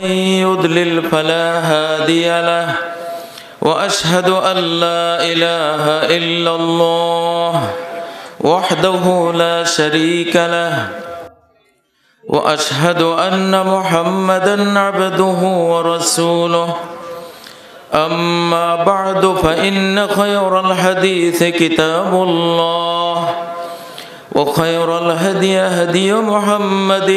من يضلل فلا هادي له وأشهد أن لا إله إلا الله وحده لا شريك له وأشهد أن محمدا عبده ورسوله أما بعد فإن خير الحديث كتاب الله وخير الهدي هدي محمد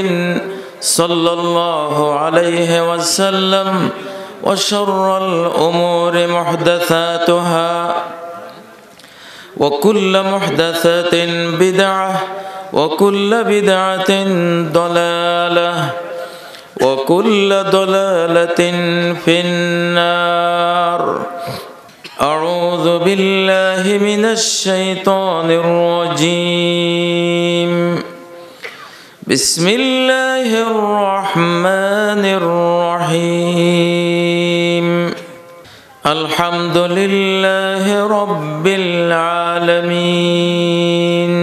صلى الله عليه وسلم وشر الأمور محدثاتها وكل محدثة بدعة وكل بدعة ضلالة وكل ضلالة في النار. أعوذ بالله من الشيطان الرجيم. بسم الله الرحمن الرحيم. الحمد لله رب العالمين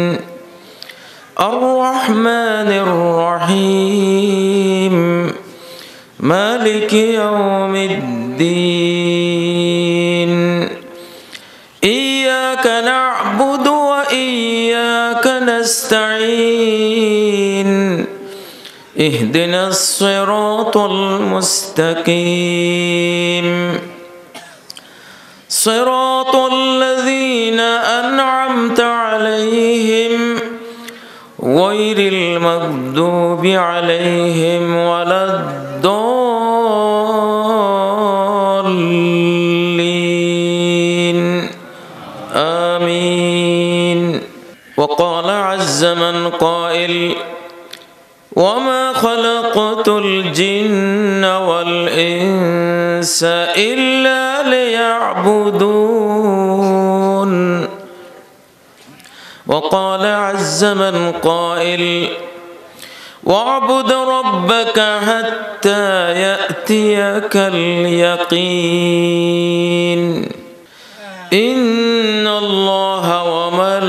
الرحمن الرحيم مالك يوم الدين. إياك نعبد وإياك نستعين. اهدنا الصراط المستقيم صراط الذين أنعمت عليهم غير المغضوب عليهم ولا الضالين آمين. وقال عز من قائل وما خلقت الجن والإنس إلا ليعبدون. وقال عز من قائل واعبد ربك حتى يأتيك اليقين. إن الله وملائكته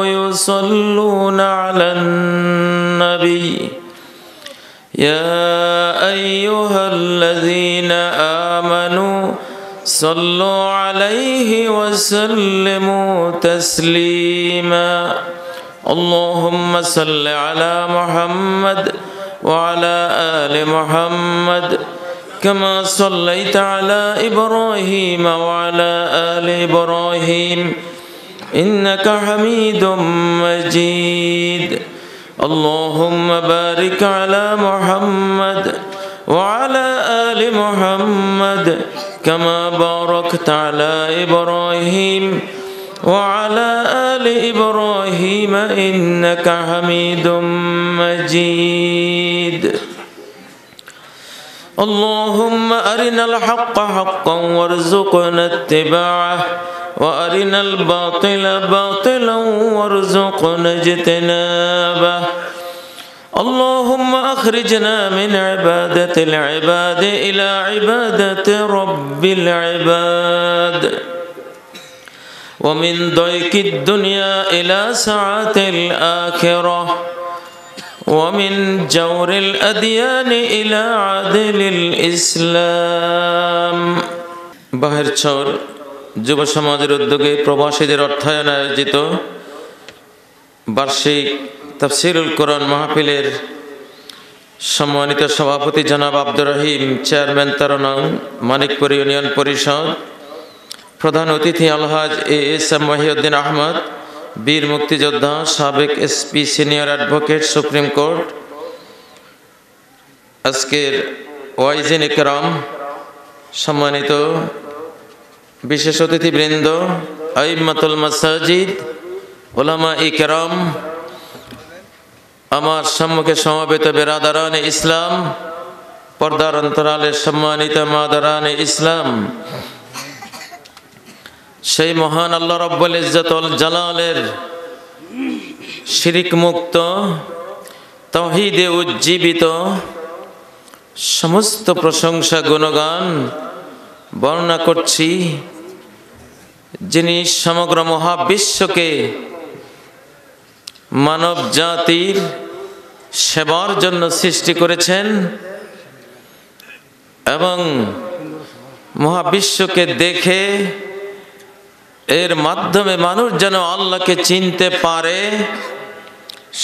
يصلون على النبي يا أيها الذين آمنوا صلوا عليه وسلموا تسليما. اللهم صل على محمد وعلى آل محمد كما صليت على إبراهيم وعلى آل إبراهيم إنك حميد مجيد. اللهم بارك على محمد وعلى آل محمد كما باركت على إبراهيم وعلى آل إبراهيم إنك حميد مجيد. اللهم أرنا الحق حقا وارزقنا اتباعه وأرنا الباطل باطلا وارزقنا اجتنابه. اللهم أخرجنا من عبادة العباد إلى عبادة رب العباد ومن ضيق الدنيا إلى سعة الآخرة ومن جور الأديان إلى عدل الإسلام. বাহিরচর যুব সমাজের উদ্যোগে প্রবাসীদের অর্থায়নে আয়োজিত বার্ষিক তাফসিরুল কোরআন মাহফিলের সম্মানিত সভাপতি জনাব আব্দুর রহিম, চেয়ারম্যান 13 নং মানিকপুর ইউনিয়ন পরিষদ, প্রধান অতিথি আলহাজ এএসএম মহিউদ্দিন আহমদ, বীর মুক্তিযোদ্ধা, সাবেক SP, senior advocate, supreme court, আজকের ওয়াইজিন ইকরাম, সম্মানিত বিশেষ অতিথিবৃন্দ, আইম্মাতুল মাসাজিদ, উলামা ইকরাম, আমার সম্মুখে সমবেত বেরাদারানে ইসলাম, পর্দার অন্তরালে সম্মানিত মাদারানে ইসলাম, সেই মহান আল্লাহ রাব্বুল ইজ্জত ওয়াল জালালের শিরিক মুক্ত তাওহীদে উজ্জীবিত সমস্ত প্রশংসা গুণগান বর্ণনা করছি, যিনি সমগ্র মহাবিশ্বকে মানব জাতির সেবার জন্য সৃষ্টি করেছেন এবং মহাবিশ্বকে দেখে এর মাধ্যমে মানুষ যেন আল্লাহকে চিনতে পারে,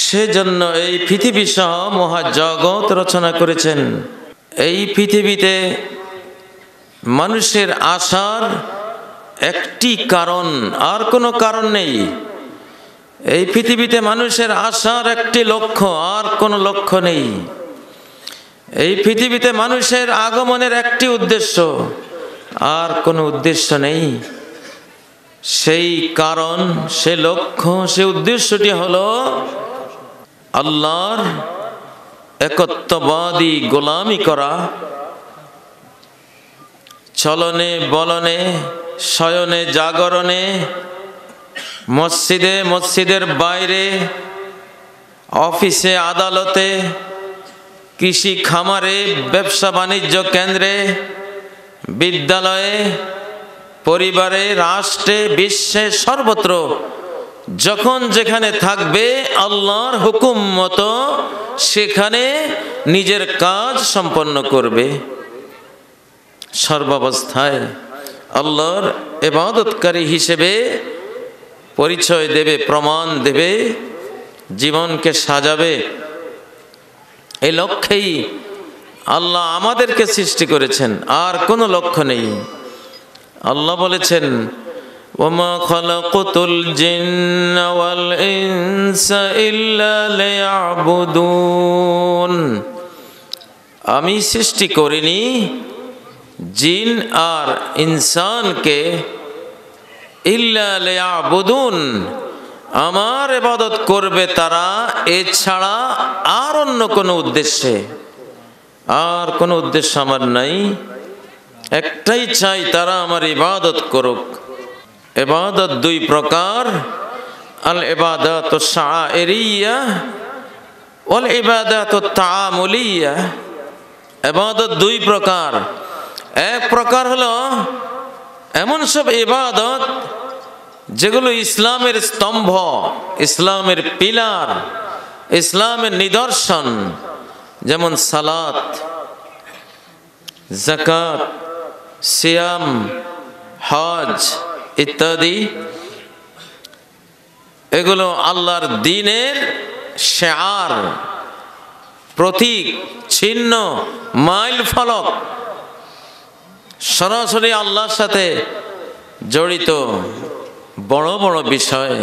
সেজন্য এই পৃথিবী সহ মহাজগৎ রচনা করেছেন। এই পৃথিবীতে মানুষের আসার একটি কারণ, আর কোনো কারণ নেই। এই পৃথিবীতে মানুষের আসার একটি লক্ষ্য, আর কোনো লক্ষ্য নেই। এই পৃথিবীতে মানুষের আগমনের একটি উদ্দেশ্য, আর কোনো উদ্দেশ্য নেই। সেই কারণ, সে লক্ষ্য, সে উদ্দেশ্যটি হলো আল্লাহর একত্ববাদী গোলামি করা। চলনে বলনে, শয়নে জাগরণে, মসজিদে মসজিদের বাইরে, অফিসে আদালতে, কৃষি খামারে, ব্যবসা বাণিজ্য কেন্দ্রে, বিদ্যালয়ে, পরিবারে, রাষ্ট্রে, বিশ্বে, সর্বত্র যখন যেখানে থাকবে আল্লাহর হুকুম মতো সেখানে নিজের কাজ সম্পন্ন করবে। সর্বাবস্থায় আল্লাহর ইবাদতকারী হিসেবে পরিচয় দেবে, প্রমাণ দেবে, জীবনকে সাজাবে। এই লক্ষ্যেই আল্লাহ আমাদেরকে সৃষ্টি করেছেন, আর কোনো লক্ষ্য নেই। আল্লাহ বলেছেন, ওমা খালাকতুল জিন্না ওয়াল ইনসা ইল্লা লিয়াবুদুন। আমি সৃষ্টি করিনি জিন আর ইনসানকে ইল্লা লিয়াবুদুন, আমার ইবাদত করবে তারা, এছাড়া আর অন্য কোনো উদ্দেশ্যে। আর কোনো উদ্দেশ্য আমার নাই, একটাই চাই, তারা আমার ইবাদত করুক। ইবাদত দুই প্রকার, আল ইবাদাতু শাআইরিয়া ওয়াল ইবাদাতু তাআমুলিয়া। ইবাদত দুই প্রকার। এক প্রকার হলো এমন সব ইবাদত যেগুলো ইসলামের স্তম্ভ, ইসলামের পিলার, ইসলামের নিদর্শন, যেমন সালাত, যাকাত, সিয়াম, হজ ইত্যাদি। এগুলো আল্লাহর দ্বীনের শেয়ার, প্রতীক, চিহ্ন, মাইল ফলক, সরাসরি আল্লাহর সাথে জড়িত বড় বড় বিষয়।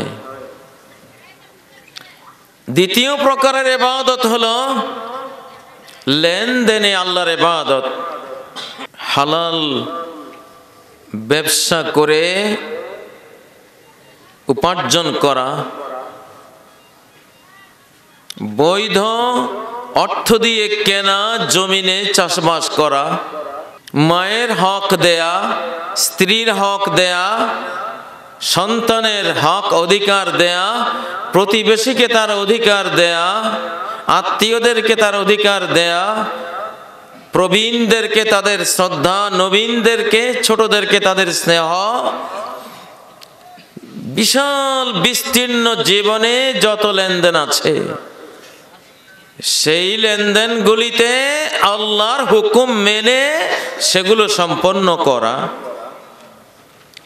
দ্বিতীয় প্রকারের ইবাদত হলো লেনদেনে আল্লাহর ইবাদত, হালাল ব্যবসা করে উপার্জন করা, বৈধ অর্থ দিয়ে কেনা জমিনে চাষবাস করা, মায়ের হক দেয়া, স্ত্রীর হক দেয়া, সন্তানের হক অধিকার দেয়া, প্রতিবেশীকে তার অধিকার দেয়া, আত্মীয়দেরকে তার অধিকার দেয়া, প্রবীণদেরকে তাদের শ্রদ্ধা, নবীনদেরকে, ছোটদেরকে তাদের স্নেহ। বিশাল বিস্তীর্ণ জীবনে যত লেনদেন আছে, সেই লেনদেনগুলিতে আল্লাহর হুকুম মেনে সেগুলো সম্পন্ন করা,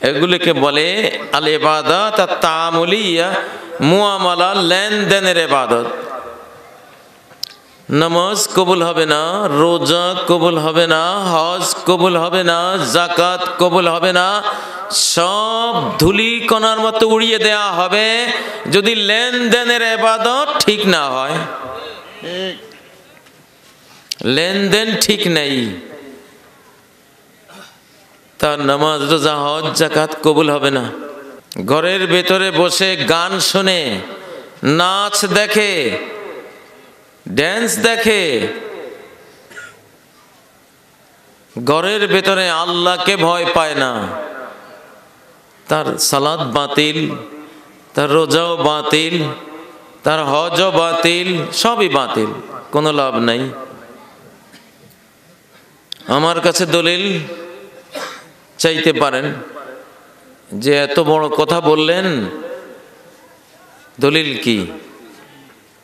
এগুলিকে বলে আল ইবাদাত তাআমুলিয়া, মুআমালা, লেনদেনের ইবাদত। নামাজ কবুল হবে না, রোজা কবুল হবে না, হজ কবুল হবে না, যাকাত কবুল হবে না, সব ধুলি কণার মতো উড়িয়ে দেয়া হবে যদি লেনদেনের ইবাদত ঠিক না হয়। লেনদেন ঠিক নেই, তার নামাজ, রোজা, হজ, যাকাত কবুল হবে না। ঘরের ভেতরে বসে গান শুনে, নাচ দেখে, ড্যান্স দেখে, ঘরের ভেতরে আল্লাহকে ভয় পায় না, তার সালাত বাতিল, তার রোজাও বাতিল, তার হজও বাতিল, সবই বাতিল, কোনো লাভ নাই। আমার কাছে দলিল চাইতে পারেন যে এত বড় কথা বললেন, দলিল কি?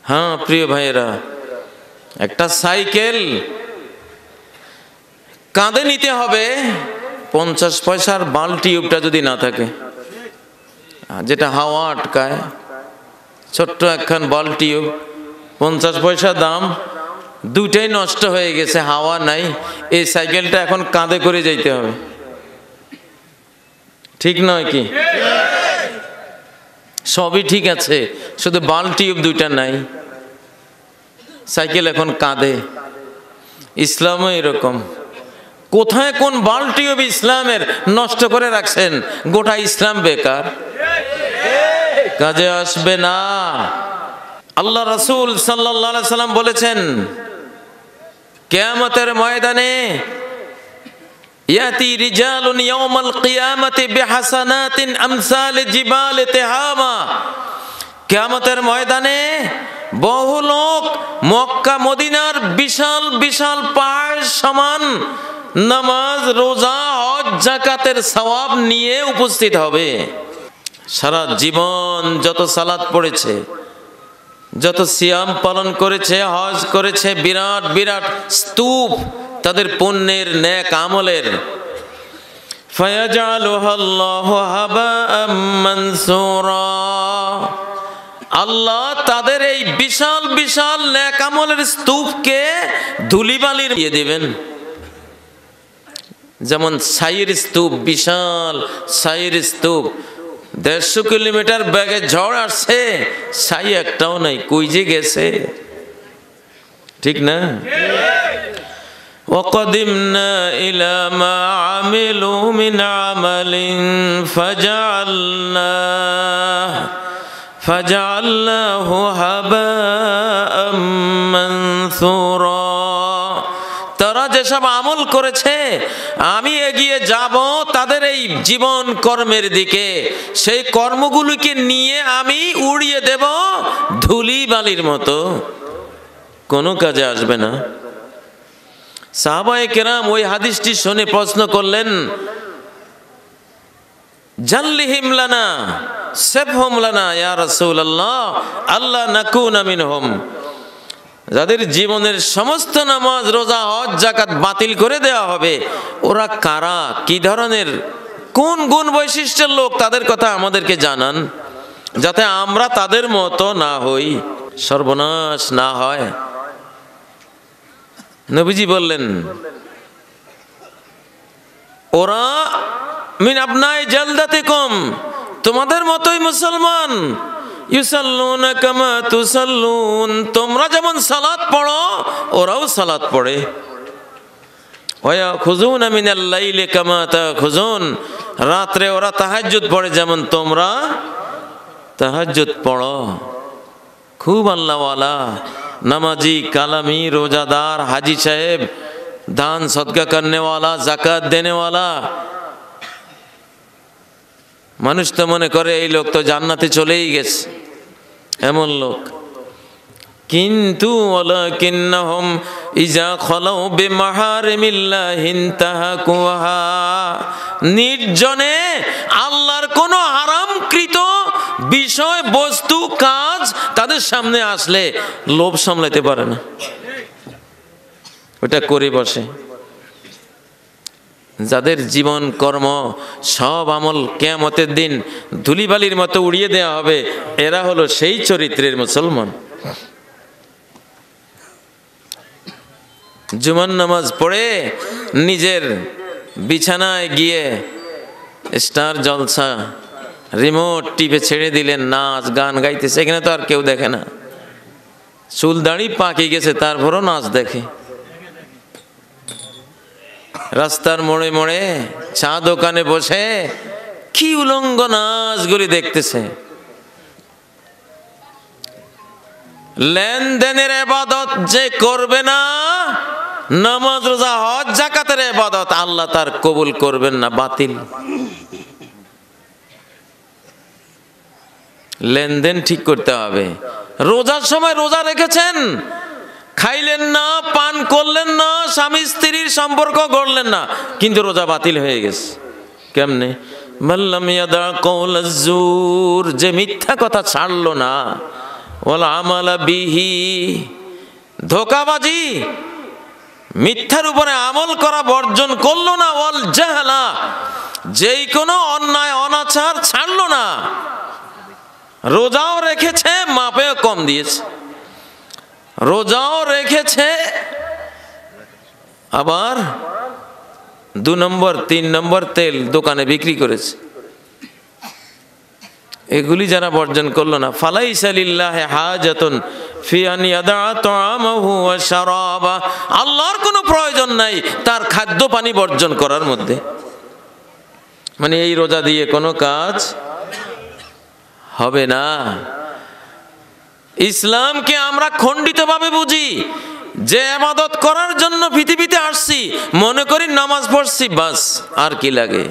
হ্যাঁ প্রিয় ভাইয়েরা, একটা সাইকেল কাঁধে নিতে হবে, 50 পয়সার বাল টিউবটা যদি না থাকে, যেটা হাওয়া আটকায়, ছোট্ট একখান বাল টিউব, 50 পয়সা দাম, দুইটাই নষ্ট হয়ে গেছে, হাওয়া নাই, এই সাইকেলটা এখন কাঁধে করে যাইতে হবে, ঠিক নয় কি? সবই ঠিক আছে, শুধু বাল টিউব দুইটা নাই, সাইকেল এখন কাঁধে। ইসলামও এরকম, কোথায় কোন বাল টিউব ইসলামের নষ্ট করে রাখছেন, গোটা ইসলাম বেকার, কাজে আসবে না। আল্লাহ রাসূল সাল্লাল্লাহু আলাইহি সাল্লাম বলেছেন, কিয়ামতের ময়দানে ইয়াতি রিজালুন ইয়াউমাল কিয়ামাতি বিহাসানাতিন আমসাল জিবাল তিহামা, কিয়ামতের ময়দানে বহু লোক মক্কা মদিনার বিশাল বিশাল পাহাড় সমান নামাজ রোজা হজ যাকাতের সওয়াব নিয়ে উপস্থিত হবে। সারা জীবন যত সালাত পড়েছে, যত সিয়াম পালন করেছে, হজ করেছে, বিরাট বিরাট স্তূপ তাদের পুণ্যের নেক আমলের, ফায়াজআলুহাল্লাহু হাবাআম মানসুরা, আল্লাহ তাদের এই বিশাল বিশাল নেক আমলের স্তূপকে ধুলিবালির দিয়ে দিবেন। যেমন ছাইয়ের স্তূপ, বিশাল ছাইয়ের স্তূপ, 150 কিলোমিটার বেগে ঝড় আসছে, ছাই একটাও নাই, কই যে গেছে, ঠিক না? وَقَدِمْنَا إِلَى مَا عَمِلُوا مِنْ عَمَلٍ فَجَعَلْنَاهُ هَبَاءً مَنْثُورًا, তারা যেসব আমল করেছে আমি এগিয়ে যাব তাদের এই জীবন কর্মের দিকে, সেই কর্মগুলোকে নিয়ে আমি উড়িয়ে দেব ধুলি বালির মতো, কোনো কাজে আসবে না। সাহাবায়ে কেরাম ওই হাদিসটি শুনে প্রশ্ন করলেন, জাল্লিহিম লানা সিফহুম লানা ইয়া রাসূলুল্লাহ আল্লা নাকুনা মিনহুম, যাদের জীবনের সমস্ত নামাজ রোজা হজ যাকাত বাতিল করে দেওয়া হবে, ওরা কারা, কি ধরনের, কোন গুণ বৈশিষ্ট্যের লোক, তাদের কথা আমাদেরকে জানান, যাতে আমরা তাদের মতো না হই, সর্বনাশ না হয়। নবীজি বললেন, ওরা মিন আবনাই জালদাতিকুম, তোমাদের মতোই মুসলমান, ইউসাল্লুনা কামা তুসাল্লুন, তোমরা যেমন সালাত পড়ো ওরাও সালাত পড়ে, ওয়া ইয়াখুযুনা মিনাল লাইলি কামা তাখুযুন, রাতে ওরা তাহাজ্জুদ পড়ে যেমন তোমরা তাহাজ্জুদ পড়ো। খুব আল্লাহওয়ালা, নামাজি, কালামি, रोजादार, हाजी साहेब, दान सदका करने वाला, जाकात देने वाला, মানুষ তো মনে করে এই লোক তো জান্নাতে চলেই গেছে, এমন লোক, কিন্তু ওয়ালাকিন্নাহুম ইজা খালাউ বিমাহারিমিল্লাহি ইনতাহাকুহা, নির্জনে আল্লাহর কোন হারামকৃত বিষয় বস্তু কাজ তাদের সামনে আসলে লোভ সামলাতে পারে না, ওটা করে বসে। যাদের জীবন কর্ম সব আমল কিয়ামতের দিন ধুলিবালির মতো উড়িয়ে দেওয়া হবে, এরা হলো সেই চরিত্রের মুসলমান। জুমার নামাজ পড়ে নিজের বিছানায় গিয়ে স্টার জলসা রিমোট টিপে ছেড়ে দিলেন, নাচ গান গাইতেছে, এখানে তো আর কেউ দেখে না, চুল দাড়ি পাকে গেছে তারপরও নাচ দেখে, রাস্তার মোড়ে মোড়ে চা দোকানে বসে কি উলঙ্গ নাচগুলি দেখতেছে। লেনদেনের ইবাদত যে করবে না, নামাজ রোজা হজ যাকাতের ইবাদত আল্লাহ তার কবুল করবেন না, বাতিল। লেনদেন ঠিক করতে হবে। রোজার সময় রোজা রেখেছেন, খাইলেন না, পান করলেন না, স্বামী স্ত্রীর সম্পর্ক গড়লেন না, কিন্তু রোজা বাতিল হয়ে গেছে। কেমনে? মাল্লাম ইয়াদা কওলাজ জুর, যে মিথ্যা কথা ছাড়লো না, ওয়াল আমালা বিহি, ধোঁকাবাজি, মিথ্যার উপরে আমল করা বর্জন করলো না। ওয়াল জাহলা, যেই কোনো অন্যায় অনাচার ছাড়লো না। রোজাও রেখেছে, মাপেও কম দিয়েছে। রোজাও রেখেছে, আবার 2 নম্বর 3 নম্বর তেল দোকানে বিক্রি করেছে। এগুলি যারা বর্জন করলো না, ফালাইসা লিল্লাহি হাজাতুন ফি আন ইয়াদা তাআমাহু ওয়া শারাবা, আল্লাহর কোনো প্রয়োজন নাই তার খাদ্য পানি বর্জন করার মধ্যে। মানে এই রোজা দিয়ে কোনো কাজ হবে না। ইসলামকে আমরা খণ্ডিতভাবে বুঝি, যে ইবাদত করার জন্য পৃথিবীতে আসছি, মনে করি নামাজ পড়ছি বাস, আর কি লাগে।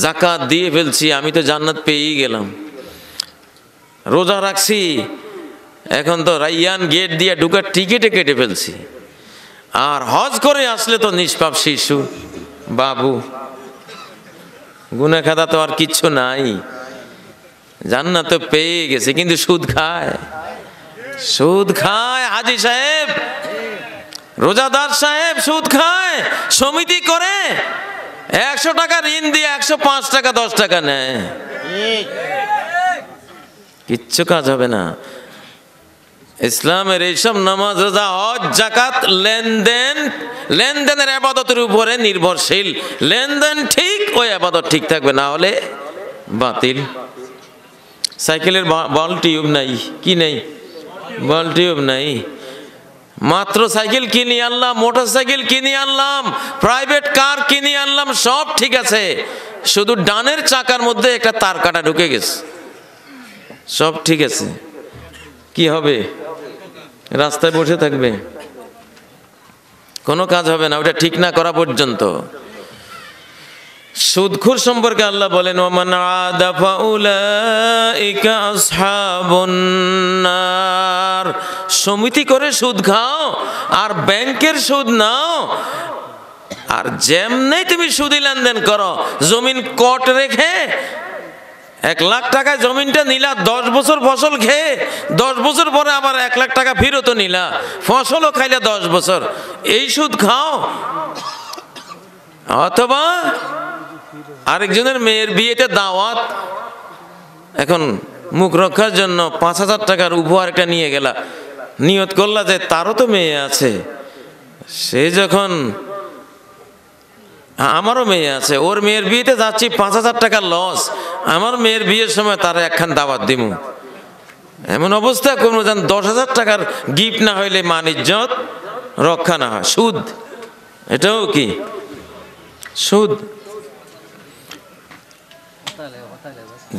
যাকাত দিয়ে ফেলছি, আমি তো জান্নাত পেয়েই গেলাম। রোজা রাখছি, এখন তো রাইয়ান গেট দিয়ে ঢুকার টিকিটে কেটে ফেলছি। আর হজ করে আসলে তো নিষ্পাপ শিশু বাবু, গুনাহ খাতা তো আর কিচ্ছু নাই, জান্নাত তো পেয়ে গেছে। কিন্তু সুদ খায়, সুদ খায়। হাজি সাহেব, রোজাদার সাহেব সুদ খায়, সমিতি করে 100 টাকা ঋণ দিয়ে 105 টাকা 10 টাকা নেয়, কিচ্ছু কাজ হবে না। ইসলামের এইসব নামাজ, রোজা, হজ, যাকাত লেনদেনের ইবাদতের উপরে নির্ভরশীল। লেনদেন ঠিক, ওই ইবাদত ঠিক থাকবে, না হলে বাতিল। সাইকেলের বল টিউব নাই, কি নেই? বল টিউব নাই। মাত্র সাইকেল কিনে আনলাম, মোটর সাইকেল কিনে আনলাম, প্রাইভেট কার কিনে আনলাম, সব ঠিক আছে, শুধু ডানের চাকার মধ্যে একটা তার কাটা ঢুকে গেছে। সব ঠিক আছে, কি হবে? রাস্তায় বসে থাকবে, কোনো কাজ হবে না ওটা ঠিক না করা পর্যন্ত। সুদখোর সম্পর্কে আল্লাহ বলেন, ওয়ামান আদা ফাউলাইকা আসহাবুন নার। সমিতি করে সুদ খাও আর ব্যাংকের সুদ নাও, আর যেমনি তুমি সুদি লেনদেন করো, জমিন কট রেখে 1 লাখ টাকায় জমিনটা নিলা, 10 বছর ফসল খেয়ে 10 বছর পরে আবার 1 লাখ টাকা ফেরত নিলা, ফসলও খাইলা 10 বছর, এই সুদ খাও। অথবা আরেকজনের মেয়ের বিয়েতে দাওয়াত, এখন মুখ রক্ষার জন্য 5,000 টাকার উপহার একটা নিয়ে গেলা, নিয়ত করলা যে তারও তো মেয়ে আছে, সে যখন আমারও মেয়ে আছে, ওর মেয়ের বিয়েতে যাচ্ছি, 5,000 টাকা লস, আমার মেয়ের বিয়ের সময় তারা একখান দাওয়াত দিমু। এমন অবস্থা কোনো যেন 10,000 টাকার গিফট না হইলে মান ইজ্জত রক্ষা না হয়। সুদ, এটাও কি সুদ?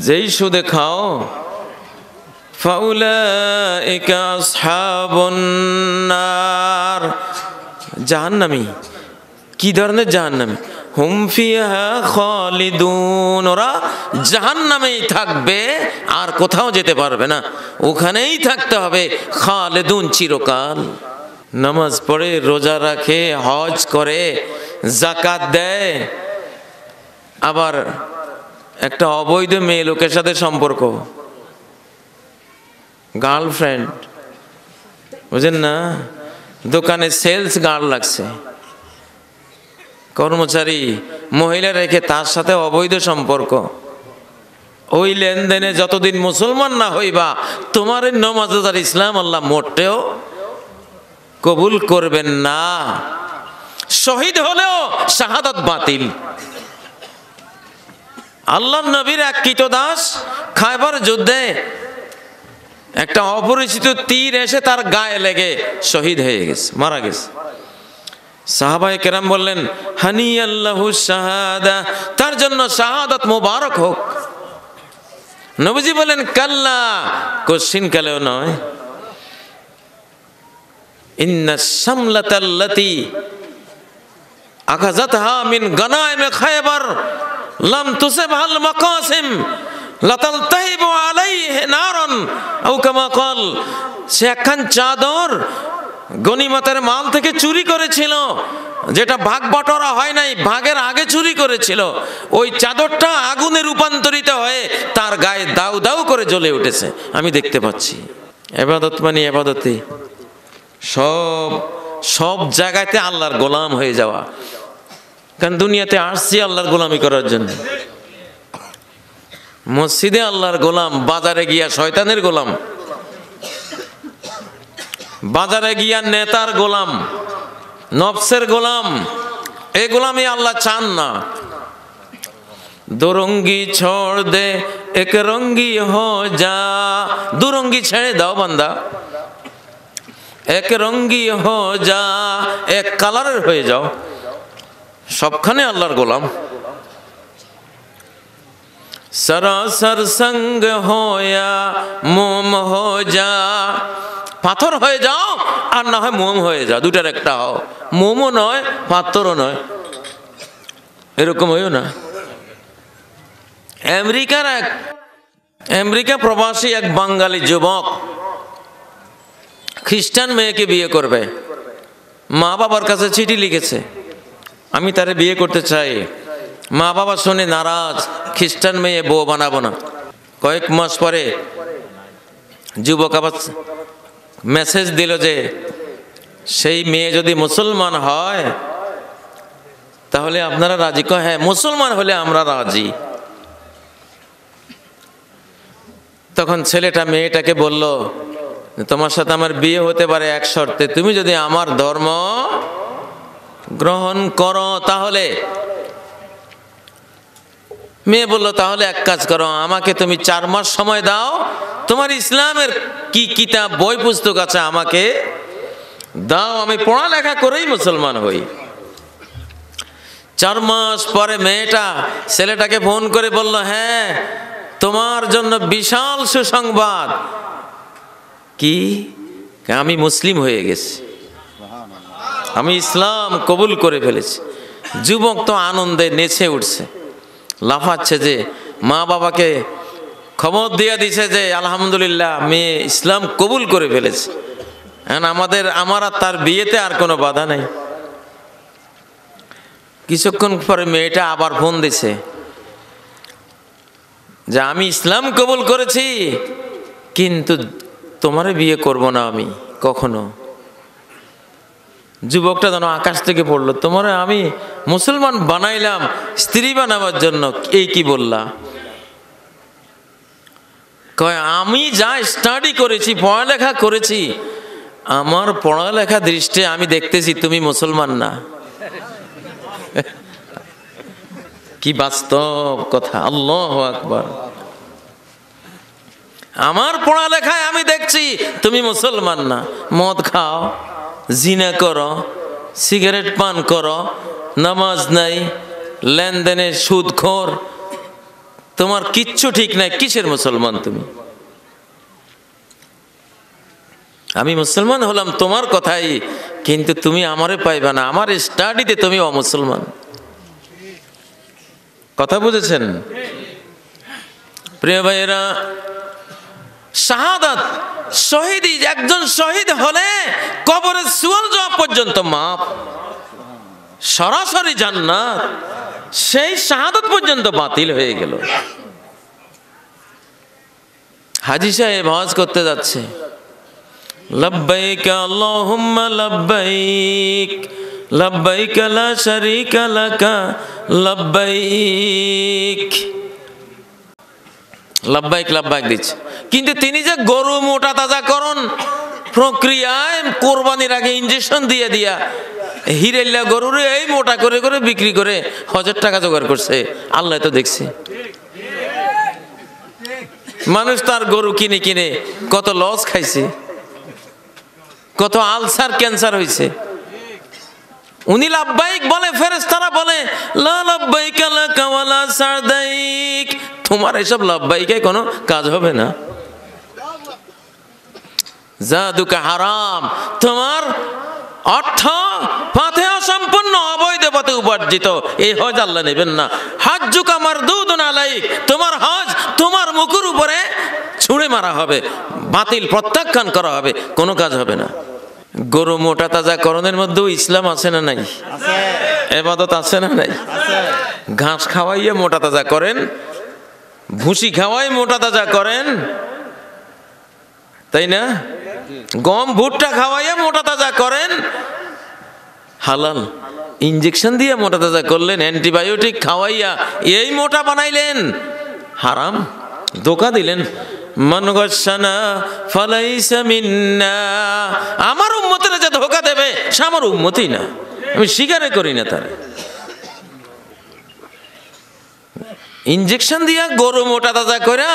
যেই সুদে খাও, ফাউলাইকা আসহাবুন নার, জাহান্নামী। কি ধরনের জাহান্নামী? হুম ফিহা খালিদুন, ওরা জাহান্নামেই থাকবে, আর কোথাও যেতে পারবে না, ওখানেই থাকতে হবে, খালিদুন, চিরকাল। নামাজ পড়ে, রোজা রাখে, হজ করে, যাকাত দেয়, আবার একটা অবৈধ মেয়ে লোকের সাথে সম্পর্ক, গার্লফ্রেন্ড, বুঝেন না? দোকানে সেলস গার্ল লাগছে, কর্মচারী মহিলা রেখে তার সাথে অবৈধ সম্পর্ক। ওই লেনদেনে যতদিন মুসলমান না হইবা, তোমার নামাজ আর ইসলাম আল্লাহ মোটেও কবুল করবেন না। শহীদ হলেও শাহাদাত বাতিল। আল্লাহ নবীর এক কৃতদাস খায়বার যুদ্ধে একটা অপরিচিত তীর এসে তার গায়ে লেগে শহীদ হয়ে গেছে, মারা গেছে। সাহাবায়ে কেরাম বললেন, হানি আল্লাহু শাহাদা, তার জন্য শাহাদাত মোবারক হোক। নবীজি বলেন, কাল্লা, কোশ্চিন কালেও নয়, ইন্না শামলাতাল্লাতি আখাযাতহা মিন গানাইম খায়বার লাম তুসিবহাল মাকাসিম লাতালতাহিবু আলাইহি নারান আও কামা ক্বাল। সে একখান চাদর গনিমতের মাল থেকে চুরি করেছিল, যেটা ভাগ বটরা হয় নাই, ভাগের আগে চুরি করেছিল। ওই চাদরটা আগুনে রূপান্তরিত হয়ে তার গায়ে দাউ দাউ করে জ্বলে উঠেছে, আমি দেখতে পাচ্ছি। ইবাদত মানে ইবাদতই, সব সব জায়গাতে আল্লাহর গোলাম হয়ে যাওয়া। কারণ দুনিয়াতে আসছি আল্লাহর গোলামি করার জন্য। মসজিদে আল্লাহর গোলাম, বাজারে গিয়া শয়তানের গোলাম, বাজারে গিয়া নেতার গোলাম, নফসের গোলাম, এই গোলামি আল্লাহ চান না। দুরঙ্গি ছোড় দে এক রঙ্গি হো যা, দুরঙ্গি ছেড়ে দাও বান্দা, এক রঙ্গি হো যা, এক কালারের হয়ে যাও, সবখানে আল্লাহর গোলাম। সরাসর সঙ্গ হোয়া মোম হো যা, পাথর হয়ে যাও আর না হয় মোম হয়ে যাও, দুটার একটা হও। মোমও নয় পাথরও নয়, এরকম হইও না। আমেরিকা প্রবাসী এক বাঙালি যুবক খ্রিস্টান মেয়েকে বিয়ে করবে। মা বাবার কাছে চিঠি লিখেছে, আমি তারে বিয়ে করতে চাই। মা বাবা শুনে নারাজ, খ্রিস্টান মেয়ে বউ বানাবো না। কয়েক মাস পরে যুবক আবার মেসেজ দিল যে সেই মেয়ে যদি মুসলমান হয় তাহলে আপনারা রাজি? কয় হ্যাঁ, মুসলমান হলে আমরা রাজি। তখন ছেলেটা মেয়েটাকে বলল, তোমার সাথে আমার বিয়ে হতে পারে এক শর্তে, তুমি যদি আমার ধর্ম গ্রহণ করো তাহলে। মেয়ে বলল, তাহলে এক কাজ করো, আমাকে তুমি 4 মাস সময় দাও, তোমার ইসলামের কি কিতাব বই পুস্তক আছে আমাকে দাও, আমি পড়ালেখা করেই মুসলমান হই। 4 মাস পরে মেয়েটা ছেলেটাকে ফোন করে বলল, হ্যাঁ তোমার জন্য বিশাল সুসংবাদ। কি? আমি মুসলিম হয়ে গেছি, আমি ইসলাম কবুল করে ফেলেছি। যুবক তো আনন্দে নেচে উঠছে, লাফাচ্ছে যে মা বাবাকে খবর দিয়ে দিছে যে আলহামদুলিল্লাহ মেয়ে ইসলাম কবুল করে ফেলেছে, আমার আর তার বিয়েতে আর কোনো বাধা নাই। কিছুক্ষণ পরে মেয়েটা আবার ফোন দিছে যে আমি ইসলাম কবুল করেছি কিন্তু তোমারে বিয়ে করব না আমি কখনো। যুবকটা যেন আকাশ থেকে পড়লো, তোমারে আমি মুসলমান বানাইলাম স্ত্রী বানাবার জন্য, এই কি বললা? কয় আমি যা স্টাডি করেছি, পড়ালেখা করেছি, আমার পড়ালেখা দৃষ্টিতে আমি দেখতেছি তুমি মুসলমান না। কি বাস্তব কথা, আল্লাহু আকবার। আমার পড়ালেখায় আমি দেখছি তুমি মুসলমান না। মদ খাও, জিনা করো, সিগারেট পান করো, নামাজ নাই, লেনদেনে সুদখোর, তোমার কিচ্ছু ঠিক নাই, কিসের মুসলমান তুমি? আমি মুসলমান হলাম তোমার কথাই, কিন্তু তুমি আমারে পাইবা না, আমার স্টাডিতে তুমি অমুসলমান। কথা বুঝেছেন প্রিয় ভাইয়েরা? শাহাদাত, শহীদি, একজন শহীদ হলে কবরের সুয়াল জবাব পর্যন্ত মাপ, সরাসরি জান্নাত, সেই শাহাদাত পর্যন্ত বাতিল হয়ে গেল। হাজী সাহেব হজ করতে যাচ্ছে, লব্বাইক আল্লাহুম্মা লব্বাইক, লব্বাইক লা শারীকা লাকা লব্বাইক, লব্বাইক লব্বাইক দিচ্ছে। কিন্তু তিনি যে গরু মোটা তাজাকরণ প্রক্রিয়ায় কোরবানির আগে ইনজেকশন দিয়ে দিয়া হিরেল্লা গরুরে এই মোটা করে করে বিক্রি করে হজের টাকা জোগাড় করছে, আল্লাহ তো দেখছে। মানুষ তার গরু কিনে কিনে কত লস খাইছে, কত আলসার ক্যান্সার হয়েছে। উনি লাব্বাইক বলে, ফেরেশতারা বলে লা লাব্বাইকা লাকা ওয়ালা সাদাইক, তোমার এসব লাব্বাইকে কোনো কাজ হবে না। জাদুকা হারাম, তোমার অর্থ পথে অসম্পূর্ণ, অবৈধ পথে উপার্জিত, এই হজ আল্লাহ নেবেন না। হাজ্জুকা মারদুদুন আলাইক, তোমার হজ তোমার মুখের উপরে ছুঁড়ে মারা হবে, বাতিল, প্রত্যাখ্যান করা হবে, কোনো কাজ হবে না। গরু মোটা তাজা করণের মধ্যেও ইসলাম আছে না নাই? ইবাদত আছে না নাই? ঘাস খাওয়াইয়ে মোটা তাজা করেন, ভুসি খাওয়াই মোটা তাজা করেন, তাই না? গম ভুট্টা খাওয়াইয়া মোটা তাজা করেন, হালাল। ইঞ্জেকশন দিয়ে মোটা তাজা করলেন, অ্যান্টিবায়োটিক খাওয়াইয়া এই মোটা বানাইলেন, হারাম। ধোঁকা দিলেন। মান গাশানা ফালাইসা মিন্না, আমার উম্মতেরা যে ধোঁকা দেবে সে আমার উম্মতই না, আমি স্বীকারই করি না তার। ইঞ্জেকশন দিয়া গরু মোটা তাজা কইরা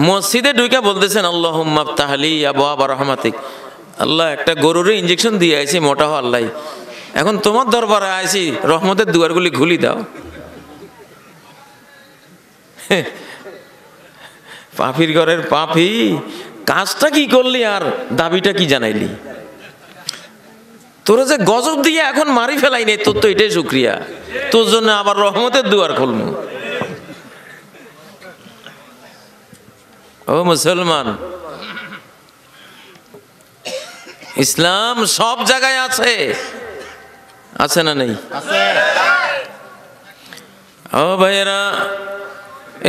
মসজিদে ঢুকে বলতেছেন আল্লাহুম্মা আফতাহলি আবওয়াবা রাহমাতিক, আল্লাহ একটা গরুরে ইঞ্জেকশন দিয়ে আইছি মোটা হও আল্লাহ, এখন তোমার দরবারে আইছি রহমতের দুয়ারগুলি খুলি দাও। পাপির ঘরের পাপি, কাজটা কি করলি আর দাবিটা কি জানাইলি? তোরা যে গজব দিয়ে এখন মারি ফেলাই নেই, তোর তো এটাই শুক্রিয়া, তোর জন্য আবার রহমতের দুয়ার খুলবো। ও মুসলমান, ইসলাম সব জায়গায় আছে, আছে না নেই? ও ভাইয়েরা,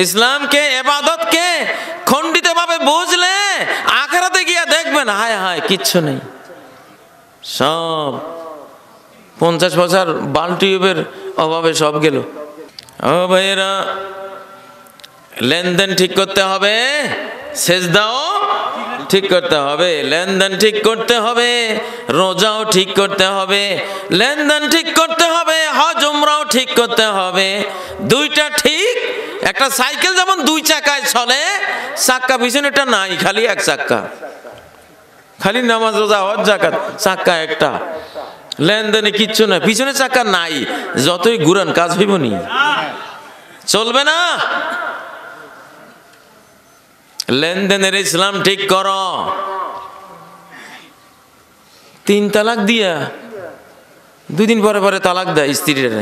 ইসলামকে, ইবাদতকে খণ্ডিত ভাবে বুঝলে আখিরাতে গিয়া দেখবেন হায় হায় কিচ্ছু নেই, সব 50 বছর বাল্টিউবের অভাবে সব গেল। ও ভাইয়েরা, লেনদেন ঠিক করতে হবে, সেজদাও ঠিক করতে হবে, লেনদেন ঠিক করতে হবে, রোজাও ঠিক করতে হবে, লেনদেন ঠিক করতে হবে, হজ উমরাও ঠিক করতে হবে। দুইটা ঠিক। একটা সাইকেল যেমন দুই চাকায় চলে, চাক্কা পিছনেটা নাই, খালি এক চাক্কা, খালি নামাজ রোজা হজ যাকাত, চাক্কা একটা। লেনদেনে কিচ্ছু না, পিছনে চাক্কা নাই, যতই ঘুরান কাজ হইব নি, চলবে না। লেনদেনের ইসলাম ঠিক করো। 3 তালাক দিয়া 2 দিন পরে পরে তালাক দেয় স্ত্রীর,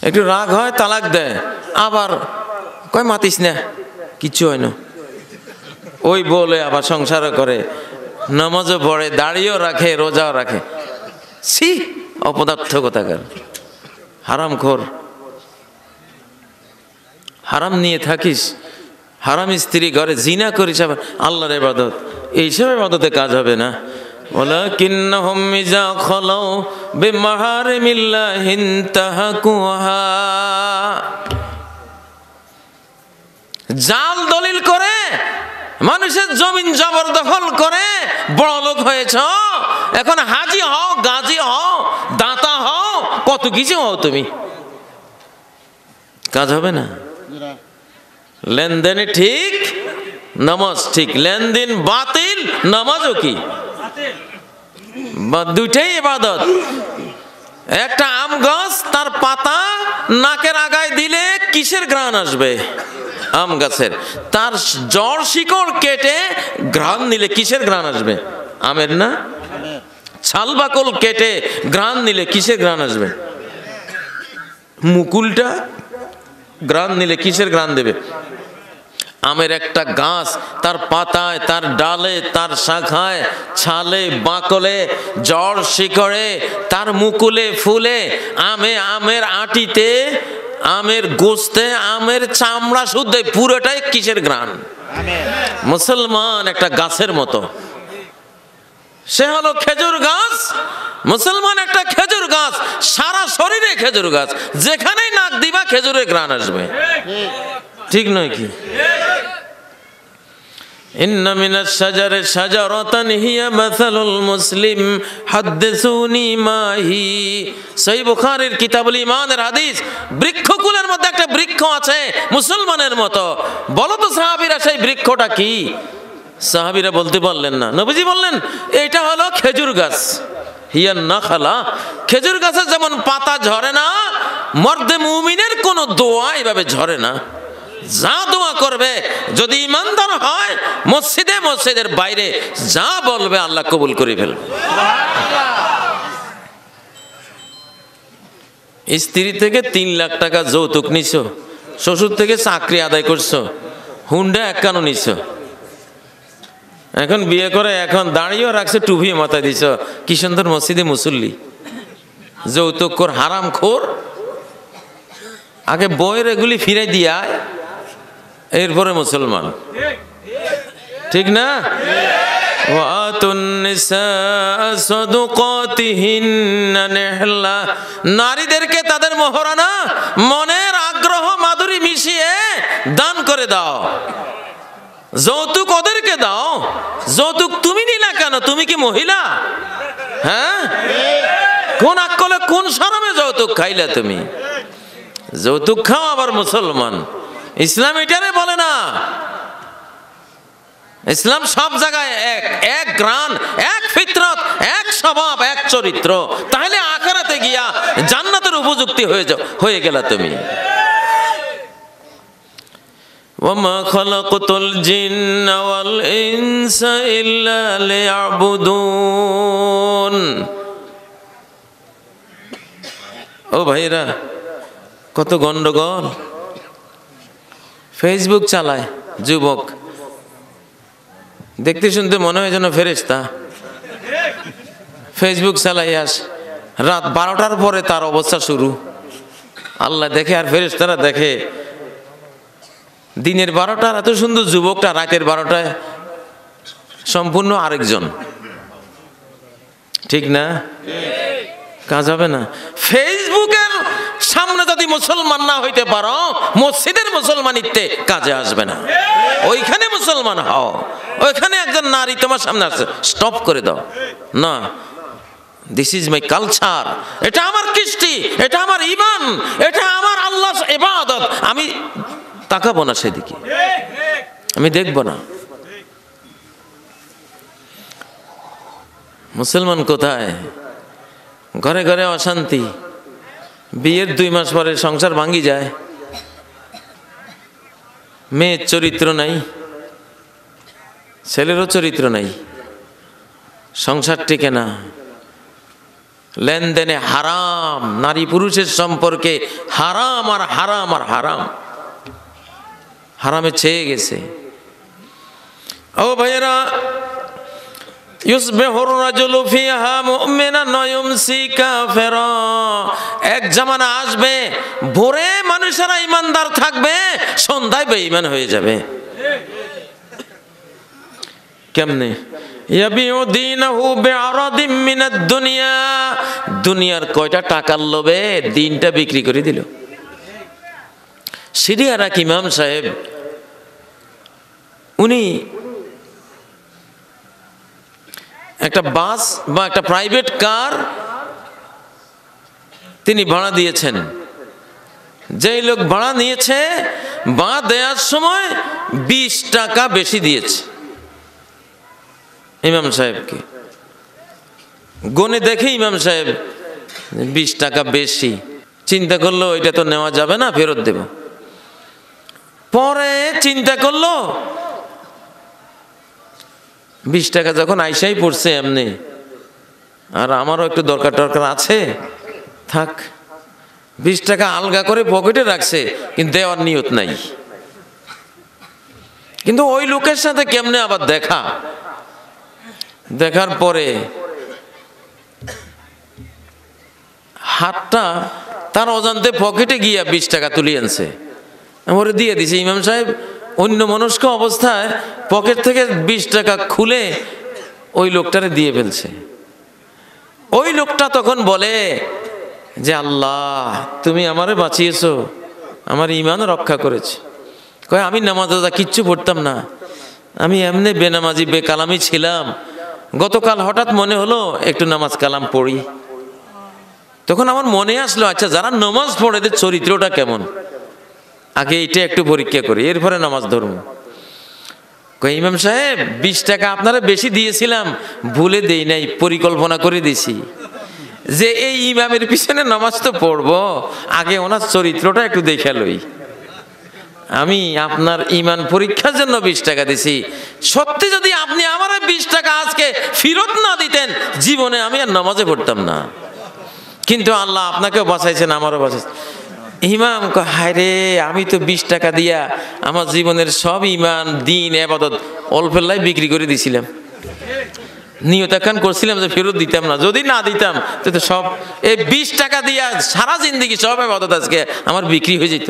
একটু রাগ হয় তালাক দেয়, আবার কয় মাতিস না, কিচ্ছু হয় না, ওই বলে আবার সংসারও করে, নামাজও পড়ে, দাড়িও রাখে, রোজাও রাখে। ছি, অপদার্থ কোথাকার, হারামখোর। হারাম নিয়ে থাকিস, হারাম স্ত্রী ঘরে জিনা করিস, আবার আল্লাহর ইবাদত, এইসব ইবাদতে কাজ হবে না। ওয়ালাকিন্নাহুম ইযা খালাউ বিমাহারিমিল্লাহি ইনতাহাকুহা, জাল দলিল করে মানুষের জমিন জবরদখল করে বড় লোক হয়েছ, এখন হাজি হও, গাজী হও, দাতা হও, কত কিছু হও, তুমি কাজ হবে না। লেনদেন ঠিক, নামাজ ঠিক। লেনদেন বাতিল, নামাজও কি দুইটাই ইবাদত। একটা আম গাছ, তার পাতা নাকের আগায় দিলে কিসের ঘ্রাণ আসবে? আম গাছের। তার জড় শিকড় কেটে ঘ্রাণ নিলে কিসের ঘ্রাণ আসবে? আমের না? ছাল বাকল কেটে ঘ্রাণ নিলে কিসের ঘ্রাণ আসবে? মুকুলটা ঘ্রাণ নিলে কিসের ঘ্রাণ দেবে? আমের একটা গাছ, তার পাতায়, তার ডালে, তার শাখায়, ছালে, বাকলে, জড় শিকড়ে, তার মুকুলে, ফুলে, আমের আটিতে, আমের গোস্তে, আমের চামড়া শুদ্ধে, পুরোটাই কিসের ঘ্রাণ? মুসলমান একটা গাছের মতো, সে হলো খেজুর গাছ। মুসলমান একটা খেজুর গাছ, সারা শরীরে খেজুর গাছ, যেখানেই নাক দিবা খেজুরের ঘ্রাণ আসবে, ঠিক নয় কি? ইন্না মিনাশ শাজারি শাজারাতান হিয়া মাসালুল মুসলিম হাদ্দিসুনি মাহি। সহিহ বুখারীর কিতাবুল ঈমানের হাদিস। বৃক্ষকুলের মধ্যে একটা বৃক্ষ আছে মুসলমানের মতো। বলো তো সাহাবীরা, সেই বৃক্ষটা কি? সাহাবীরা বলতে পারলেন না। নবীজি বললেন, এটা হলো খেজুর গাছ। হিয়া নাখালা, খেজুর গাছের যেমন পাতা ঝরে না, মর্দে মুমিনের কোনো দোয়া এভাবে ঝরে না। যা দোয়া করবে, যদি ইমানদার হয়, মসজিদের বাইরে যা বলবে আল্লাহ কবুল করে ফেলবে। স্ত্রী থেকে 3 লাখ টাকা যৌতুক নিছো, শ্বশুর থেকে চাকরি আদায় করছো, হুন্ডা 51 নিছো, এখন বিয়ে করে এখন দাঁড়িয়েও রাখছে, টুপি মাথায় দিছ, কি সুন্দর মসজিদে মুসল্লি। যৌতুক খোর, হারাম খোর। আগে বইয়ের এগুলি ফিরে দিয়া, এরপরে মুসলমান। ঠিক না? ওয়াতুন নিসা সাদুকাতিহিন্না নিহলা, নারীদেরকে তাদের মোহরানা মনের আগ্রহ মাধুরী মিশিয়ে দান করে দাও। যৌতুক ওদেরকে দাও, যৌতুক তুমি নিলা কেন? তুমি কি মহিলা? হ্যাঁ, কোন আকলে কোন শরমে যৌতুক খাইলা তুমি? যৌতুক খাও আবার মুসলমান? ইসলাম এটারে বলে না। ইসলাম সব জায়গায় এক, এক গ্রান, এক ফিতরত, এক স্বভাব, এক চরিত্র। তাহলে আখিরাতে গিয়া জান্নাতের উপযুক্তি হয়ে গেলা তুমি। ওয়ামা খালাকতুল জিন্না ওয়াল ইনসা ইল্লা লিয়াবুদুন। ও ভাইরা, কত গন্ডগোল। ফেসবুক চালায় যুবক, দেখতে শুনতে মনে হয় যেন ফেরেশতা। ফেসবুক চালাই রাত 12টার পরে তার অবস্থা শুরু। আল্লাহ দেখে আর ফেরেশতারা দেখে। দিনের 12টার এত সুন্দর যুবকটা রাতের 12টায় সম্পূর্ণ আরেকজন। ঠিক না? কাজ হবে না। ফেসবুকের সামনে যদি মুসলমান না হইতে পারো, মসজিদের মুসলমানিতে কাজে আসবে না। ওইখানে মুসলমান হও। ওইখানে একজন নারী তোমার সামনে আছে, স্টপ করে দাও। না, দিস ইজ মাই কালচার, এটা আমার কৃষ্টি, এটা আমার ঈমান, এটা আমার আল্লাহর ইবাদত। আমি তাকাবো না সেদিকে, আমি দেখবো না। মুসলমান কোথায়? ঘরে ঘরে অশান্তি। বিয়ের 2 মাস পরে সংসার ভাঙ্গি যায়। মেয়ের চরিত্র নাই, ছেলেরও চরিত্র নাই, সংসার টিকে না। লেনদেনে হারাম, নারী পুরুষের সম্পর্কে হারাম আর হারাম আর হারাম, হারামে ছেয়ে গেছে। ও ভাইয়েরা, ইউসবিহুর রাজুলু ফিহা মুমিনান ওয়া ইউমসি কাফিরা। এক জামানা আসবে, ভোরে মানুষেরা ঈমানদার থাকবে, সন্ধ্যায় বেঈমান হয়ে যাবে। কেমনে? ইয়াবিউ দীনাহু বিআরাদিম মিনাদ দুনিয়া। দুনিয়ার কয়টা টাকার লোভে দিনটা বিক্রি করে দিল। সিরিয়ার এক ইমাম সাহেব, উনি একটা বাস বা একটা প্রাইভেট কার তিনি ভাড়া দিয়েছেন। যেই লোক ভাড়া নিয়েছে, ভাড়া দেওয়ার সময় 20 টাকা বেশি দিয়েছে ইমাম সাহেবকে। গনে দেখে ইমাম সাহেব 20 টাকা বেশি। চিন্তা করলো এটা তো নেওয়া যাবে না, ফেরত দেব। পরে চিন্তা করলো 20 টাকা যখন আইসাই পড়ছে এমনি, আর আমারও একটু দরকার আছে, থাক। 20 টাকা আলগা করে পকেটে রাখছে, কিন্তু দেওয়ার নিয়ত নাই। কিন্তু ওই লোকের সাথে কেমনে আবার দেখা, দেখার পরে হাতটা তার অজান্তে পকেটে গিয়া 20 টাকা তুলে আনছে, ওরে দিয়ে দিছে। ইমাম সাহেব অন্য মনস্ক অবস্থায় পকেট থেকে 20 টাকা খুলে ওই লোকটারে দিয়ে ফেলছে। ওই লোকটা তখন বলে যে, আল্লাহ তুমি আমারে বাঁচিয়েছো, আমার ঈমান রক্ষা করেছে। কয়, আমি নামাজ রোজা কিচ্ছু পড়তাম না, আমি এমনি বেনামাজি বেকালামি ছিলাম। গতকাল হঠাৎ মনে হলো একটু নামাজ কালাম পড়ি। তখন আমার মনে আসলো, আচ্ছা যারা নামাজ পড়ে এদের চরিত্রটা কেমন, আগে এটা একটু পরীক্ষা করি, এরপরে নামাজ ধরব। কই, ইমাম সাহেব 20 টাকা আপনারা বেশি দিয়েছিলাম, ভুলে দেই নাই, পরিকল্পনা করে দিছি যে এই ইমামের পিছনে নামাজ তো পড়বো, আগে ওনার চরিত্রটা একটু দেখে লই। আমি আপনার ঈমান পরীক্ষার জন্য 20 টাকা দিছি। সত্যি যদি আপনি আমার 20 টাকা আজকে ফেরত না দিতেন, জীবনে আমি আর নামাজে পড়তাম না। কিন্তু আল্লাহ আপনাকেও বাঁচাইছেন, আমারও বাঁচাইছেন। ইমাম কয়, হায় রে, আমি তো 20 টাকা দিয়া আমার জীবনের সব ঈমান দিন ইবাদত অল্পেল্লাই বিক্রি করে দিছিলাম। নিয়ত একখান করছিলাম যে ফেরত দিতাম না, যদি না দিতাম তো সব এই 20 টাকা দিয়া সারা জিন্দেগি সব ইবাদত আজকে আমার বিক্রি হয়ে যেত।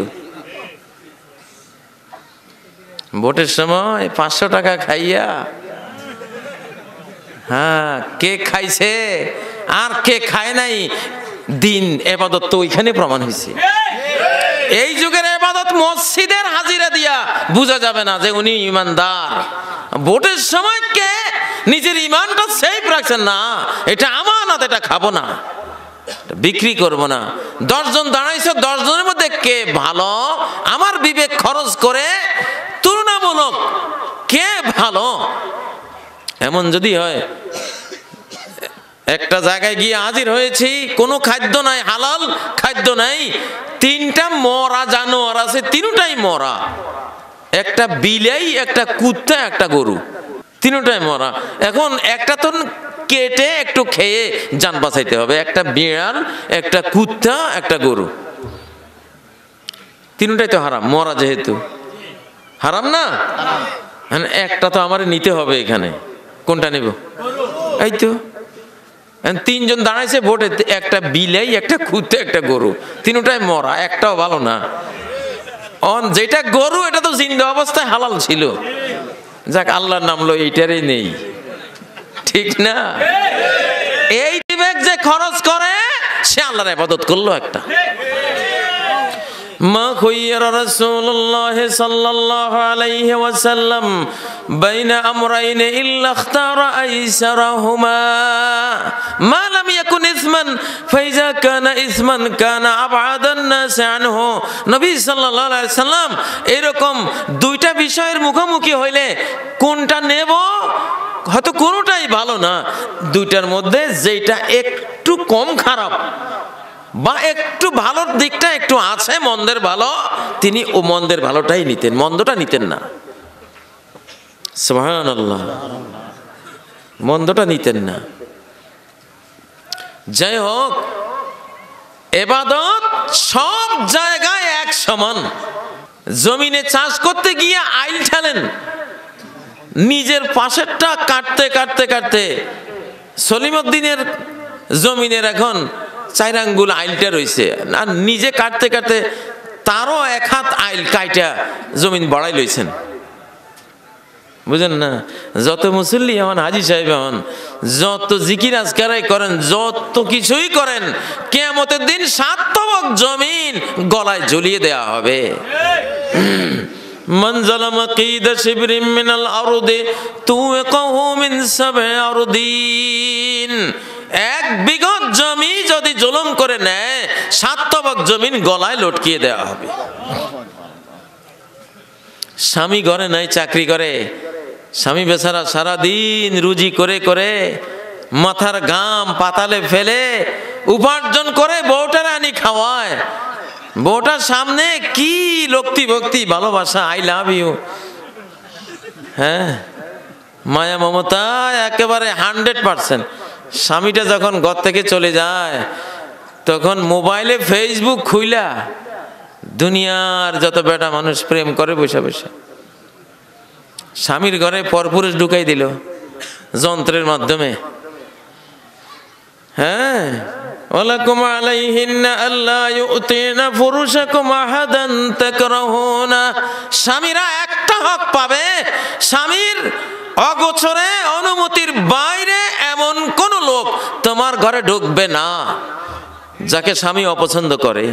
ভোটের সময় 500 টাকা খাইয়া, হ্যাঁ, কে খাইছে আর কে খায় নাই, দিন ইবাদত তো ওইখানে প্রমাণ হয়েছে। এই যুগের ইবাদত মসজিদের হাজিরা দিয়া বোঝা যাবে না যে উনি ইমানদার। ভোটের সময় কে নিজের ইমানটা সেফ রাখছেন, না এটা আমানত, এটা খাবো না, বিক্রি করব না। 10 জন দাঁড়াইছে, 10 জনের মধ্যে কে ভালো, আমার বিবেক খরচ করে তুলনামূলক কে ভালো, এমন যদি হয়। একটা জায়গায় গিয়ে হাজির হয়েছি, কোনো খাদ্য নাই, হালাল খাদ্য নাই, 3টা মরা জানোয়ার আছে, 3টাই মরা, একটা বিলাই, একটা কুত্তা, একটা গরু, 3টাই মরা। এখন একটা তো কেটে একটু খেয়ে জান বাঁচাইতে হবে, একটা বিড়াল, একটা কুত্তা, একটা গরু, 3টাই তো হারাম, মরা যেহেতু হারাম না, একটা তো আমার নিতে হবে এখানে, কোনটা নিব? এই তো 3 জন দাঁড়াইছে ভোটে, একটা বিলাই, একটা কুত্তা, একটা গরু, 3টাই মরা, একটাও ভালো না। যেটা গরু এটা তো জিন্দা অবস্থায় হালাল ছিল, যাক আল্লাহর নাম লো, এইটারই নেই, ঠিক না? এই বিবেক যে খরচ করে সে আল্লাহর ইবাদত করলো একটা। মা খুইরা রাসূলুল্লাহ সাল্লাল্লাহু আলাইহি ওয়াসাল্লাম বাইনা আমরাইন ইল্লা ইখতারা আইসারাহুমা মা লাম ইয়াকুন ইসমান ফাইজা কানা ইসমান কানা আবআদান নাস আনহু। নবী সাল্লাল্লাহু আলাইহি সাল্লাম এরকম 2টা বিষয়ের মুখোমুখি হইলে কোনটা নেব, হয়তো কোনোটাই ভালো না, 2টার মধ্যে যেটা একটু কম খারাপ বা একটু ভালোর দিকটা একটু আছে, মন্দের ভালো, তিনি ও মন্দের ভালোটাই নিতেন, মন্দটা নিতেন না। সুবহানাল্লাহ, মন্দটা নিতেন না। যাই হোক, ইবাদত সব জায়গায় এক সমান। জমিনে চাষ করতে গিয়ে আইল ঠেলেন, নিজের পাশেরটা কাটতে কাটতে কাটতে সলিমউদ্দিনের জমিনের এখন 4 আঙ্গুল আইলটা রয়েছে, আর নিজে কাটতে কাটতে তারও 1 হাত আইল কাইটা জমিন বাড়াই লইছেন। বুঝেন না? যত মুসল্লি হন, হাজি সাহেব হন, যত জিকির আজকারাই করেন, যত কিছুই করেন, কিয়ামতের দিন 7 তবক জমিন গলায় ঝুলিয়ে দেয়া হবে। মান যালামা কিদা শিবরিম মিনাল আরদি তুকাহু মিন 7 আরদিন। 1 বিঘত জমি যদি জুলুম করে নেয়, 7 তবক জমিন গলায় লটকিয়ে দেওয়া হবে। স্বামী ঘরে নাই, চাকরি করে, স্বামী বেচারা সারাদিন রুজি করে করে মাথার ঘাম পাতালে ফেলে উপার্জন করে বউটার আনি খাওয়ায়। বউটার সামনে কি লক্তি ভক্তি ভালোবাসা, আই লাভ ইউ, হ্যাঁ, মায়া মমতা একেবারে 100%। স্বামীটা যখন ঘর থেকে চলে যায়, তখন মোবাইলে ফেসবুক খুইলা দুনিয়ার যত বেটা মানুষ প্রেম করে বসে বসে, স্বামীর ঘরে পরপুরুষ ঢুকাই দিল যন্ত্রের মাধ্যমে। হ্যাঁ, ওয়ালাকুম আলাইহিন্না আল্লা ইউতিনা ফুরুশাকুম আহাদান তাকরাহুনা। স্বামীরা একটা হক পাবে, স্বামীর অগোচরে অনুমতির বাইরে এমন কোন লোক তোমার ঘরে ঢুকবে না যাকে স্বামী অপছন্দ করে,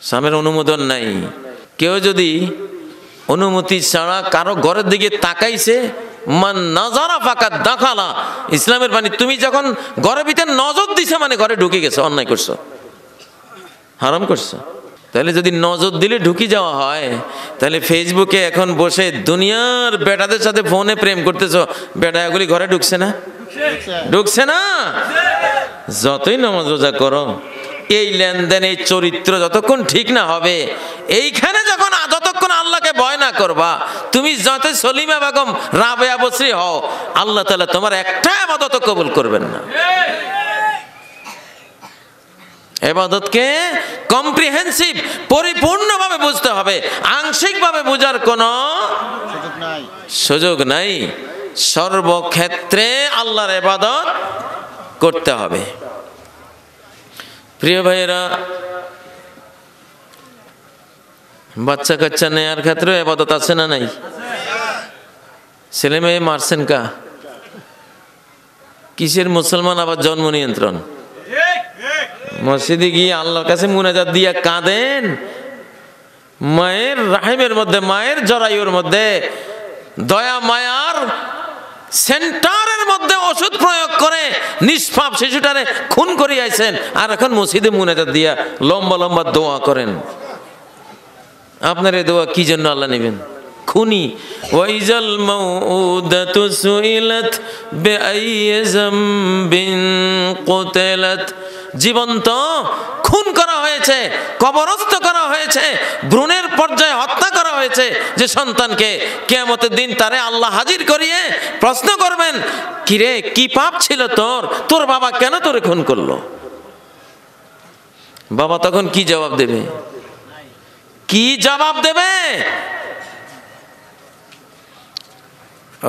স্বামীর অনুমোদন নাই। কেউ যদি অনুমতি ছাড়া কারো ঘরের দিকে তাকাইছে, মান নাজারা ফাকাত দাখালা, ইসলামের বাণী, তুমি যখন ঘরের ভিতরে নজর দিছে মানে ঘরে ঢুকে গেছো, অন্যায় করছো, হারাম করছো। তাহলে যদি নজর দিলে ঢুকি যাওয়া হয়, তাহলে ফেসবুকে এখন বসে দুনিয়ার বেটাদের সাথে ফোনে প্রেম করতেছো, বেটা এগুলি ঘরে ঢুকছে না? ঢুকছে না? যতই নামাজ রোজা করো, এই লেনদেন, এই চরিত্র যতক্ষণ ঠিক না হবে, এইখানে যতক্ষণ আল্লাহকে ভয় না করবা, তুমি যত সলিমা বেগম রাবেয়া বসরি হও, আল্লাহ তাআলা তোমার একটা ইবাদত কবুল করবেন না। ইবাদতকে কম্প্রিহেন্সিভ, পরিপূর্ণভাবে বুঝতে হবে, আংশিকভাবে বোঝার কোনো সুযোগ নাই। সর্বক্ষেত্রে আল্লাহর ইবাদত করতে হবে। প্রিয় ভাইয়েরা, বাচ্চা কাচ্চা নেয়ার ক্ষেত্রে ইবাদত আছে না নাই? ছেলে মেয়ে মারছেন কা? কিসের মুসলমান আবার জন্ম নিয়ন্ত্রণ? মসজিদে গিয়ে আল্লাহর কাছে মুনাজাত দিয়া কাঁদেন, মায়ের রাহিমের মধ্যে, মায়ের জরায়ুর মধ্যে দয়া মায়ার সেন্টারের মধ্যে ওষুধ প্রয়োগ করে নিষ্পাপ শিশুটারে খুন করিয়াছেন, আর এখন মসজিদে মুনাজাত দিয়া লম্বা লম্বা দোয়া করেন। আপনার এই দোয়া কি জন্য আল্লাহ নেবেন? খুনি। ওয়াইজাল মাউউদাতু সুইলাত বিআইয়ি যামবিন কুতিলাত, জীবন্ত খুন করা হয়েছে, কবরস্থ করা হয়েছে, ভ্রূণের পর্যায়ে হত্যা করা হয়েছে যে সন্তানকে, কিয়ামতের দিন তারে আল্লাহ হাজির করিয়ে প্রশ্ন করবেন, কিরে কি পাপ ছিল তোর, তোর বাবা কেন তোরে খুন করলো? বাবা তখন কি জবাব দেবে? কি জবাব দেবে?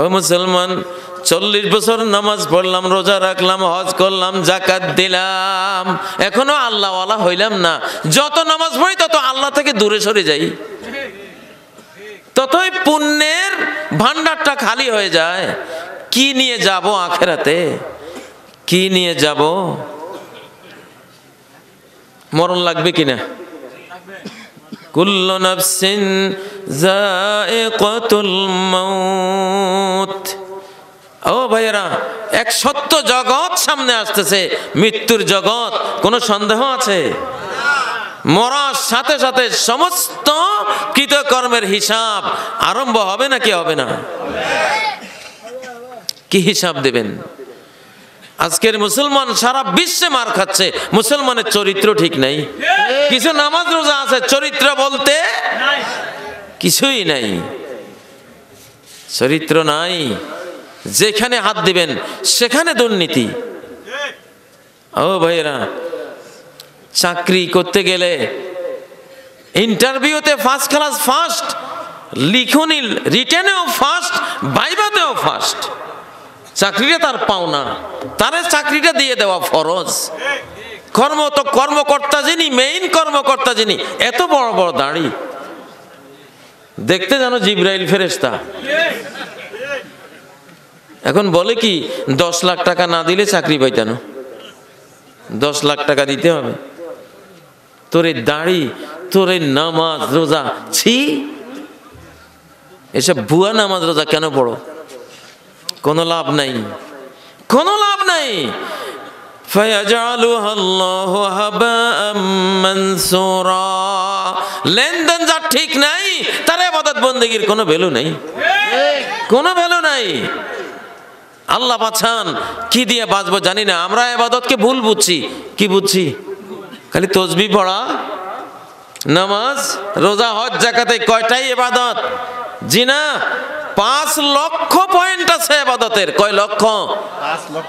ও মুসলমান, 40 বছর নামাজ পড়লাম, রোজা রাখলাম, হজ করলাম, যাকাত দিলাম, এখনো আল্লাহ ওয়ালা হইলাম না। যত নামাজ পড়ি তত আল্লাহ থেকে দূরে সরে যাই, ততই পুণ্যের ভান্ডারটা খালি হয়ে যায়। কি নিয়ে যাব আখেরাতে? কি নিয়ে যাব? মরণ লাগবে কিনা? কুল্লু নাফসিন যায়িকাতুল মাউত। ও ভাইয়েরা, এক সত্য জগৎ সামনে আসতেছে, মৃত্যুর জগৎ। কোনো সন্দেহ আছে? মরার সাথে সাথে সমস্ত কৃতকর্মের হিসাব আরম্ভ হবে নাকি হবে না? কি হিসাব দেবেন? আজকের মুসলমান সারা বিশ্বে মার খাচ্ছে, মুসলমানের চরিত্র ঠিক নাই। কিছু নামাজ রোজা আছে, চরিত্র বলতে কিছুই নাই, চরিত্র নাই। যেখানে হাত দিবেন সেখানে দুর্নীতি। ও ভাইয়েরা, চাকরি করতে গেলে ইন্টারভিউতে ফার্স্ট ক্লাস ফার্স্ট, লিখনি রিটেনেও ফার্স্ট, ভাইভাতেও ফার্স্ট। চাকরিটা তার পাওনা, তারে চাকরিটা দিয়ে দেওয়া ফরজ। কর্মকর্তা যিনি, মেইন কর্মকর্তা যিনি, এত বড় বড় দাড়ি, দেখতে যেন জিবরাইল ফেরেশতা। এখন বলে কি 10 লাখ টাকা না দিলে চাকরি পাইতানো, 10 লাখ টাকা দিতে হবে। তোর এই দাড়ি, তোর এই নামাজ রোজা, ছি, এসব ভুয়া নামাজ রোজা কেন পড়ো? কোনো লাভ নাই, কোনো লাভ নাই। ফায়াজআলুহাল্লাহু হাবাআম মানসুরা। লেনদেন যার ঠিক নাই, তার ইবাদত বন্দেগীর কোনো ভ্যালু নাই, কোনো ভ্যালু নাই। আল্লাহ বাঁচান, কি দিয়ে বাঁচবো জানি না। আমরা ইবাদতকে ভুল বুঝছি। কি বুঝছি? খালি তসবিহ পড়া, নামাজ রোজা হজ যাকাতে, কয়টাই ইবাদত? জি না, 5 লক্ষ পয়েন্ট আছে ইবাদতের। কয় লক্ষ?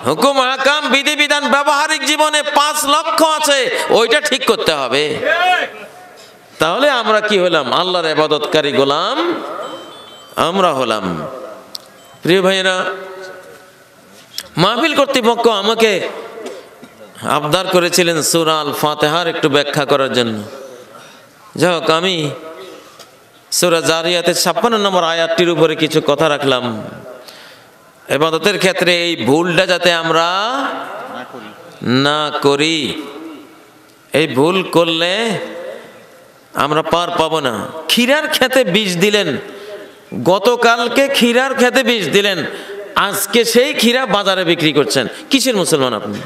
হুকুম হাকাম বিধি বিধান ব্যবহারিক জীবনে 5 লক্ষ আছে, ওইটা ঠিক করতে হবে। তাহলে আমরা কি হলাম? আল্লাহর ইবাদতকারী গোলাম আমরা হলাম। প্রিয় ভাইয়েরা, মাহফিল কর্তৃপক্ষ আমাকে আবদার করেছিলেন সূরা আল ফাতিহার একটু ব্যাখ্যা করার জন্য। যাই হোক, আমি সূরা জারিয়াতের 56 নম্বর আয়াতটির উপরে কিছু কথা রাখলাম। ইবাদতের ক্ষেত্রে এই ভুলটা যাতে আমরা না করি। এই ভুল করলে আমরা পার পাবো না। ক্ষীরার খেতে বিষ দিলেন, গতকালকে ক্ষীরার খেতে বিষ দিলেন, আজকে সেই ক্ষীরা বাজারে বিক্রি করছেন। কিসের মুসলমান আপনি?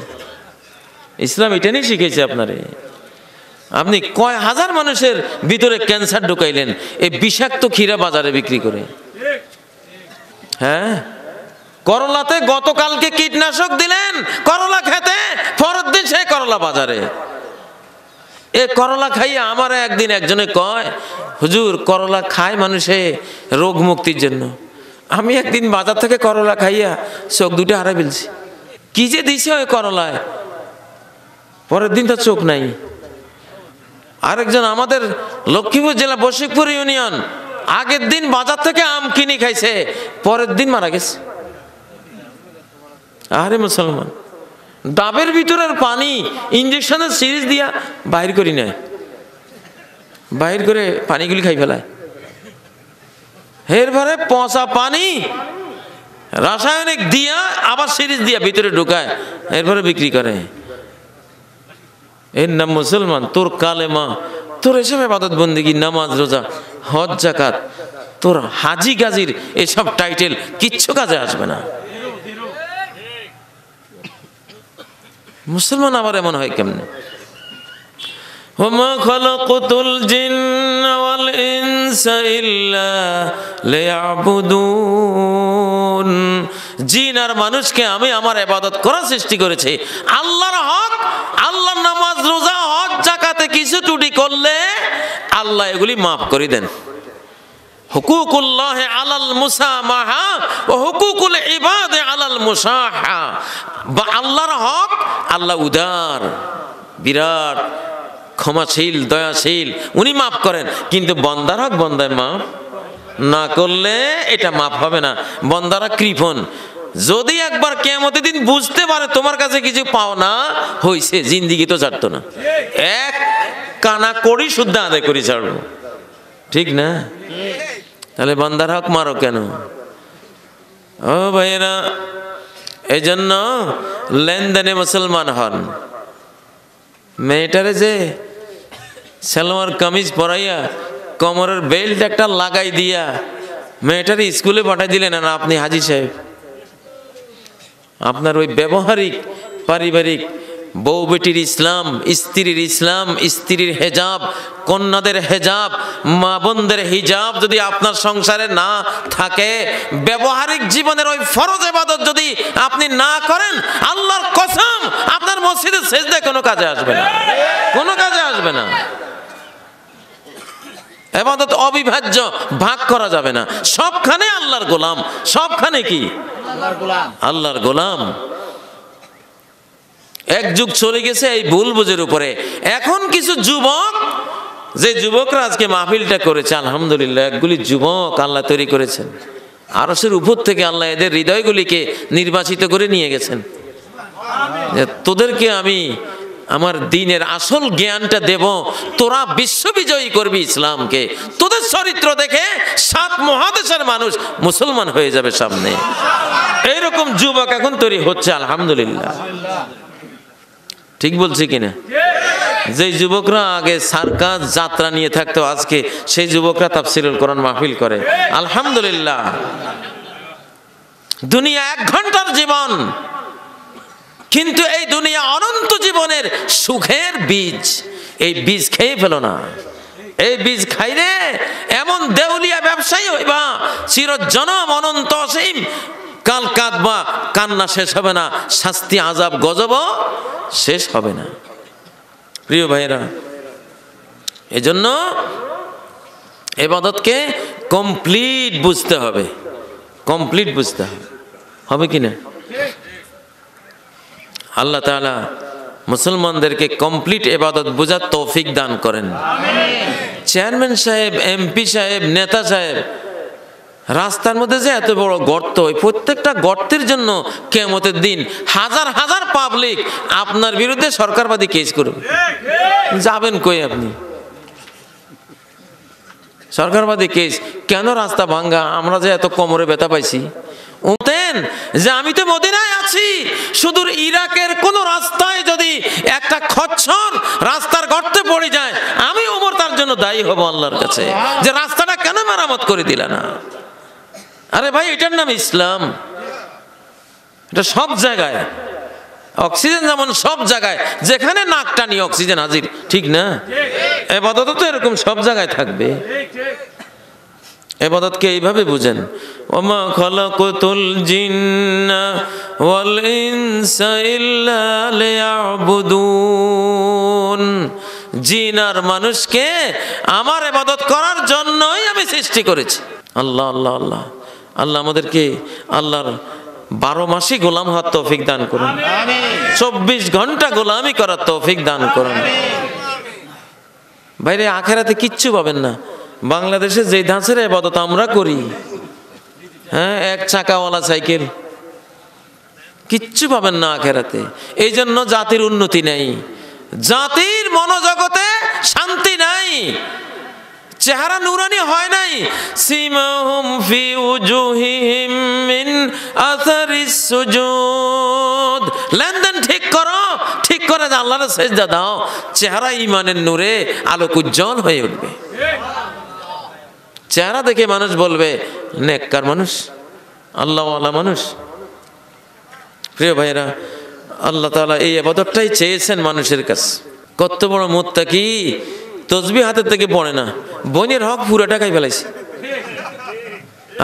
ইসলাম এটা নিয়ে শিখেছে আপনারে। আপনি কয় হাজার মানুষের ভিতরে ক্যান্সার ঢুকাইলেন এই বিষাক্ত ক্ষীরা বাজারে বিক্রি করে। হ্যাঁ, করলাতে গতকালকে কীটনাশক দিলেন করলা খেতে, পরের দিন সেই করলা বাজারে। এ করলা খাইয়া আমার একদিন একজনে কয়, হুজুর করলা খায় মানুষে রোগ মুক্তির জন্য। আমি একদিন বাজার থেকে করলা খাইয়া চোখ দুটো হারাই ফেলছি। কি যে দিছে ওই করলায়, পরের দিন তো চোখ নাই। আরেকজন আমাদের লক্ষ্মীপুর জেলা বশিকপুর ইউনিয়ন, আগের দিন বাজার থেকে আম কিনে খাইছে, পরের দিন মারা গেছে। আরে মুসলমান, ডাবের ভিতরের পানি ইঞ্জেকশনের সিরিজ দিয়া বাইর করি নাই, বাহির করে পানিগুলি খাই ফেলায়, এরপরে পচা পানি রাসায়নিক দিয়া আবার সিরিজ দিয়া ভিতরে ঢুকায়, এরপরে বিক্রি করে। এর নাম মুসলমান। তোর কালেমা, তোর এসব ইবাদত বন্দেগী, নামাজ রোজা হজ যাকাত, তোর হাজি গাজির এসব টাইটেল কিচ্ছু কাজে আসবে না। মুসলমান আবার এমন হয় কেমনে? ওমা খালাকাতুল জিন্না ওয়াল ইনসা ইল্লা লিয়াবুদুন। জিন আর মানুষকে আমি আমার ইবাদত করার সৃষ্টি করেছি। আল্লাহর হক, আল্লাহর নামাজ রোজা হজ যাকাতে কিছু ত্রুটি করলে আল্লাহ এগুলি মাফ করে দেন। হুকুকুল্লাহ আলাল মুসামাহা ওয়া হুকুকুল ইবাদ আলাল মুসাহা। বা আল্লাহর হক, আল্লাহ উদার, বিরাট, ক্ষমাশীল, দয়াশীল, উনি মাফ করেন। কিন্তু বন্দার হক বন্দায় মাফ না করলে এটা মাফ হবে না। বন্দারা কৃপণ। যদি একবার কিয়ামতের দিন বুঝতে পারে তোমার কাছে কিছু পাও না হইছে, জিন্দিগি তো ছাড়তো না, এক কানা করি শুদ্ধ আদায় করি ছাড়বো, ঠিক না? তাহলে বান্দার হক মারো কেন? ও ভাইয়েরা, এই জন্য লেনদেনে মুসলমান হন। মেয়েটারে যে সালোয়ার কামিজ পরাইয়া কোমরের বেল্ট একটা লাগাই দিয়া মেয়েটারে স্কুলে পাঠাই দিলেন না আপনি হাজি সাহেব, আপনার ওই ব্যবহারিক পারিবারিক বউ বেটির ইসলাম, স্ত্রীর ইসলাম, স্ত্রীর হেজাব, কন্যাদের হেজাব, মা বোনদের হিজাব যদি আপনার সংসারে না থাকে, ব্যবহারিক জীবনের ওই ফরজ ইবাদত যদি আপনি না করেন, আল্লাহর কসম আপনার মসজিদের সেজদায় কোনো কাজে আসবে না, কোনো কাজে আসবে না। ইবাদত অবিভাজ্য, ভাগ করা যাবে না। সবখানে আল্লাহর গোলাম, সবখানে কি আল্লাহর গোলাম। এক যুগ চলে গেছে এই ভুল বুঝের উপরে। এখন কিছু যুবক, যে যুবকরা আজকে মাহফিলটা করেছে, আলহামদুলিল্লাহ, একগুলি যুবক আল্লাহ তৈরি করেছেন। আরশের উপর থেকে আল্লাহ এদের হৃদয়গুলিকে নির্বাচিত করে নিয়ে গেছেন। তোদেরকে আমি আমার দ্বীনের আসল জ্ঞানটা দেব, তোরা বিশ্ববিজয়ী করবি ইসলামকে। তোদের চরিত্র দেখে 7 মহাদেশের মানুষ মুসলমান হয়ে যাবে সামনে। এইরকম যুবক এখন তৈরি হচ্ছে, আলহামদুলিল্লাহ। ঠিক বলছি কিনা? যে যুবকরা আগে সার্কাস যাত্রা নিয়ে থাকতো, আজকে সেই যুবকরা তাফসীরুল কোরআন মাহফিল করে, আলহামদুলিল্লাহ। দুনিয়া 1 ঘন্টার জীবন, কিন্তু এই দুনিয়া অনন্ত জীবনের সুখের বীজ। এই বীজ খেয়ে ফেলো না। এই বীজ খাইলে এমন দেউলিয়া ব্যবসায়ী হইবা, চিরজনম অনন্ত অসীম কাল কাঁদবা, কান্না শেষ হবে না, শাস্তি আযাব গজব শেষ হবে না। প্রিয় ভাইরা, এজন্য ইবাদতকে কমপ্লিট বুঝতে হবে, কমপ্লিট বুঝতে হবে। হবে কি না? আল্লাহ তাআলা মুসলমানদেরকে কমপ্লিট ইবাদত বুঝার তৌফিক দান করেন। চেয়ারম্যান সাহেব, এমপি সাহেব, নেতা সাহেব, রাস্তার মধ্যে যে এত বড় গর্ত, ওই প্রত্যেকটা গর্তের জন্য কিয়ামতের দিন হাজার হাজার পাবলিক আপনার বিরুদ্ধে সরকারবাদী কেস করবে। যাবেন কই আপনি? সরকারবাদী কেস কেন? রাস্তা ভাঙ্গা, আমরা যে এত কোমরে ব্যথা পাইছি। উঠেন যে আমি তো মদিনায় আছি, সুদূর ইরাকের কোন রাস্তায় যদি একটা খচ্চর রাস্তার গর্তে পড়ে যায়, আমি ওমর তার জন্য দায়ী হব আল্লাহর কাছে, যে রাস্তাটা কেন মেরামত করে দিলা না? আরে ভাই, এটার নাম ইসলাম। এটা সব জায়গায় অক্সিজেন, যেমন সব জায়গায় যেখানে নাক টানি অক্সিজেন হাজির, ঠিক না? ইবাদত তো এরকম সব জায়গায় থাকবে। ইবাদতকে এইভাবে বুঝেন, ওমা খালাকাতুল জিন্না ওয়াল ইনসা ইল্লা লিয়াবুদুন। জিন আর মানুষকে আমার ইবাদত করার জন্যই আমি সৃষ্টি করেছি। আল্লাহ আল্লাহ আল্লাহ আল্লাহ আমাদেরকে আল্লাহর 12 মাসই গোলাম হওয়ার তৌফিক দান করুন। 24 ঘন্টা গোলামি করার তৌফিক দান করুন। বাইরে আখেরাতে কিচ্ছু পাবেন না। বাংলাদেশে যে ধাঁচের ইবাদত আমরা করি, হ্যাঁ, 1 চাকাওয়ালা সাইকেল, কিচ্ছু পাবেন না আখেরাতে। এই জন্য জাতির উন্নতি নেই, জাতির মনোজগতে শান্তি নাই। চেহারা নুরানি হয় নাই। সিমাহুম ফি উজুহিহিম মিন আসারিস সুজুদ। লেনদেন ঠিক করো, ঠিক করে আল্লাহর সেজদা দাও, চেহারা ঈমানের নূরে আলোক উজ্জ্বল হয়ে উঠবে। চেহারা দেখে মানুষ বলবে নেককার মানুষ, আল্লাহওয়ালা মানুষ। প্রিয় ভাইরা, আল্লাহ তাআলা এই ইবাদতটাই চেয়েছেন মানুষের কাছে। কত বড় মুত্তাকি, তসবিহ হাতের থেকে পড়ে না, বোনের হক পুরো টাকাই ফেলাইছে।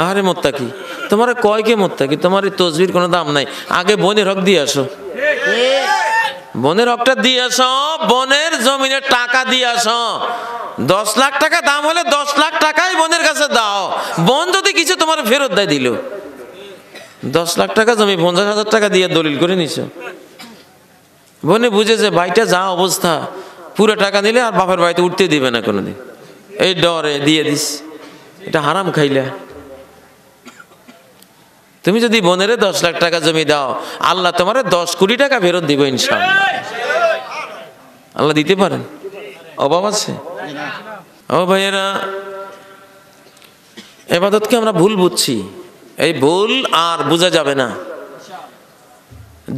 আরে মুত্তাকি, তোমার কয় কে মুত্তাকি? তোমার এই তসবির কোনো দাম নাই, আগে বোনের হক দিয়ে আসো, বোনের হকটা দিয়ে আসো, বোনের জমিনের টাকা দিয়ে আসো। 10 লাখ টাকা দাম হলে 10 লাখ টাকাই বোনের কাছে দাও। বোন যদি কিছু তোমার ফেরত দেয়, দিল 10 লাখ টাকা জমি 50,000 টাকা দিয়ে দলিল করে নিছো। বোনে বুঝেছে ভাইটা যা অবস্থা, পুরো টাকা দিলে আর বাপের বাড়িতে উঠতে দিবে না কোনোদিন, এই ডরে দিয়ে দিস। এটা হারাম খাইলা। তুমি যদি বোনের 10 লাখ টাকা জমি দাও, আল্লাহ তোমার 10 কোটি টাকা ফেরত দিব ইনশাআল্লাহ। আল্লাহ দিতে পারেন, অভাব আছে? ও ভাইয়েরা, ইবাদতকে আমরা ভুল বুঝছি, এই ভুল আর বোঝা যাবে না।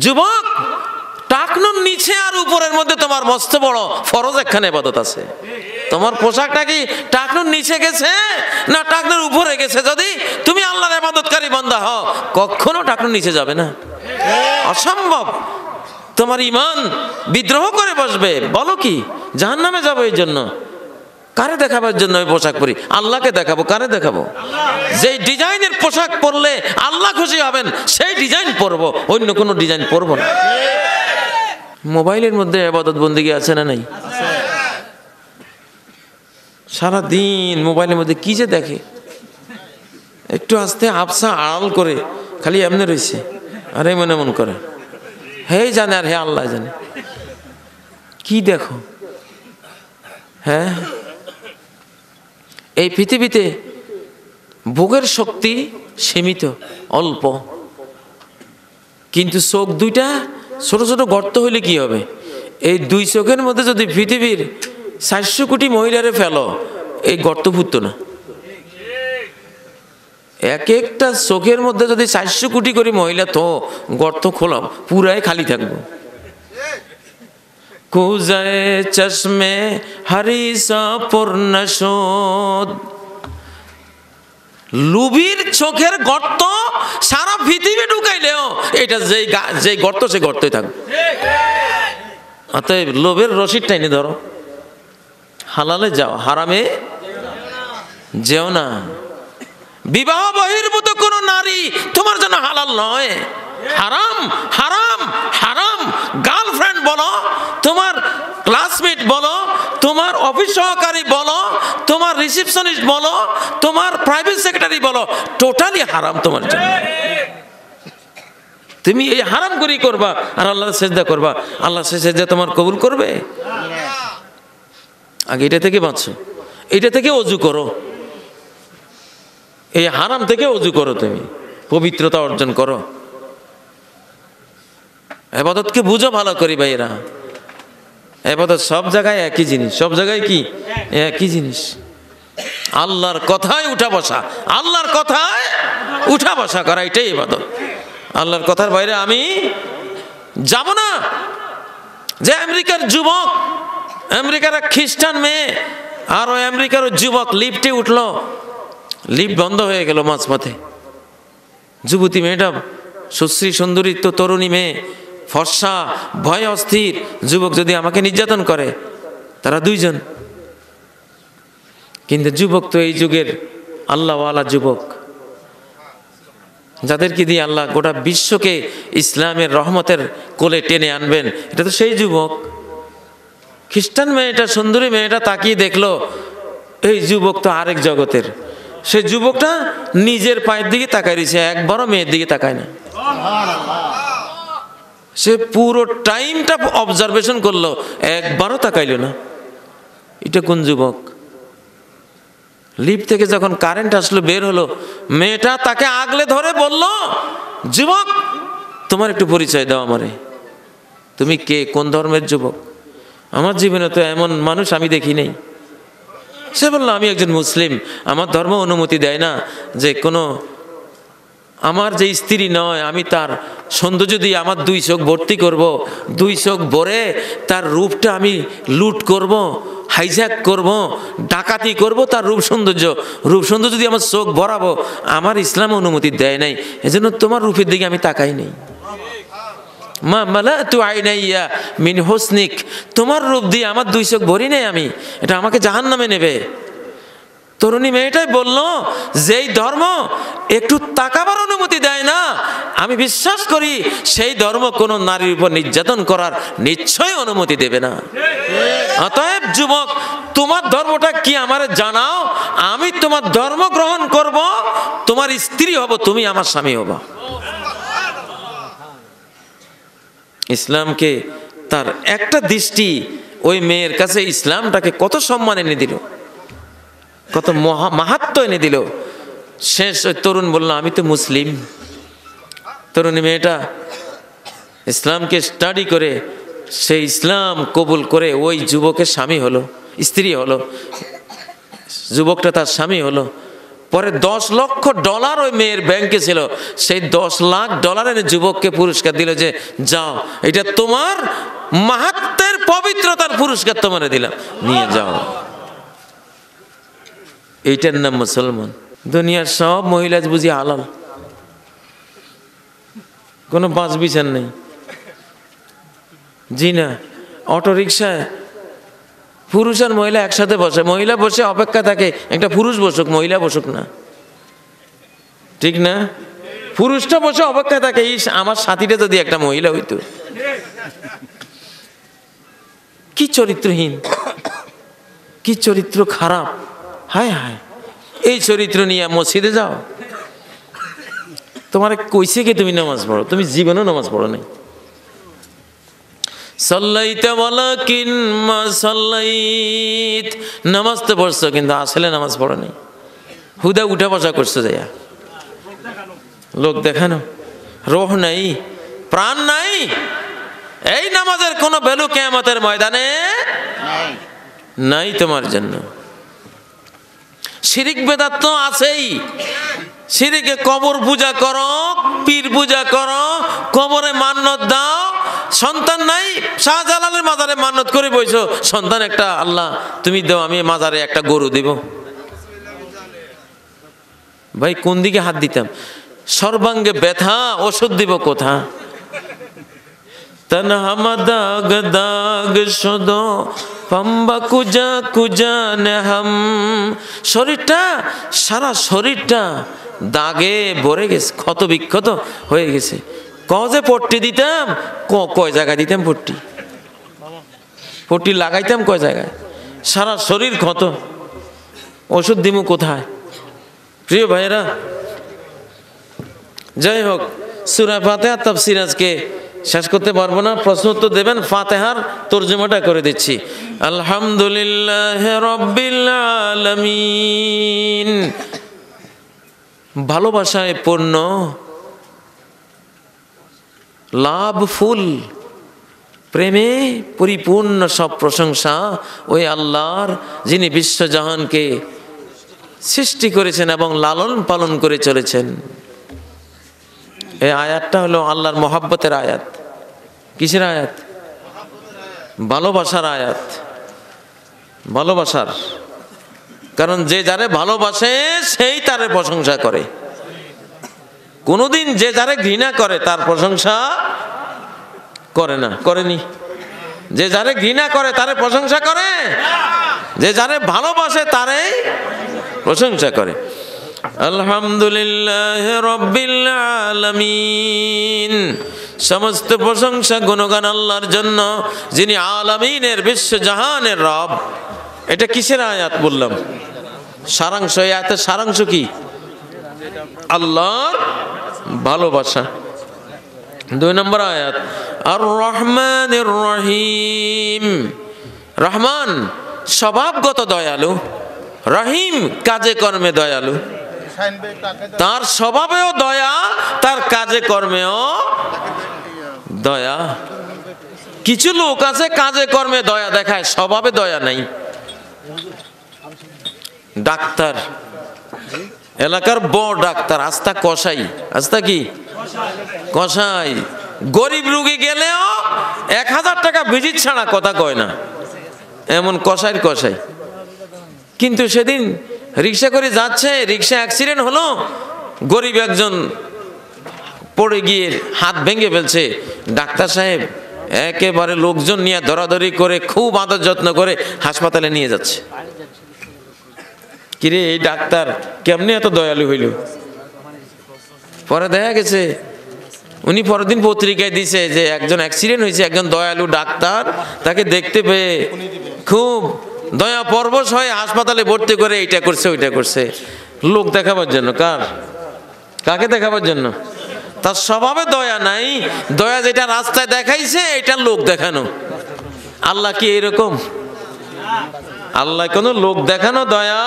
যুবক, টাকনুর নিচে আর উপরের মধ্যে তোমার মস্ত বড় ফরজ একখানে ইবাদত আছে। তোমার পোশাকটা কি টাকনুর নিচে গেছে না টাকনুর উপরে গেছে? যদি তুমি আল্লাহর ইবাদতকারী বান্দা হও, কখনো টাকনুর নিচে যাবে না, অসম্ভব। তোমার ঈমান বিদ্রোহ করে বসবে। বলো কি, জাহান্নামে যাবো? এই জন্য কারে দেখাবার জন্য আমি পোশাক পরি? আল্লাহকে দেখাবো। কারে দেখাবো? যেই ডিজাইনের পোশাক পরলে আল্লাহ খুশি হবেন সেই ডিজাইন পরবো, অন্য কোনো ডিজাইন পরবো না। মোবাইলের মধ্যে ইবাদত বন্দেগী আছে না নাই? সারা দিন মোবাইলের মধ্যে কি যে দেখে, একটু আস্তে আবসা আড়াল করে খালি এমনি রয়েছে, আর এমন এমন করে। হে জানে আর হে আল্লাহ জানে কি দেখো। হ্যাঁ, এই পৃথিবীতে ভোগের শক্তি সীমিত, অল্প, কিন্তু চোখ দুইটা ছোট ছোট গর্ত হইলে কি হবে? এই 2 চোখের মধ্যে যদি পৃথিবীর 400 কোটি মহিলারে ফেলো, এই গর্ত ফুটতো না। এক একটা চোখের মধ্যে যদি 400 কোটি করে মহিলা, তো গর্ত খোলা পুরাই খালি থাকবো। কুজায়ে চশমে হারিসা পূর্ণশোধ, লুবির চোখের গর্ত সারা পৃথিবী ঢুকাইলেও এটা যেই গর্ত, সে গর্তই থাকবে। অতএব লোভের রশিদ টাইনে ধরো, হালালে যাও, হারামে যেও না। বিবাহ বহির্ভূত কোন নারী তোমার জন্য হালাল নয়, হারাম, হারাম, হারাম। গার্লফ্রেন্ড বলো, তোমার ক্লাসমেট বলো, তোমার অফিস সহকারী বলো, তোমার রিসেপশনিস্ট বলো, তোমার প্রাইভেট সেক্রেটারি বলো, টোটালি হারাম তোমার জন্য। তুমি এই হারাম করেই করবা আর আল্লাহর সিজদা করবা, আল্লাহ সেই সিজদা তোমার কবুল করবে? আগে এটা থেকে বাঁচো, এটা থেকে ওযু করো, এই হারাম থেকে ওযু করো, তুমি পবিত্রতা অর্জন করো। ইবাদতকে বুঝো ভালো করে ভাইরা। ইবাদত সব জায়গায় একই জিনিস, সব জায়গায় কি একই জিনিস। আল্লাহর কথায় উঠা বসা, আল্লাহর কথায় উঠা বসা করা, এটাই ইবাদত। আল্লাহর কথার বাইরে আমি যাব না। যে আমেরিকার যুবক, আমেরিকার এক খ্রিস্টান মেয়ে আর ওই আমেরিকার যুবক লিফটে উঠলো, লিফট বন্ধ হয়ে গেল মাঝপথে। যুবতী মেয়েটা সুশ্রী সুন্দরী তো তরুণী মেয়ে, ফর্সা, ভয় অস্থির। যুবক যদি আমাকে নির্যাতন করে, তারা 2 জন, কিন্তু যুবক তো এই যুগের আল্লাহওয়ালা যুবক, যাদেরকে দিয়ে আল্লাহ গোটা বিশ্বকে ইসলামের রহমতের কোলে টেনে আনবেন, এটা তো সেই যুবক। খ্রিস্টান মেয়েটা, সুন্দরী মেয়েটা তাকিয়ে দেখলো এই যুবক তো আরেক জগতের। সেই যুবকটা নিজের পায়ের দিকে তাকায় রয়েছে, একবারও মেয়ের দিকে তাকায় না। সে পুরো টাইমটা অবজারভেশন করলো, একবারও তাকাইল না। এটা কোন যুবক? লিফট থেকে যখন কারেন্ট আসলো, বের হলো, মেয়েটা তাকে আগলে ধরে বলল, যুবক তোমার একটু পরিচয় দাও আমারে, তুমি কে, কোন ধর্মের যুবক? আমার জীবনে তো এমন মানুষ আমি দেখি নাই। সে বলল আমি একজন মুসলিম, আমার ধর্ম অনুমতি দেয় না যে কোনো আমার যে স্ত্রী নয় আমি তার সৌন্দর্য দিয়ে আমার 2 চোখ ভর্তি করব, 2 চোখ ভরে তার রূপটা আমি লুট করব, হাইজ্যাক করব, ডাকাতি করব তার রূপ সৌন্দর্য দিয়ে আমার চোখ ভরাবো। আমার ইসলাম অনুমতি দেয় নাই, এজন্য তোমার রূপের দিকে আমি তাকাই নাই। মা মালাতু আইনাইয়া মিন হুসনিক, তোমার রূপ দিয়ে আমার 2 চোখ ভরি নাই আমি, এটা আমাকে জাহান্নামে নেবে। তরুণী মেয়েটাই বলল, যেই ধর্ম একটু তাকাবার অনুমতি দেয় না, আমি বিশ্বাস করি সেই ধর্ম কোনো নারীর উপর নির্যাতন করার নিশ্চয়ই অনুমতি দেবে না। অতএব যুবক, তোমার ধর্মটা কি আমারে জানাও, আমি তোমার ধর্ম গ্রহণ করব, তোমার স্ত্রী হব, তুমি আমার স্বামী হবা। ইসলামকে তার একটা দৃষ্টি ওই মেয়ের কাছে ইসলামটাকে কত সম্মান এনে দিল, কত মাহাত্ম্য এনে দিল। শেষ ওই তরুণ বলল আমি তো মুসলিম। তরুণী মেয়েটা ইসলামকে স্টাডি করে সেই ইসলাম কবুল করে ওই যুবকের স্বামী হলো, স্ত্রী হলো, যুবকটা তার স্বামী হলো। পরে $10 লক্ষ ওই মেয়ের ব্যাংকে ছিল, সেই $10 লাখ এনে যুবককে পুরস্কার দিল যে যাও, এটা তোমার মাহাত্ম্যের পবিত্রতার পুরস্কার তোমারে দিলাম, নিয়ে যাও। এইটার নাম মুসলমান। দুনিয়ার সব মহিলা বুঝি হালাল, কোনো বাঁচ বিচার নেই। জি না, অটো রিক্সায় পুরুষ আর মহিলা একসাথে বসে, মহিলা বসে অপেক্ষা থাকে একটা পুরুষ বসুক, মহিলা বসুক না, ঠিক না? পুরুষটা বসে অপেক্ষা থাকে, আমার সাথীটা যদি একটা মহিলা হইতো। কি চরিত্রহীন, কি চরিত্র খারাপ, হায় হায়। এই চরিত্র নিয়ে মসজিদে যাও, তোমার কইছে কি তুমি নামাজ পড়ো? তুমি জীবনেও নামাজ পড়ো নাই। সাল্লাইতা ওয়ালাকিন মা সাল্লাইত, নামাজ তো পড়ছো কিন্তু আসলে নামাজ পড়ো নাই, হুদা উঠা বসা করছো, যাইয়া লোক দেখানো, রোহ নাই, প্রাণ নাই। এই নামাজের কোনো ভ্যালু কিয়ামতের ময়দানে নাই তোমার জন্য। শিরিক বেদাত তো আছেই, শিরিকে কবর পূজা করো, পীর পূজা করো, কবরে মান্নত দাও। সন্তান নাই, শাহজালালের মাজারে মান্নত করে বইছো, সন্তান একটা আল্লাহ তুমি দাও, আমি মাজারে একটা গরু দিব। ভাই কোন দিকে হাত দিতাম? সর্বাঙ্গে ব্যথা, ওষুধ দিব কোথা? তনহা দাগ দাগ শোধো পাম্বা কুজা কুজা নেহাম, শরীরটা সারা শরীরটা দাগে ভরে গেছে, ক্ষত বিক্ষত হয়ে গেছে। কজে পট্টি দিতাম, কয় জায়গায় দিতাম পট্টি, পট্টি লাগাইতাম কয় জায়গায়, সারা শরীর ক্ষত, ওষুধ দিমু কোথায়? প্রিয় ভাইয়েরা, যাই হোক, সূরা ফাতিহা তাফসীর আজকে শেষ করতে পারবো না, প্রশ্ন উত্তর দেবেন। ফাতিহার তরজমাটা করে দিচ্ছি। আলহামদুলিল্লাহ রাব্বিল আলামিন। ভালোবাসায় পূর্ণ, লাভফুল, প্রেমে পরিপূর্ণ সব প্রশংসা ওই আল্লাহর, যিনি বিশ্বজাহানকে সৃষ্টি করেছেন এবং লালন পালন করে চলেছেন। এই আয়াতটা হলো আল্লাহর মহাব্বতের আয়াত। কিসের আয়াত? ভালোবাসার আয়াত। ভালোবাসার, কারণ যে যারে ভালোবাসে সেই তারে প্রশংসা করে। কোনোদিন যে যারে ঘৃণা করে তার প্রশংসা করে না, করেনি। যে যারে ঘৃণা করে তারে প্রশংসা করে, যে যারে ভালোবাসে তারে প্রশংসা করে। আলহামদুলিল্লাহ রাব্বিল আলামিন। সমস্ত প্রশংসা গুণগান আল্লাহর জন্য, যিনি আলামিনের বিশ্বজাহানের রব। এটা কিসের আয়াত বললাম? সারাংশ। এই আয়াতের সারাংশ কি? আল্লাহর ভালোবাসা। 2 নম্বর আয়াত, আর রহমানির রহিম। রহমান স্বভাবগত দয়ালু, রহিম কাজে কর্মে দয়ালু। তার স্বভাবেও দয়া, তার কাজে কর্মেও দয়া। কিছু লোক আছে কাজে কর্মে দয়া দেখায়, স্বভাবে দয়া নাই। ডাক্তার, এলাকার বড় ডাক্তার, আস্থা কসাই, আস্থা কি কসাই। গরিব রুগী গেলেও 1000 টাকা ভিজিট ছাড়া কথা কয় না, এমন কসাইয়ের কসাই। কিন্তু সেদিন রিক্সা করে যাচ্ছে, রিক্সা অ্যাক্সিডেন্ট হলো, গরিব একজন পড়ে গিয়ে হাত ভেঙে ফেলছে। ডাক্তার সাহেব একেবারে লোকজন নিয়ে ধরাধরি করে খুব আদর যত্ন করে হাসপাতালে নিয়ে যাচ্ছে। কিরে এই ডাক্তার কেমনি এত দয়ালু হইল? পরে দেখা গেছে উনি পরের দিন পত্রিকায় দিছে যে একজন অ্যাক্সিডেন্ট হয়েছে, একজন দয়ালু ডাক্তার তাকে দেখতে পেয়ে খুব দয়া পরবশ হয়ে হাসপাতালে ভর্তি করে এইটা করছে ওইটা করছে। লোক দেখাবার জন্য। কাকে দেখাবার জন্য? তার স্বভাবে দয়া নাই, দয়া যেটা রাস্তায় দেখাইছে এটা লোক দেখানো। আল্লাহ কি এরকম? আল্লাহ কোনো লোক দেখানো দয়া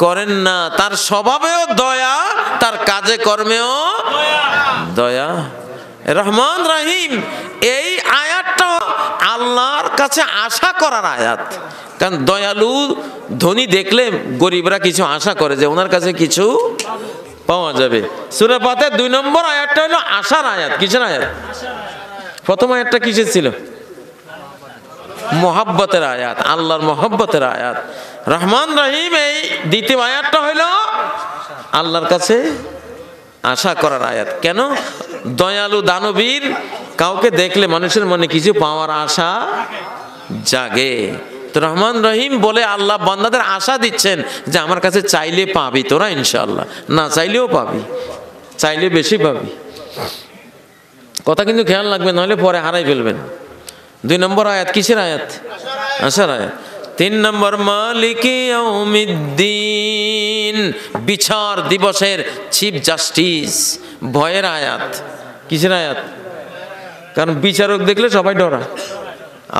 করেন না, তার স্বভাবেও দয়া, তার কাজে কর্মেও দয়া। রহমান রহিম এই আয়াতটা আল্লাহর কাছে আশা করার আয়াত। কারণ দয়ালু ধনী দেখলে গরিবরা কিছু আশা করে যে ওনার কাছে কিছু পাওয়া যাবে। সূরা ফাতিহার 2 নম্বর আয়াতটা হলো আশার আয়াত। কিসের আয়াত? প্রথম আয়াতটা কিসের ছিল? মোহাব্বতের আয়াত, আল্লাহর মোহাব্বতের আয়াত। রহমান রহিম এই দ্বিতীয় আয়াতটা হলো আল্লাহর কাছে আশা করার আয়াত। কেন? দয়ালু দানবীর কাউকে দেখলে মানুষের মনে কিছু পাওয়ার আশা জাগে। তো রহমান রহিম বলে আল্লাহ বান্দাদের আশা দিচ্ছেন যে আমার কাছে চাইলে পাবি তোরা ইনশাআল্লাহ, না চাইলেও পাবি, চাইলে বেশি পাবি। কথা কিন্তু খেয়াল রাখবেন, নাহলে পরে হারাই ফেলবেন। 2 নম্বর আয়াত কিসের আয়াত? আশার আয়াত। 3 নম্বর মালিকি ইয়াউমিদ্দিন, বিচার দিবসের চিফ জাস্টিস, ভয়ের আয়াত। কিসের আয়াত? কারণ বিচারক দেখলে সবাই ডরা।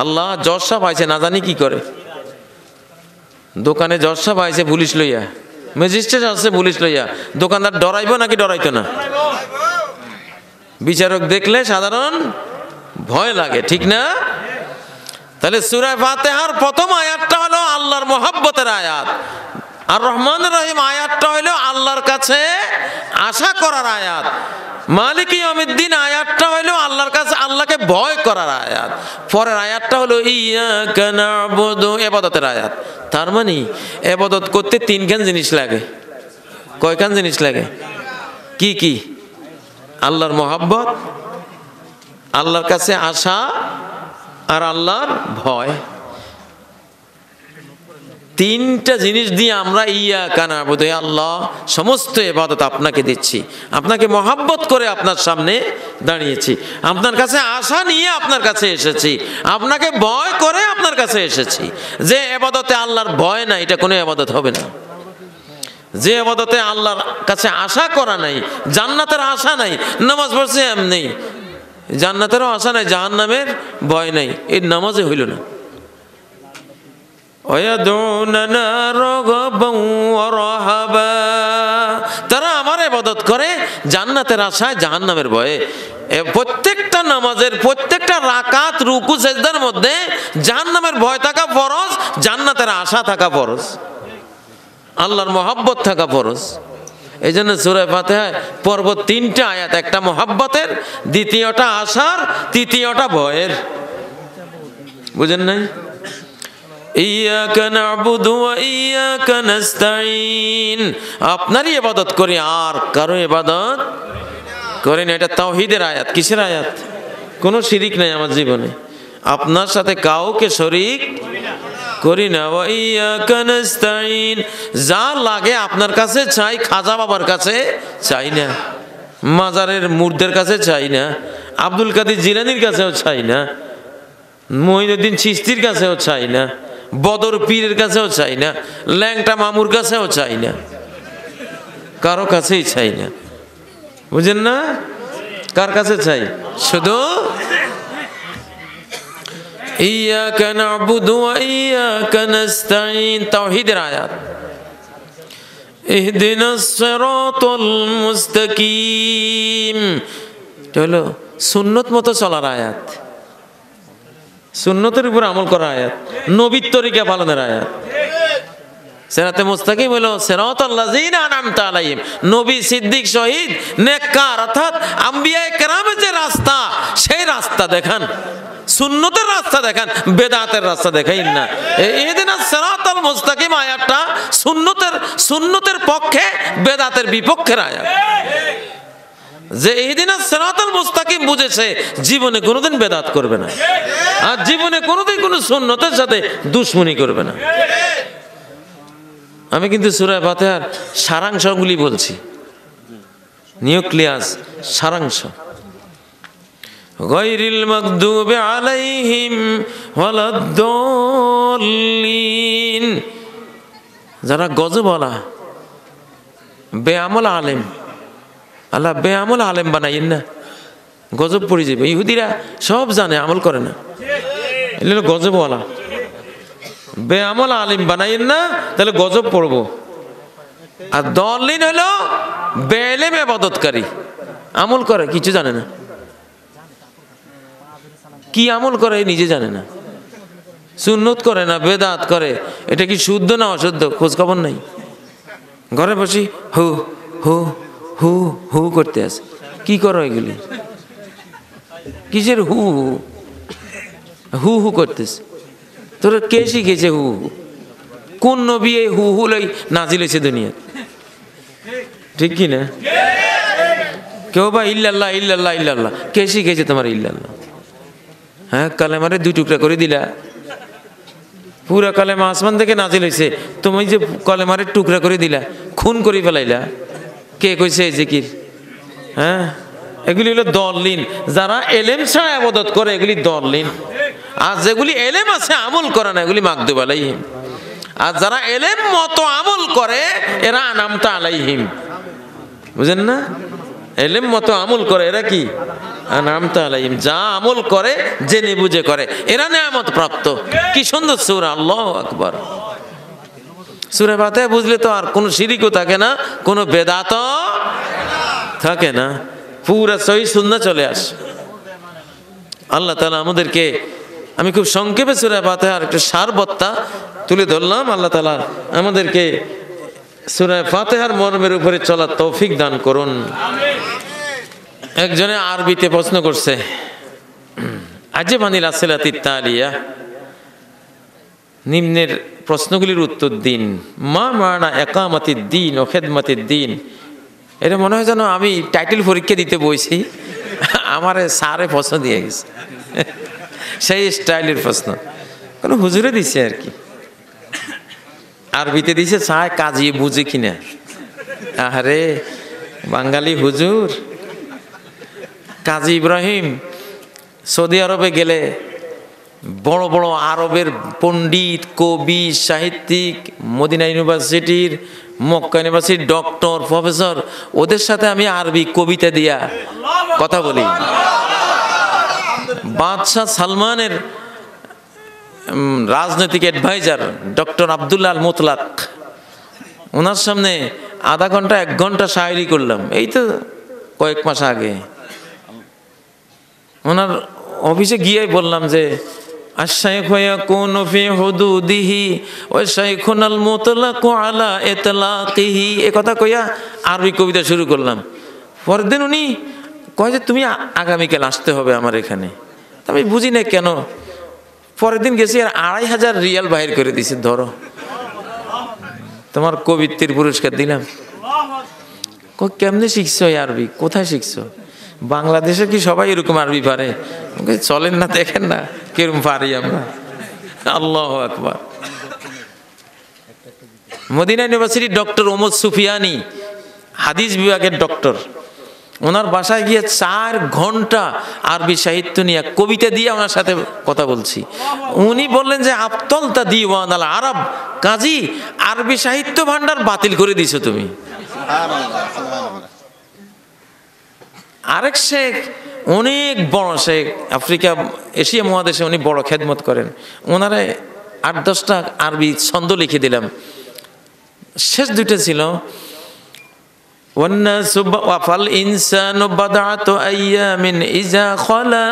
আল্লাহ জজ সাহেব আইছে না জানি কি করে, দোকানে জজ সাহেব আইছে পুলিশ লইয়া, ম্যাজিস্ট্রেট আসছে পুলিশ লইয়া, দোকানদার ডরাইব নাকি ডরাইতো না? বিচারক দেখলে সাধারণ ভয় লাগে, ঠিক না? তাহলে সূরা ফাতিহার প্রথম আয়াতটা হলো আল্লাহর মোহাব্বতের আয়াত, আর রহমান রহিম আয়াতটা হলো আল্লাহর কাছে আশা করার আয়াত। মালিক ইয়াউমিদ্দিন আয়াতটা হলো আল্লাহর কাছে আল্লাহকে ভয় করার আয়াত। পরের আয়াতটা হলো ইয়াকা না'বুদু, ইবাদতের আয়াত। তার মানে ইবাদত করতে 3খান জিনিস লাগে। কয়খান জিনিস লাগে? কি কি? আল্লাহর মোহাব্বত, আল্লাহর কাছে আশা, আর আল্লাহর ভয়। 3টা জিনিস দিয়ে আমরা ইয়াকা না'বুদু, আল্লাহ সমস্ত ইবাদত আপনাকে দিচ্ছি, আপনাকে মহব্বত করে আপনার সামনে দাঁড়িয়েছি, আপনার কাছে আশা নিয়ে আপনার কাছে এসেছি, আপনাকে ভয় করে আপনার কাছে এসেছি। যে ইবাদতে আল্লাহর ভয় নাই এটা কোনো ইবাদত হবে না। যে ইবাদতে আল্লাহর কাছে আশা করা নাই, জান্নাতের আশা নাই, নামাজ পড়ছে এমনি, জান্নাতেরও আশা নাই, জাহান্নামের ভয় নাই, এই নামাজে হইল না। তারা আমার ইবাদত করে জান্নাতের আশায়, জাহান্নামের ভয়ে। প্রত্যেকটা নামাজের প্রত্যেকটা রাকাত, রুকু, সেজদার মধ্যে জাহান্নামের ভয় থাকা ফরজ, জান্নাতের আশা থাকা ফরজ, আল্লাহর মোহাব্বত থাকা ফরজ। এই জন্য সূরা ফাতিহায় পর্বত 3টা আয়াত, একটা মোহাব্বতের, দ্বিতীয়টা আশার, তৃতীয়টা ভয়ের। বুঝেন নাই? ইয়াকা না'বুদু ওয়া ইয়াকা নাস্তাঈন, আপনারই ইবাদত করি আর কারো ইবাদত করি না। এটা তাওহীদের আয়াত। কিসের আয়াত? কোনো শিরিক নাই আমার জীবনে, আপনার সাথে কাউকে শরীক করি না। ওয়া ইয়াকা নাস্তাঈন, যা লাগে আপনার কাছে চাই, খাজা বাবার কাছে চাই না, মাজারের মুর্দের কাছে চাই না, আব্দুল কাদের জিলানীর কাছেও চাই না, মঈনুদ্দিন চিশতির কাছেও চাই না, বদর পীরের কাছেও চাই না, ল্যাংটা মামুর কাছেও চাই না, কারো কাছেই চাই না। বুঝেন না? কার কাছে চাই? শুধু ইয়াকা না'বুদু ওয়া ইয়াকা নাস্তাঈন, তাওহীদের আয়াত। ইহদিনাস সিরাতাল মুস্তাকিম, এটা হলো সুন্নত মতো চলার আয়াত, সুন্নতের উপর আমল করা আয়াত, নবীর তরিকা পালনের আয়াত। সিরাতে মুস্তাকিম হলো সিরাতাল লাযিনা আনআমতা আলাইহিম, নবী, সিদ্দিক, শহীদ, নেককার অর্থাৎ আম্বিয়ায়ে কেরামের যে রাস্তা, সেই রাস্তা দেখান। সুন্নতের রাস্তা দেখান, বেদাতের রাস্তা দেখাইন না। ইহদিনাস সিরাতাল মুস্তাকিম আয়াতটা সুন্নতের পক্ষে, বেদাতের বিপক্ষের আয়াত। যে ইহদিনাস সিরাতাল মুস্তাকিম বুঝেছে, জীবনে কোনোদিন বেদাত করবে না, আর জীবনে কোনোদিন কোনো সুন্নতের সাথে দুশমনি করবে না। আমি কিন্তু সূরা ফাতিহার সারাংশগুলি বলছি, নিউক্লিয়াস সারাংশ। গায়রিল মাগদুবি আলাইহিম ওয়ালাদ-দাল্লিন, যারা গজবওয়ালা, বেআমল আলেম, আল্লাহ বেআমল আলেম বানাইন না, গজব পড়ে যাবে। ইহুদিরা সব জানে, আমল করে না, এগুলো গজবওয়ালা। বেআমল আলিম বানাইন না, তাহলে গজব পড়বো। আর দলিন হলো বেলেম ইবাদতকারী, আমল করে কিছু জানে না, কি আমল করে নিজে জানে না, সুন্নত করে না, বেদাত করে। এটা কি শুদ্ধ না অশুদ্ধ খোঁজ খবর নাই, ঘরে বসি হু হু হু হু করতে আছে। কি করো এগুলি? কিসের হু হু হু হু করতেছে? তোরা কে শিখেছে হু হু? কোন নবী এই হু হু লাই নাজিল হয়েছে দুনিয়া? ঠিক কি না? কেউ বা ইল্লাল্লাহ ইল্লাল্লাহ ইল্লাল্লাহ, কে শিখেছে তোমার ইল্লাল্লাহ? হ্যাঁ, কালেমারে দুই টুকরা করে দিলা, পুরা কালেমা আসমান থেকে নাজিল হয়েছে, তুমি যে কালেমারে টুকরা করে দিলা, খুন করে ফেলাইলা, কে কইছে এই জিকির? হ্যাঁ, এগুলি হলো দলিন। যারা এলেম ছাড়া ইবাদত করে এগুলি দলিন, আর যেগুলি এলেম আছে আমল করে না এগুলি মাগদুব আলাইহিম। আর যারা এলেম মতো আমল করে এরা আনআমতা আলাইহিম। বুঝেন না? এলেম মতো আমল করে এরা কি? আনআমতা আলাইহিম। যা আমল করে, জেনে বুঝে করে, এরা নেয়ামত প্রাপ্ত। কি সুন্দর সূরা, আল্লাহু আকবার। সূরা ফাতিহা বুঝলে তো আর কোনো শিরিকও থাকে না, কোনো বেদাতও থাকে না, পুরা সহিহ সুন্নাহ চলে আসে। আল্লাহ তাআলা আমাদেরকে, আমি খুব সংক্ষেপে সূরা ফাতিহার একটা সারবত্তা তুলে ধরলাম। আল্লাহ তাআলা আমাদেরকে সূরা ফাতিহার মর্মের উপরে চলার তৌফিক দান করুন। একজনে আরবিতে প্রশ্ন করছে, আজবানিল আসলাতিত তালিয়া, নিম্নের প্রশ্নগুলির উত্তর দিন। মা মানা ইকামাতিদ দ্বীন ও খিদমাতিদ দ্বীন। এটা মনে হয় যেন আমি টাইটেল পরীক্ষা দিতে বইছি, আমারে স্যারে প্রশ্ন দিয়ে গেছে, সেই স্টাইলের প্রশ্ন, কোনো হুজুরে দিছে আর কি, আরবিতে দিছে, চায় কাজিয়ে বুঝে কিনা। আরে বাঙালি হুজুর। কাজী ইব্রাহিম সৌদি আরবে গেলে বড় বড় আরবের পণ্ডিত, কবি, সাহিত্যিক, মদিনা ইউনিভার্সিটির, মক্কা ইউনিভার্সিটির ডক্টর, প্রফেসর, ওদের সাথে আমি আরবি কবিতা দিয়া কথা বলি। বাদশাহ সালমানের রাজনৈতিক অ্যাডভাইজার ডক্টর আব্দুল্লাহ আল মুতলাক, ওনার সামনে আধা ঘন্টা 1 ঘন্টা শায়রি করলাম, এই তো কয়েক মাস আগে। ওনার অফিসে গিয়ে বললাম যে আশ-শাইখু ইয়াকুনু ফি হুদুদিহি ওয়া শাইখুনাল মুতলাকু আলা ইতলাকিহি, এ কথা কইয়া আরবি কবিতা শুরু করলাম। পরের দিন উনি কয় যে তুমি আগামীকাল আসতে হবে আমার এখানে। আমি বুঝি না কেন। পরের দিন গেছি আর 2500 রিয়াল বাহির করে দিছি, ধরো তোমার কবিত্বের পুরস্কার দিলাম। কেমনে শিখছো এই আরবি? কোথায় শিখছো? বাংলাদেশে কি সবাই এরকম আরবি পারে? চলেন না, দেখেন না কিরকম পারি আমরা। আল্লাহু আকবার। মদিনা ইউনিভার্সিটির ডক্টর ওমর সুফিয়ানি, হাদিস বিভাগের ডক্টর, ওনার বাসায় গিয়ে 4 ঘন্টা আরবি সাহিত্য নিয়ে কবিতা দিয়ে ওনার সাথে কথা বলছি। উনি বললেন যে আফতলতা দিওয়ান আল আরব, কাজী আরবি সাহিত্য ভান্ডার বাতিল করে দিছো তুমি। আরেক শেখ, অনেক বড় শেখ, আফ্রিকা এশিয়া মহাদেশে উনি বড় খেদমত করেন, ওনারে 8-10টা আরবি ছন্দ লিখে দিলাম। শেষ দুইটা ছিল ওয়াফাল ইনসানু বাদআতু আইয়ামিন ইজা খালা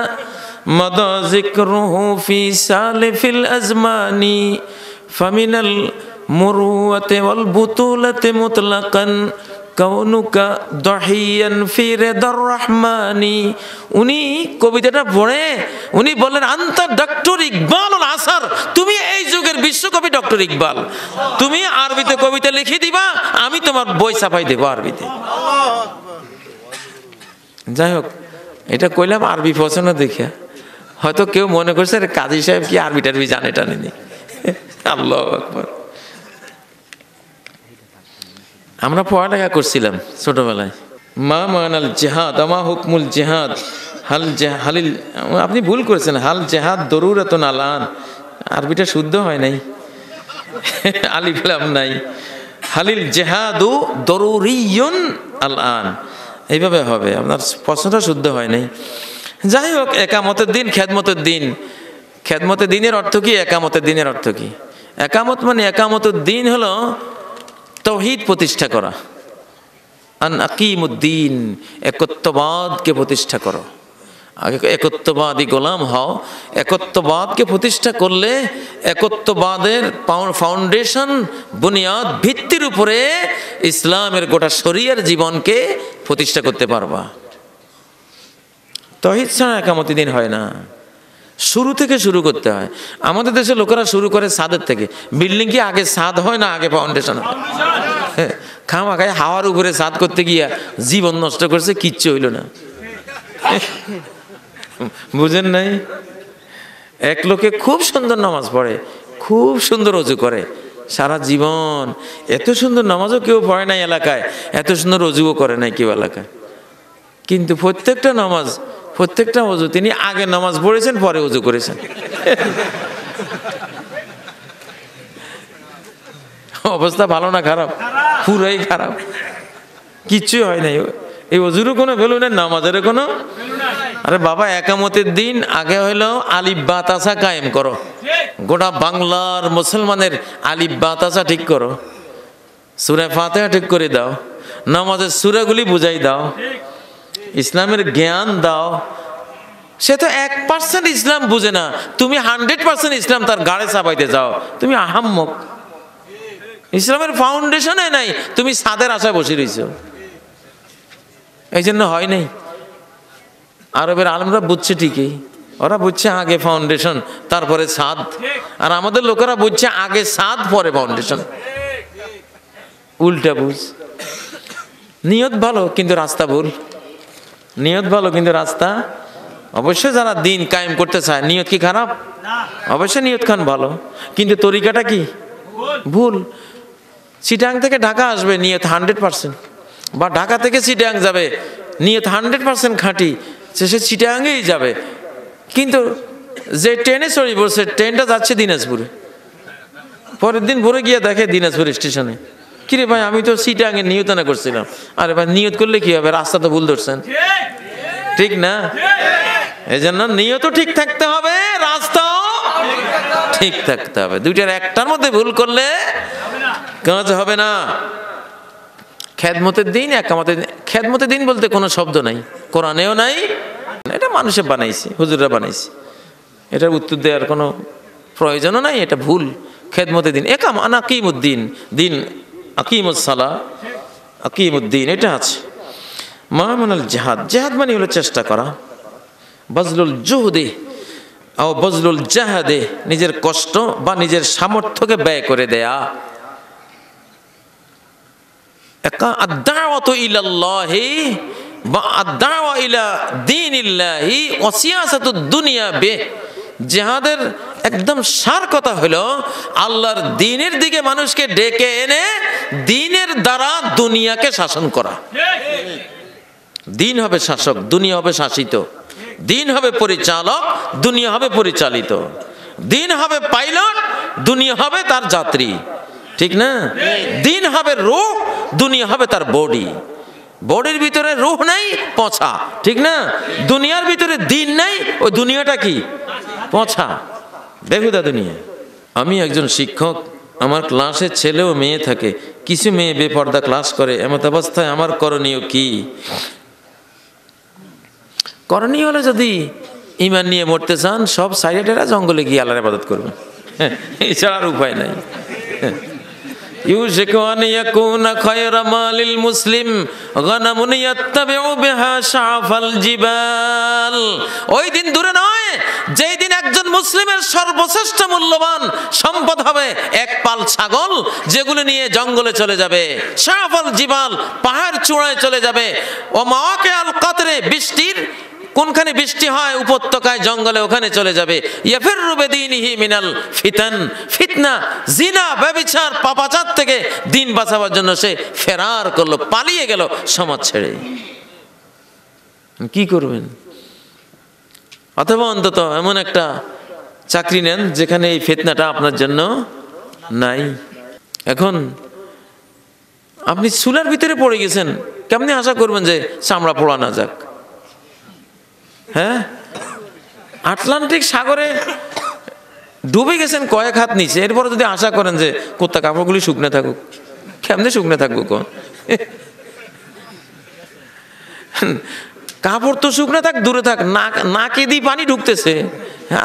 মাদা যিকরুহু ফি সালিফিল আজমানি ফামিনাল মুরুয়াতে ওয়াল বুতুলাতে মুতলাকান কাউনুকা দাহিয়ান ফি রিদার রহমানি। উনি কবিতাটা পড়ে উনি বললেন আনতা ডক্টর ইকবালুল আসার, তুমি এই যুগের বিশ্বকবি ডক্টর ইকবাল, তুমি আরবিতে কবিতা লিখে দিবা, আমি তোমার বই ছাপাই দেবো আরবিতে। যাই হোক, এটা কইলাম আরবি পছন্দ দেখে হয়তো কেউ মনে করছে কাজী সাহেব কি আরবি টারবি জানে টানেনি। আল্লাহু আকবার। আমরা পড়ালেখা করছিলাম ছোটবেলায়, মা মানাল জিহাদ আমা হুকমুল জিহাদ হালিল, আপনি ভুল করেছেন, হাল জেহাদ দরুরাতুন আলান, আরবিটা শুদ্ধ হয় নাই, আলিফ লাম নাই, হালিল জেহাদু দরুরিয়ুন আলান, এইভাবে হবে, আপনার প্রশ্নটা শুদ্ধ হয় নাই। যাই হোক, একামতের দিন খেদমতের দিন, খেদমতের দিনের অর্থ কি, একামতের দিনের অর্থ কি? একামত মানে একামতের দিন হলো তাওহীদ প্রতিষ্ঠা করা, আন আকিমুদ্দিন, একত্ববাদকে প্রতিষ্ঠা করো, আগে একত্ববাদী গোলাম হও। একত্ববাদকে প্রতিষ্ঠা করলে একত্ববাদের ফাউন্ডেশন, বুনিয়াদ, ভিত্তির উপরে ইসলামের গোটা শরিয়ার জীবনকে প্রতিষ্ঠা করতে পারবা। তাওহীদ ছাড়া একামতি দিন হয় না, শুরু থেকে শুরু করতে হয়। আমাদের দেশে লোকেরা শুরু করে ছাদের থেকে। বিল্ডিং কি আগে ছাদ হয় না আগে ফাউন্ডেশন হয়? খামাখায় হাওয়ার উপরে ছাদ করতে গিয়া জীবন নষ্ট করছে, কিচ্ছু হইল না। বুঝেন নাই? এক লোকে খুব সুন্দর নামাজ পড়ে, খুব সুন্দর ওযু করে সারা জীবন, এত সুন্দর নামাজও কেউ পড়ে নাই এলাকায়, এত সুন্দর ওযুও করে নাই কেউ এলাকায়, কিন্তু প্রত্যেকটা নামাজ, প্রত্যেকটা ওযু তিনি আগে নামাজ পড়েছেন, পরে ওযু করেছেন। অবস্থা ভালো না খারাপ? পুরাই খারাপ, কিচ্ছুই হয় নাই। এই ওযুরও কোনো ভ্যালু নেই, নামাজেরও কোনো। আরে বাবা, একামতের দিন আগে হইলো আলিফ বা তাসা কায়েম করো, গোটা বাংলার মুসলমানের আলিফ বা তাসা ঠিক করো, সূরা ফাতিহা ঠিক করে দাও, নামাজের সূরাগুলি বুঝাই দাও, ইসলামের জ্ঞান দাও। সে তো 1% ইসলাম বুঝে না, তুমি 100% ইসলাম তার গাড়ে চাপাইতে যাও, তুমি আহাম্মক। ইসলামের ফাউন্ডেশনে নাই, তুমি ছাদের আশায় বসে রয়েছ, এই জন্য হয় নাই। আরবের আলেমরা বুঝছে ঠিকই, ওরা বুঝছে আগে ফাউন্ডেশন তারপরে ছাদ, আর আমাদের লোকেরা বুঝছে আগে ছাদ পরে ফাউন্ডেশন, উল্টা বুঝ। নিয়ত ভালো কিন্তু রাস্তা ভুল, নিয়ত ভালো কিন্তু রাস্তা। অবশ্যই যারা দিন কায়েম করতে চায়, নিয়ত কি খারাপ? অবশ্যই নিয়ত খান ভালো, কিন্তু তরিকাটা কি ভুল। চিটাং থেকে ঢাকা আসবে, নিয়ত 100%, বা ঢাকা থেকে চিটাং যাবে, নিয়ত 100% খাঁটি, সে চিটাঙ্গেই যাবে, কিন্তু যে ট্রেনে চড়ি বলছে ট্রেনটা যাচ্ছে দিনাজপুরে, পরের দিন ভোরে গিয়ে দেখে দিনাজপুর স্টেশনে, কিরে ভাই আমি তো চিটাঙ্গে নিয়ত না করছিলাম। আরে ভাই, নিয়ত করলে কি হবে, রাস্তা তো ভুল ধরছেন, ঠিক না? এই জন্য নিয়তও ঠিক থাকতে হবে, রাস্তাও ঠিক থাকতে হবে, দুইটার একটার মধ্যে ভুল করলে কাজ হবে না। খেদমতের দিন, একামতের দিন, খেদমতের দিন বলতে কোনো শব্দ নাই, কোরআনেও নাই, এটা মানুষে বানাইছে, হুজুররা বানাইছে, এটার উত্তর দেওয়ার কোনো প্রয়োজনও নাই, এটা ভুল। খেদমতের দিন একাম আকিমুদ্দিন, দিন আকিমুস সালাহ, আকিমুদ্দিন, এটা আছে। মা মানাল জিহাদ, জিহাদ মানে হলো চেষ্টা করা, বজলুল জুহদে ও বজলুল জাহাদে, নিজের কষ্ট বা নিজের সামর্থ্যকে ব্যয় করে দেয়া। আদ-দাওয়াতু ইলাল্লাহি বা আদ-দাওয়া ইলা দীনিল্লাহি ওয়া সিয়াসাতুদ দুনিয়া বিহ, জিহাদের একদম সার কথা হলো আল্লাহর দ্বীনের দিকে মানুষকে ডেকে এনে দ্বীনের দ্বারা দুনিয়াকে শাসন করা। দ্বীন হবে শাসক, দুনিয়া হবে শাসিত, দ্বীন হবে পরিচালক, দুনিয়া হবে পরিচালিত, দ্বীন হবে পাইলট, দুনিয়া হবে তার যাত্রী, ঠিক না? দ্বীন হবে রূহ, দুনিয়া হবে তার বডি, বডির ভিতরে রূহ নাই, পচা, ঠিক না? দুনিয়ার ভিতরে দ্বীন নাই, ওই দুনিয়াটা কি? পচা, বেহুদা দুনিয়া। আমি একজন শিক্ষক, আমার ক্লাসে ছেলে ও মেয়ে থাকে, কিছু মেয়ে বেপর্দা ক্লাস করে, এমত অবস্থায় আমার করণীয় কি? করণীয় হলে যদি ঈমান নিয়ে মরতে চান, সব সাইডেরা জঙ্গলে গিয়ে আল্লাহর ইবাদত করবেন, এছাড়া আর উপায় নাই। ইউশিকু আন ইয়াকুনা খায়রা মালিল মুসলিম গানামুন ইয়াত্তাবিউ বিহা শাফাল জিবাল। ওই দিন দূরে নয় যেই দিন একজন মুসলিমের সর্বশ্রেষ্ঠ মূল্যবান সম্পদ হবে এক পাল ছাগল, যেগুলো নিয়ে জঙ্গলে চলে যাবে, শাফাল জিবাল পাহাড় চূড়ায় চলে যাবে, ও মাওয়াকিআল কাতরে বৃষ্টির কোনখানে বৃষ্টি হয় উপত্যকায় জঙ্গলে ওখানে চলে যাবে। ইয়াফিরু বিদীনিহি মিনাল ফিতান, ফিতনা জিনা ব্যভিচার পাপাচার থেকে দিন বাঁচাবার জন্য সে ফেরার করলো, পালিয়ে গেল সমাজ ছেড়ে। কি করবেন? অথবা অন্তত এমন একটা চাকরি নেন যেখানে এই ফিতনাটা আপনার জন্য নাই। এখন আপনি চুলার ভিতরে পড়ে গেছেন, কেমনি আশা করবেন যে চামড়া পোড়া না যাক? হ্যাঁ, আটলান্টিক সাগরে ডুবে গেছেন কয়েক হাত নিচে, এরপরে যদি আশা করেন যে কোথা কাপড়গুলি শুকনো থাকুক, কেমনে শুকনো থাকবো কোন? কাপড় তো শুকনো থাক, দূরে থাক, নাকে দিয়ে পানি ঢুকতেছে,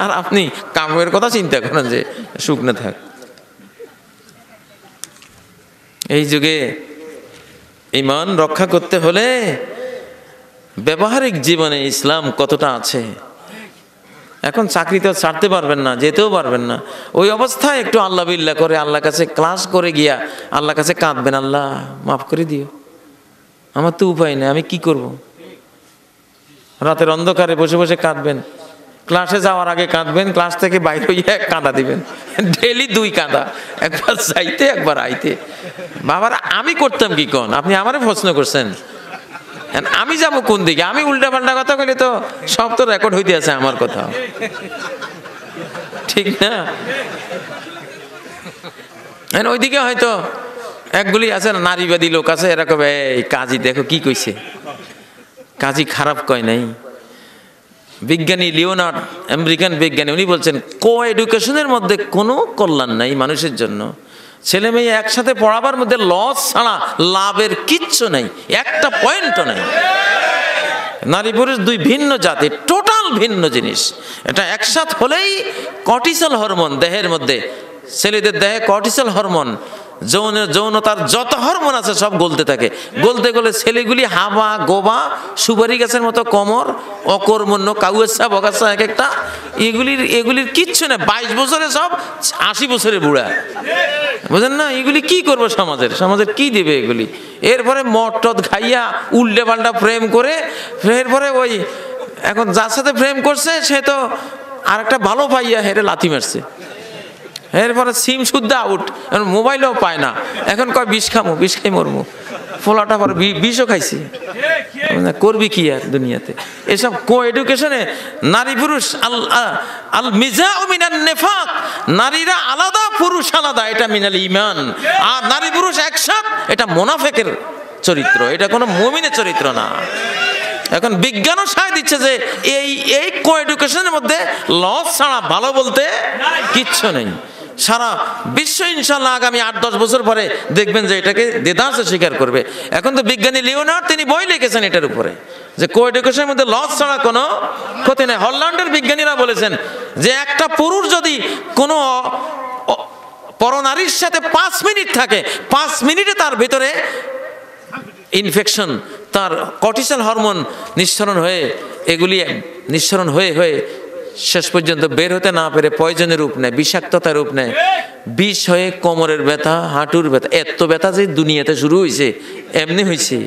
আর আপনি কাপড়ের কথা চিন্তা করেন যে শুকনো থাক। এই যুগে ঈমান রক্ষা করতে হলে ব্যবহারিক জীবনে ইসলাম কতটা আছে। এখন চাকরিতে ছাড়তে পারবেন না, যেতেও পারবেন না, ওই অবস্থায় একটু আল্লাহ বিল্লাহ করে আল্লাহর কাছে ক্লাস করে গিয়া আল্লাহর কাছে কাঁদবেন, আল্লাহ মাফ করে দিও, আমার তো উপায় নেই, আমি কি করব? রাতের অন্ধকারে বসে বসে কাঁদবেন, ক্লাসে যাওয়ার আগে কাঁদবেন, ক্লাস থেকে বাইরে হইয়া কাঁদা দিবেন, ডেলি 2 কাঁদা, একবার যাইতে একবার আইতে। বাবার আমি করতাম কি কোন? আপনি আমারে প্রশ্ন করছেন, আমি যাবো কোন দিকে? আমি উল্টা পাল্টা কথা কইলে তো সব তো রেকর্ড হইতে আছে আমার কথা, ঠিক না? ওইদিকে হয়তো একগুলি আছে না নারীবাদী লোক আছে, এরকম এই কাজী দেখো কি কইছে, কাজী খারাপ কয় নাই। বিজ্ঞানী লিওনার্ড, আমেরিকান বিজ্ঞানী, উনি বলছেন কো এডুকেশনের মধ্যে কোনো কল্যাণ নাই মানুষের জন্য। ছেলে মেয়ে একসাথে পড়াবার মধ্যে লস ছাড়া লাভের কিচ্ছু নাই, একটা পয়েন্টও নাই। নারী পুরুষ 2 ভিন্ন জাতি, টোটাল ভিন্ন জিনিস। এটা একসাথ হলেই কর্টিসল হরমোন দেহের মধ্যে, ছেলেদের দেহে কর্টিসল হরমোন, যৌনতার যত হরমোন আছে সব গলতে থাকে, গলতে গেলে ছেলেগুলি হাবা গোবা সুপারি গাছের মতো কোমর, অকর্মণ্য, কাউয়েসা বগাসা এক একটা, এগুলির কিচ্ছু না। 22 বছরে সব 80 বছরে বুড়া, বুঝেন না? এগুলি কি করবো সমাজের কি দেবে এগুলি? এরপরে মদ টদ খাইয়া উল্টে পাল্টা প্রেম করে, এরপরে ওই এখন যার সাথে প্রেম করছে সে তো আর একটা ভালো পাইয়া হেরে লাথি মারছে, এরপরে সিম শুদ্ধ আউট, মোবাইলও পায় না, এখন কয় বিষ খাই মরমু, ফোলাটা পরে বিষও খাইছি, করবি কি আর দুনিয়াতে? এসব কো এডুকেশনে নারী পুরুষ আল মিজাউ মিনান নিফাক, নারীরা আলাদা পুরুষ আলাদা, এটা মিনাল ঈমান। আর নারী পুরুষ একসাথে, এটা মুনাফিকের চরিত্র, এটা কোনো মুমিনের চরিত্র না। এখন বিজ্ঞানও সায় দিচ্ছে যে এই কো এডুকেশনের মধ্যে লস ছাড়া ভালো বলতে কিচ্ছু নেই। সারা বিশ্ব ইনশাল্লাহ আগামী 8-10 বছর পরে দেখবেন যে এটাকে দেদারসে স্বীকার করবে। এখন তো বিজ্ঞানী লিওনার্ড তিনি বই লিখেছেন এটার উপরে যে কো এডুকেশনের মধ্যে লস ছাড়া কোনো ক্ষতি নেই। হল্যান্ডের বিজ্ঞানীরা বলেছেন যে একটা পুরুষ যদি কোনো পরনারীর সাথে 5 মিনিট থাকে, 5 মিনিটে তার ভিতরে ইনফেকশন, তার কর্টিসল হরমোন নিঃসরণ হয়ে, এগুলি নিঃসরণ হয়ে শেষ পর্যন্ত বের হতে না পেরে পয়জনের রূপ নেয়, বিষাক্ততার রূপ নেয়, বিষ হয়ে কোমরের ব্যথা, হাঁটুর ব্যথা, এত ব্যথা যে দুনিয়াতে শুরু হয়েছে, এমনি হয়েছে।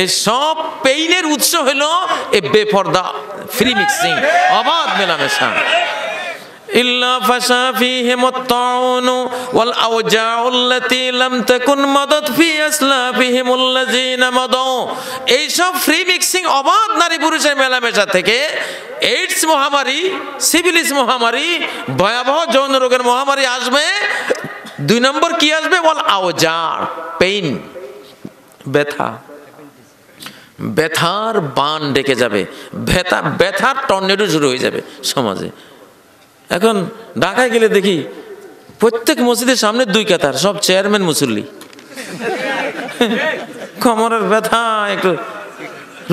এই সব পেইনের উৎস হলো এই বেপরদা ফ্রি মিক্সিং, অবাধ মেলামেশা। ইল্লা ফাশা ফীহিমুত তাউনু ওয়াল আওজাউল্লাতী লাম তাকুন মাদাত ফি আসলাফিহিমুল্লাযীনা মাদাউ। এই সব ফ্রি মিক্সিং, অবাধ নারী পুরুষের মেলামেশা থেকে এইডস মহামারী, সিফিলিস মহামারী, ভয়াবহ যৌন রোগের মহামারী আসবে। 2 নম্বর কি আসবে? ওয়াল আওজার, পেইন, ব্যথার বান ডেকে যাবে, ব্যথার টর্নেডো শুরু হয়ে যাবে সমাজে। এখন ঢাকায় গেলে দেখি প্রত্যেক মসজিদের সামনে 2 কাতার, সব চেয়ারম্যান মুসল্লি, কোমরের ব্যথা, একটু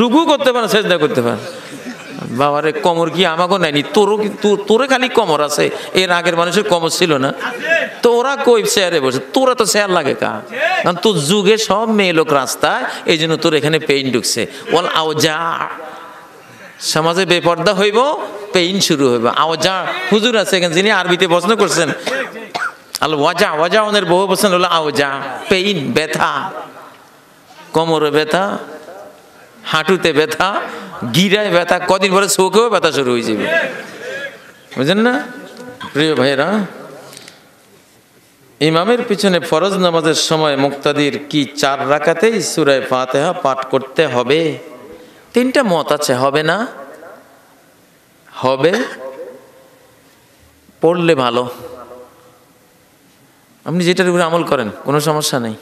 রুকু করতে পারে, সেজদা করতে পারে, বাবারে কোমর কি আমাকেও নেয়নি, তোরে খালি কোমর আছে, এর আগের মানুষের কোমর ছিল না। তো ওরা কই চেয়ারে বসে, তোরা তো চেয়ার লাগে কারণ তোর যুগে সব মেয়ে লোক রাস্তায়, এই জন্য তোর এখানে পেইন ঢুকছে। ওয়াল আওজা, সমাজে বেপর্দা হইব, পেইন শুরু হইব। আওজা হুজুর আছে এখানে, যিনি আরবিতে প্রশ্ন করছেন। আল ওয়াজা, ওয়াজা ওনের বহু বছর হলো আওজা, পেইন, ব্যথা, কোমরে ব্যথা, হাঁটুতে ব্যথা, গিরায় ব্যথা, কদিন পরে চোখেও ব্যথা শুরু হয়ে যাবে, বুঝলেন না প্রিয় ভাইরা? ইমামের পিছনে ফরজ নামাজের সময় মুক্তাদির কি 4 রাকাতেই সূরা ফাতিহা পাঠ করতে হবে? 3টা মত আছে, হবে না, হবে, পড়লে ভালো। আপনি যেটার উপরে আমল করেন কোনো সমস্যা নেই,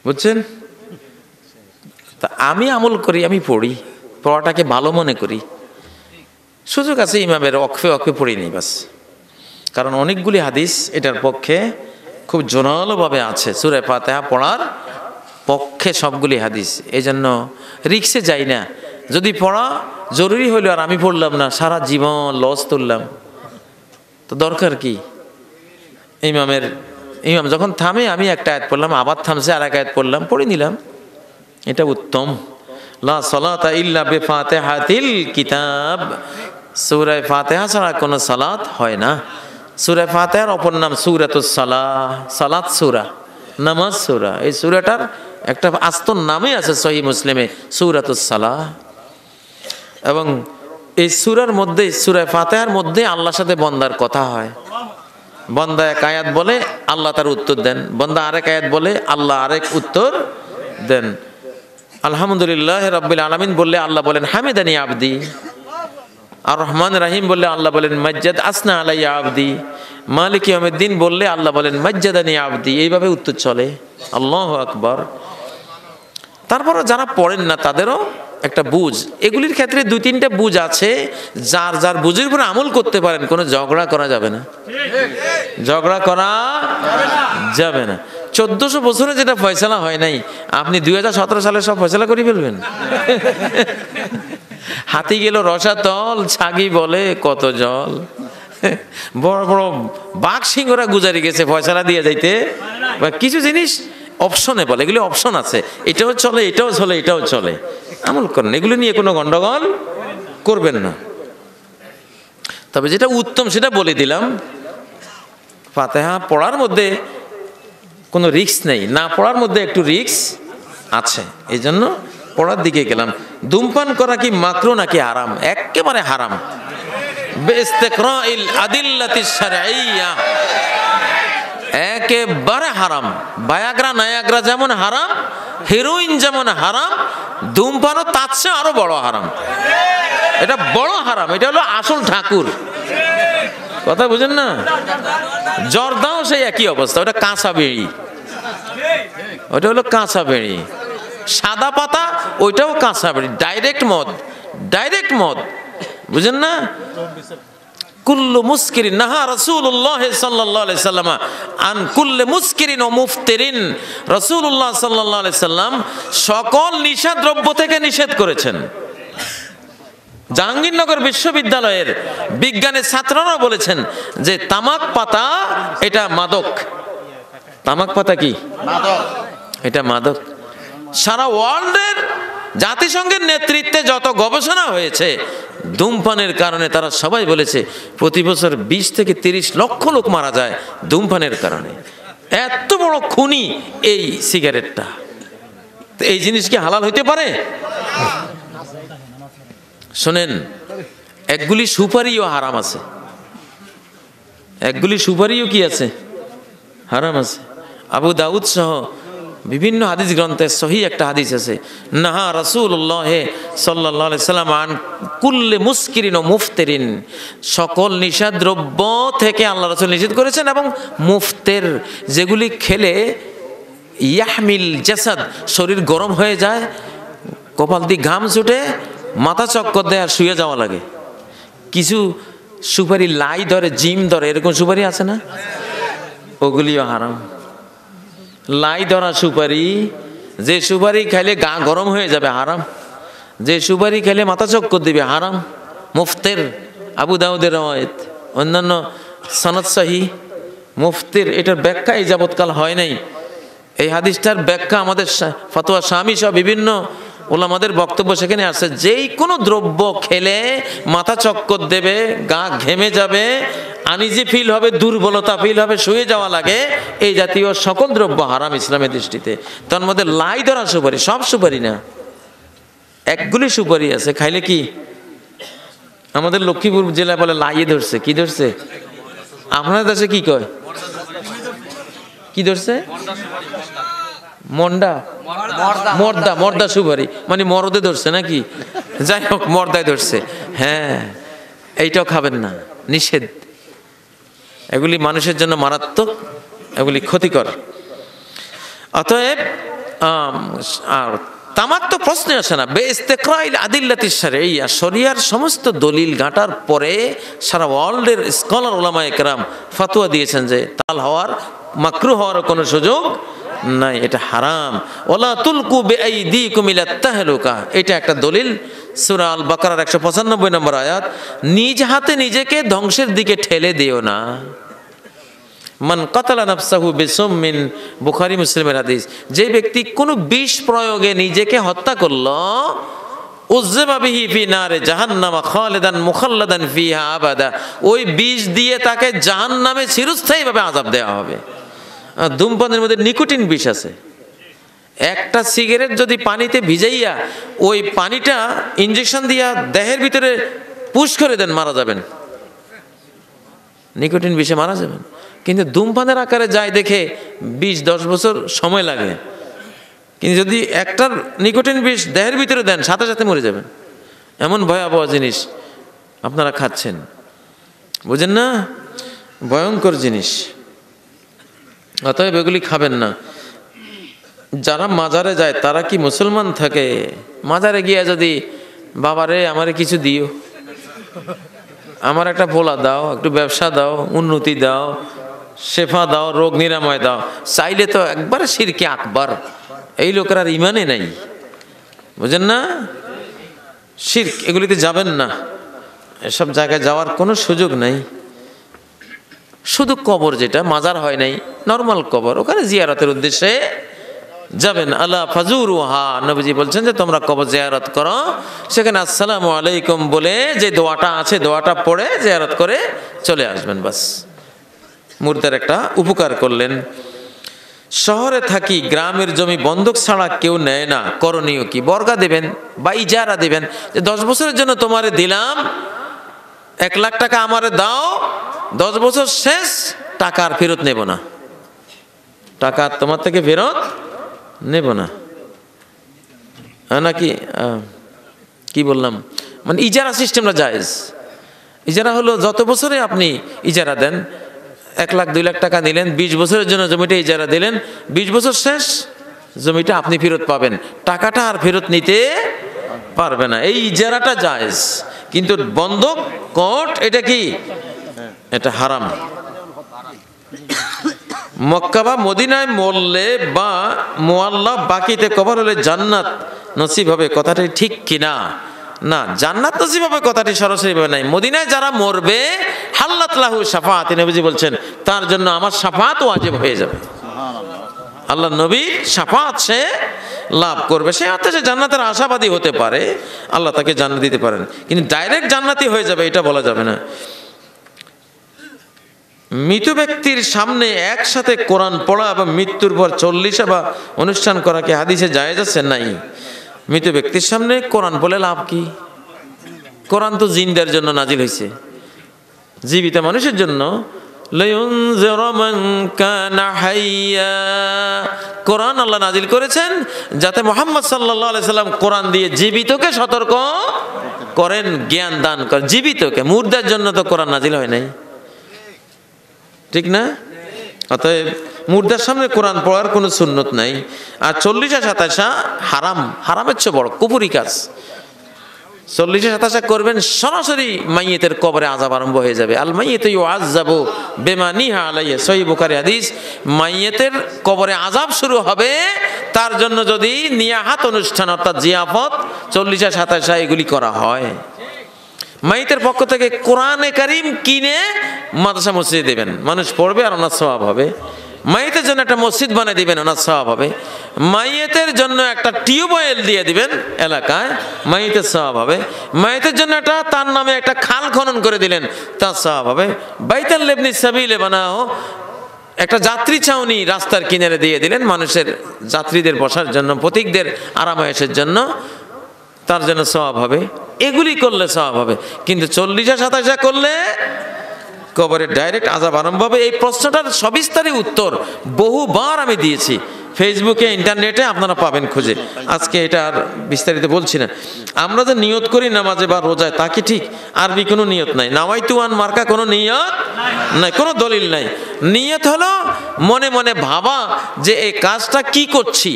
বুঝছেন? তা আমি আমল করি, আমি পড়ি, পড়াটাকে ভালো মনে করি। সুযোগ আছে ইমামের, অক্ফে অক্ফে পড়ি নেই বাস। কারণ অনেকগুলি হাদিস এটার পক্ষে খুব জোরালোভাবে আছে, সূরা ফাতিহা পড়ার পক্ষে সবগুলি হাদিস। এই জন্য রিক্সে যাই না। যদি পড়া জরুরি হইল আর আমি পড়লাম না, সারা জীবন লস তুললাম, তো দরকার কি? ইমাম যখন থামে আমি একটা আয়াত পড়লাম, আবার থামছে আর এক আয়াত পড়লাম, পড়ে নিলাম, এটা উত্তম। লা সালাতা ইল্লা বিফাতিহাতিল কিতাব, সূরা ফাতিহা ছাড়া কোনো সালাত হয় না। সূরা ফাতিহার অপর নাম সূরাতুস সালাহ, সালাত সূরা, নামাজ সূরা। এই সূরাটার একটা আস্ত নামই আছে সহিহ মুসলিমে, সূরাতুস সালাহ। এবং এই সূরার মধ্যে, সূরা ফাতিহার মধ্যে আল্লাহর সাথে বান্দার কথা হয়। বান্দা এক আয়াত বলে, আল্লাহ তার উত্তর দেন। বান্দা আরেক আয়াত বলে, আল্লাহ আরেক উত্তর দেন। আলহামদুলিল্লাহ রাব্বিল আলামিন বললে আল্লাহ বলেন হামিদানি আবদি। আর রহমান রাহিম বললে আল্লাহ বলেন মাজ্জাদ আসনা আলাইয়া আবদি। মালিক ইয়াউমিদ্দিন বললে আল্লাহ বলেন মাজ্জাদানি আবদি। এইভাবে উত্তর চলে। আল্লাহু আকবার। তারপরে যারা পড়েন না তাদেরও একটা বুঝ, এগুলির ক্ষেত্রে 2-3টা বুঝ আছে, যার যার বুঝের উপর আমল করতে পারেন, কোনো ঝগড়া করা যাবে না, ঝগড়া করা যাবে না। 1400 বছরে যেটা ফয়সালা হয় নাই, আপনি 2017 সালে সব ফয়সালা করে ফেলবেন। হাতি গেল রসাতল, ছাগি বলে কত জল। বড় বড় বাঘ সিংহরা গুজারি গেছে ফয়সালা দিয়ে যাইতে। বা কিছু জিনিস অপশনে বলে, এগুলি অপশন আছে, এটাও চলে, এটাও চলে, এটাও চলে, আমল করেন, এগুলো নিয়ে কোনো গন্ডগোল করবেন না। তবে যেটা উত্তম সেটা বলে দিলাম, ফাতিহা পড়ার মধ্যে কোনো রিস্ক নেই, না পড়ার মধ্যে একটু রিস্ক আছে, এই জন্য পড়ার দিকে গেলাম। ধূমপান করা কি মাকরুহ নাকি হারাম? একেবারে হারাম, বিইস্তিকরাইল আদিল্লাতিশ শারঈয়্যা, একেবারে হারাম। ভায়াগ্রা নায়াগ্রা যেমন হারাম, হেরোইন যেমন হারাম, ধূমপানও তার চেয়ে আরো বড় হারাম। এটা বড় হারাম, এটা হলো আসল ঠাকুর, কথা বুঝেন না? জর্দাও সেই একই অবস্থা, ওটা কাঁচা বেড়ি, ওটা হলো কাঁচা বেড়ি। সাদা পাতা ওইটাও কাঁচা বেড়ি, ডাইরেক্ট মদ, ডাইরেক্ট মদ, বুঝেন না? কুল্লু মুস্কিরিন নাহা রাসূলুল্লাহ সাল্লাল্লাহু আলাইহি সাল্লাম আন কুল্লি মুস্কিরিন ও মুফতিরিন। রাসূলুল্লাহ সাল্লাল্লাহু আলাইহি সাল্লাম সকল নিশাদ্রব্য থেকে নিষেধ করেছেন। জাহাঙ্গীরনগর বিশ্ববিদ্যালয়ের বিজ্ঞানের ছাত্ররা বলেছেন যে তামাক পাতা এটা মাদক। তামাক পাতা কি মাদক? এটা মাদক। সারা ওয়ার্ল্ডের জাতিসংঘের নেতৃত্বে যত গবেষণা হয়েছে ধূমপানের কারণে, তারা সবাই বলেছে প্রতি বছর 20 থেকে 30 লক্ষ লোক মারা যায় ধূমপানের কারণে। এত বড় খুনি এই সিগারেটটা, এই জিনিস কি হালাল হইতে পারে? শোনেন, একগুলি সুপারিও হারাম আছে, একগুলি সুপারিও কি আছে? হারাম আছে। আবু দাউদ সহ বিভিন্ন হাদিস গ্রন্থে সহি একটা হাদিস আছে, নাহা রাসূলুল্লাহ সাল্লাল্লাহু আলাইহি সাল্লাম আন কুল্লি মুস্কিরিন ও মুফতিরিন। সকল নিষাদ্রব্য থেকে আল্লাহ রাসূল নিষেধ করেছেন, এবং মুফতের যেগুলি খেলে ইয়াহমিল জাসাদ, শরীর গরম হয়ে যায়, কপাল দিয়ে ঘাম ছুটে, মাথা চক্কর দেয় আর শুয়ে যাওয়া লাগে। কিছু সুপারি লাই ধরে, জিম ধরে, এরকম সুপারি আছে না? ওগুলিও হারাম। লাই ধরা সুপারি, যে সুপারি খাইলে গা গরম হয়ে যাবে, হারাম। যে সুপারি খেলে মাথা চক্কর দিবে, হারাম, মুফতির। আবু দাউদের রওয়ায়াত, অন্যান্য সনদ সহিহ। মুফতির, এটার ব্যাখ্যা এই যাবৎকাল হয় নাই। এই হাদিসটার ব্যাখ্যা আমাদের ফতোয়া স্বামী সহ বিভিন্ন ওলামাদের বক্তব্য সেখানে আছে। যেই কোনো দ্রব্য খেলে মাথা চক্কর দেবে, গা ঘেমে যাবে, আনিজি ফিল হবে, দুর্বলতা ফিল হবে, শুয়ে যাওয়া লাগে, এই জাতীয় সকল দ্রব্য হারাম ইসলামের দৃষ্টিতে। তার মধ্যে লাই ধরা সুপারি, সব সুপারি না, একগুলি সুপারি আছে খাইলে কি। আমাদের লক্ষ্মীপুর জেলায় বলে লাইয়ে ধরছে। কি ধরছে? আপনার দেশে কি কয়? কি ধরছে? মন্ডা, মর্দা, মর্দা সুপারি মানে মরদে ধরছে নাকি? যাই হোক, মর্দায় ধরছে। হ্যাঁ, এইটাও খাবেন না, নিষেধ। এগুলি মানুষের জন্য মারাত্মক, এগুলি ক্ষতিকর। অতএব আর তামাক তো প্রশ্নে আসে না। বেইস্তেকরাইল আদিল্লাতিশ শারঈয়্যা, শরিয়ার সমস্ত দলিল ঘাটার পরে সারা ওয়ার্ল্ডের স্কলার ওলামায়ে কেরাম ফতোয়া দিয়েছেন যে তাল হওয়ার, মাকরুহ হওয়ার কোনো সুযোগ নাই, এটা হারাম। ওয়ালা তুলকু বিআইদিকুম ইলাত তাহলুকা, এটা একটা দলিল। সূরা আল বাকারার 195 নম্বর আয়াত। নিজ হাতে নিজেকে ধ্বংসের দিকে ঠেলে দিও না। মান কাতালা নাফসাহু বিসুমিন, বুখারী মুসলিমের হাদিস। যে ব্যক্তি কোনো বিষ প্রয়োগে নিজেকে হত্যা করলো, উযযিবা বিহি ফি নারে জাহান্নাম খালিদান মুখাল্লাদান ফিহা আবাদা, ওই বিষ দিয়ে তাকে জাহান্নামে চিরস্থায়ীভাবে আযাব দেওয়া হবে। ধূমপানের মধ্যে নিকোটিন বিষ আছে। একটা সিগারেট যদি পানিতে ভিজাইয়া ওই পানিটা ইনজেকশন দিয়া দেহের ভিতরে পুশ করে দেন, মারা যাবেন, নিকোটিন বিষে মারা যাবেন। কিন্তু ধূমপানের আকারে যায় দেখে 20-10 বছর সময় লাগে। কিন্তু যদি একটার নিকোটিন বিষ দেহের ভিতরে দেন, সাথে সাথে মরে যাবেন। এমন ভয়াবহ জিনিস আপনারা খাচ্ছেন, বুঝেন না? ভয়ঙ্কর জিনিস। অতএব এগুলি খাবেন না। যারা মাজারে যায় তারা কি মুসলমান থাকে? মাজারে গিয়া যদি বাবারে আমারে কিছু দিও, আমার একটা ভোলা দাও, একটু ব্যবসা দাও, উন্নতি দাও, শেফা দাও, রোগ নিরাময় দাও, চাইলে তো একবারে শিরকে আকবার। এই লোকের আর ইমানে নাই, বুঝেন না? শিরক, এগুলিতে যাবেন না। এসব জায়গায় যাওয়ার কোনো সুযোগ নাই। শুধু কবর, যেটা মাজার হয় নাই, নর্মাল কবর, ওখানে জিয়ারতের উদ্দেশ্যে যাবেন। আলা ফাজুরুহা, নবীজি বলছেন যে তোমরা কবর জিয়ারত করো, সেখানে আসসালামু আলাইকুম বলে যে দোয়াটা আছে, দোয়াটা পড়ে জিয়ারত করে চলে আসবেন, বাস। মুর্দার একটা উপকার করলেন। শহরে থাকি, গ্রামের জমি বন্ধক ছাড়া কেউ নেয় না, করণীয় কি? বর্গা দেবেন বা ইজারা দেবেন, যে 10 বছরের জন্য তোমারে দিলাম, 1 লাখ টাকা আমারে দাও, 10 বছর শেষ, টাকা আর ফেরত নেব না, টাকা তোমার থেকে ফেরত নেব না। নাকি কি বললাম, মানে ইজারা সিস্টেমটা জায়েজ। ইজারা হলো যত বছরে আপনি ইজারা দেন, 1 লাখ 2 লাখ টাকা নিলেন, 20 বছরের জন্য জমিটা ইজারা দিলেন, 20 বছর শেষ জমিটা আপনি ফেরত পাবেন, টাকাটা আর ফেরত নিতে পারবে না। এই ইজারাটা জায়েজ। কিন্তু বন্ধক, কোর্ট, এটা কি? এটা হারাম। মক্কা বা মদিনায় মরলে বা মুআল্লা বাকিতে কবর হলে জান্নাত নসিব হবে, কথাটি ঠিক কিনা? না, জান্নাত নসিব হবে কথাটি সরাসরি ভাবে নাই। মদিনায় যারা মরবে, হাল্লাত লাহু শাফাআত, নবীজি বলছেন তার জন্য আমার শাফাআত ওয়াজিব হয়ে যাবে। আল্লাহ নবীর শাফাআত সে লাভ করবে, সে অর্থে সে জান্নাতের আশাবাদী হতে পারে, আল্লাহ তাকে জান্নাত দিতে পারেন, কিন্তু ডাইরেক্ট জান্নাতি হয়ে যাবে এটা বলা যাবে না। মৃত ব্যক্তির সামনে একসাথে কোরআন পড়া এবং মৃত্যুর পর 40 বা অনুষ্ঠান করা কি হাদিসে জায়েজ আছে? নাই। মৃত ব্যক্তির সামনে কোরআন বলে লাভ কি? কোরআন তো জিন্দার জন্য নাজিল হয়েছে, জীবিত মানুষের জন্য। কোরআন আল্লাহ নাজিল করেছেন যাতে মুহাম্মদ সাল্লাল্লাহু আলাইহি সাল্লাম কোরআন দিয়ে জীবিতকে সতর্ক করেন, জ্ঞান দান করেন। জীবিতকে, মুর্দার জন্য তো কোরআন নাজিল হয় নাই, ঠিক না? অতএব মুর্দার সামনে কোরআন পড়ার কোনো সুন্নত নাই। আর 40-27 হারাম, হারামের চেয়ে বড় কুফরি কাজ। 40-27 করবেন, সরাসরি মাইয়েতের কবরে আযাব আরম্ভ হয়ে যাবে। আল মাইয়িতু ইউআযাবু বিমা নিহা আলাইহি, সহিহ বুখারী হাদিস। মাইয়েতের কবরে আযাব শুরু হবে তার জন্য যদি নিয়াহাত অনুষ্ঠান অর্থাৎ জিয়াফত 40-27 এগুলি করা হয়, মাইতের পক্ষ থেকে কোরআনে কারীম কিনে মাদ্রাসা মসজিদে দেবেন, মানুষ পড়বে আর ওনার সওয়াব হবে। মাইতের জন্য একটা মসজিদ বানিয়ে দিবেন, ওনার সওয়াব হবে। মাইয়েতের জন্য একটা টিউবওয়েল দিয়ে দিবেন এলাকায়, মাইয়েতের সওয়াব হবে। মাইয়েতের জন্য একটা তার নামে একটা খাল খনন করে দিলেন, তার সওয়াব হবে। বাইতাল লিবনি সাবিলে বানাও, একটা যাত্রী ছাউনি রাস্তার কিনারে দিয়ে দিলেন মানুষের, যাত্রীদের বসার জন্য, পথিকদের আরামায়েশের জন্য, তার জন্য সওয়াব হবে। এগুলি করলে সওয়াব হবে। কিন্তু 40-27 করলে কবরে ডাইরেক্ট আযাব আরম্ভ হবে। এই প্রশ্নটার সবিস্তারে উত্তর বহুবার আমি দিয়েছি, ফেসবুকে ইন্টারনেটে আপনারা পাবেন খুঁজে। আজকে এটা আর বিস্তারিত বলছি না। আমরা যে নিয়ত করি নামাজে বা রোজায়, তা কি ঠিক? আরবি কোনো নিয়ত নাই, নাওয়াইতু আন মার্কা কোনো নিয়ত নাই, কোনো দলিল নাই। নিয়ত হলো মনে মনে ভাবা যে এই কাজটা কি করছি,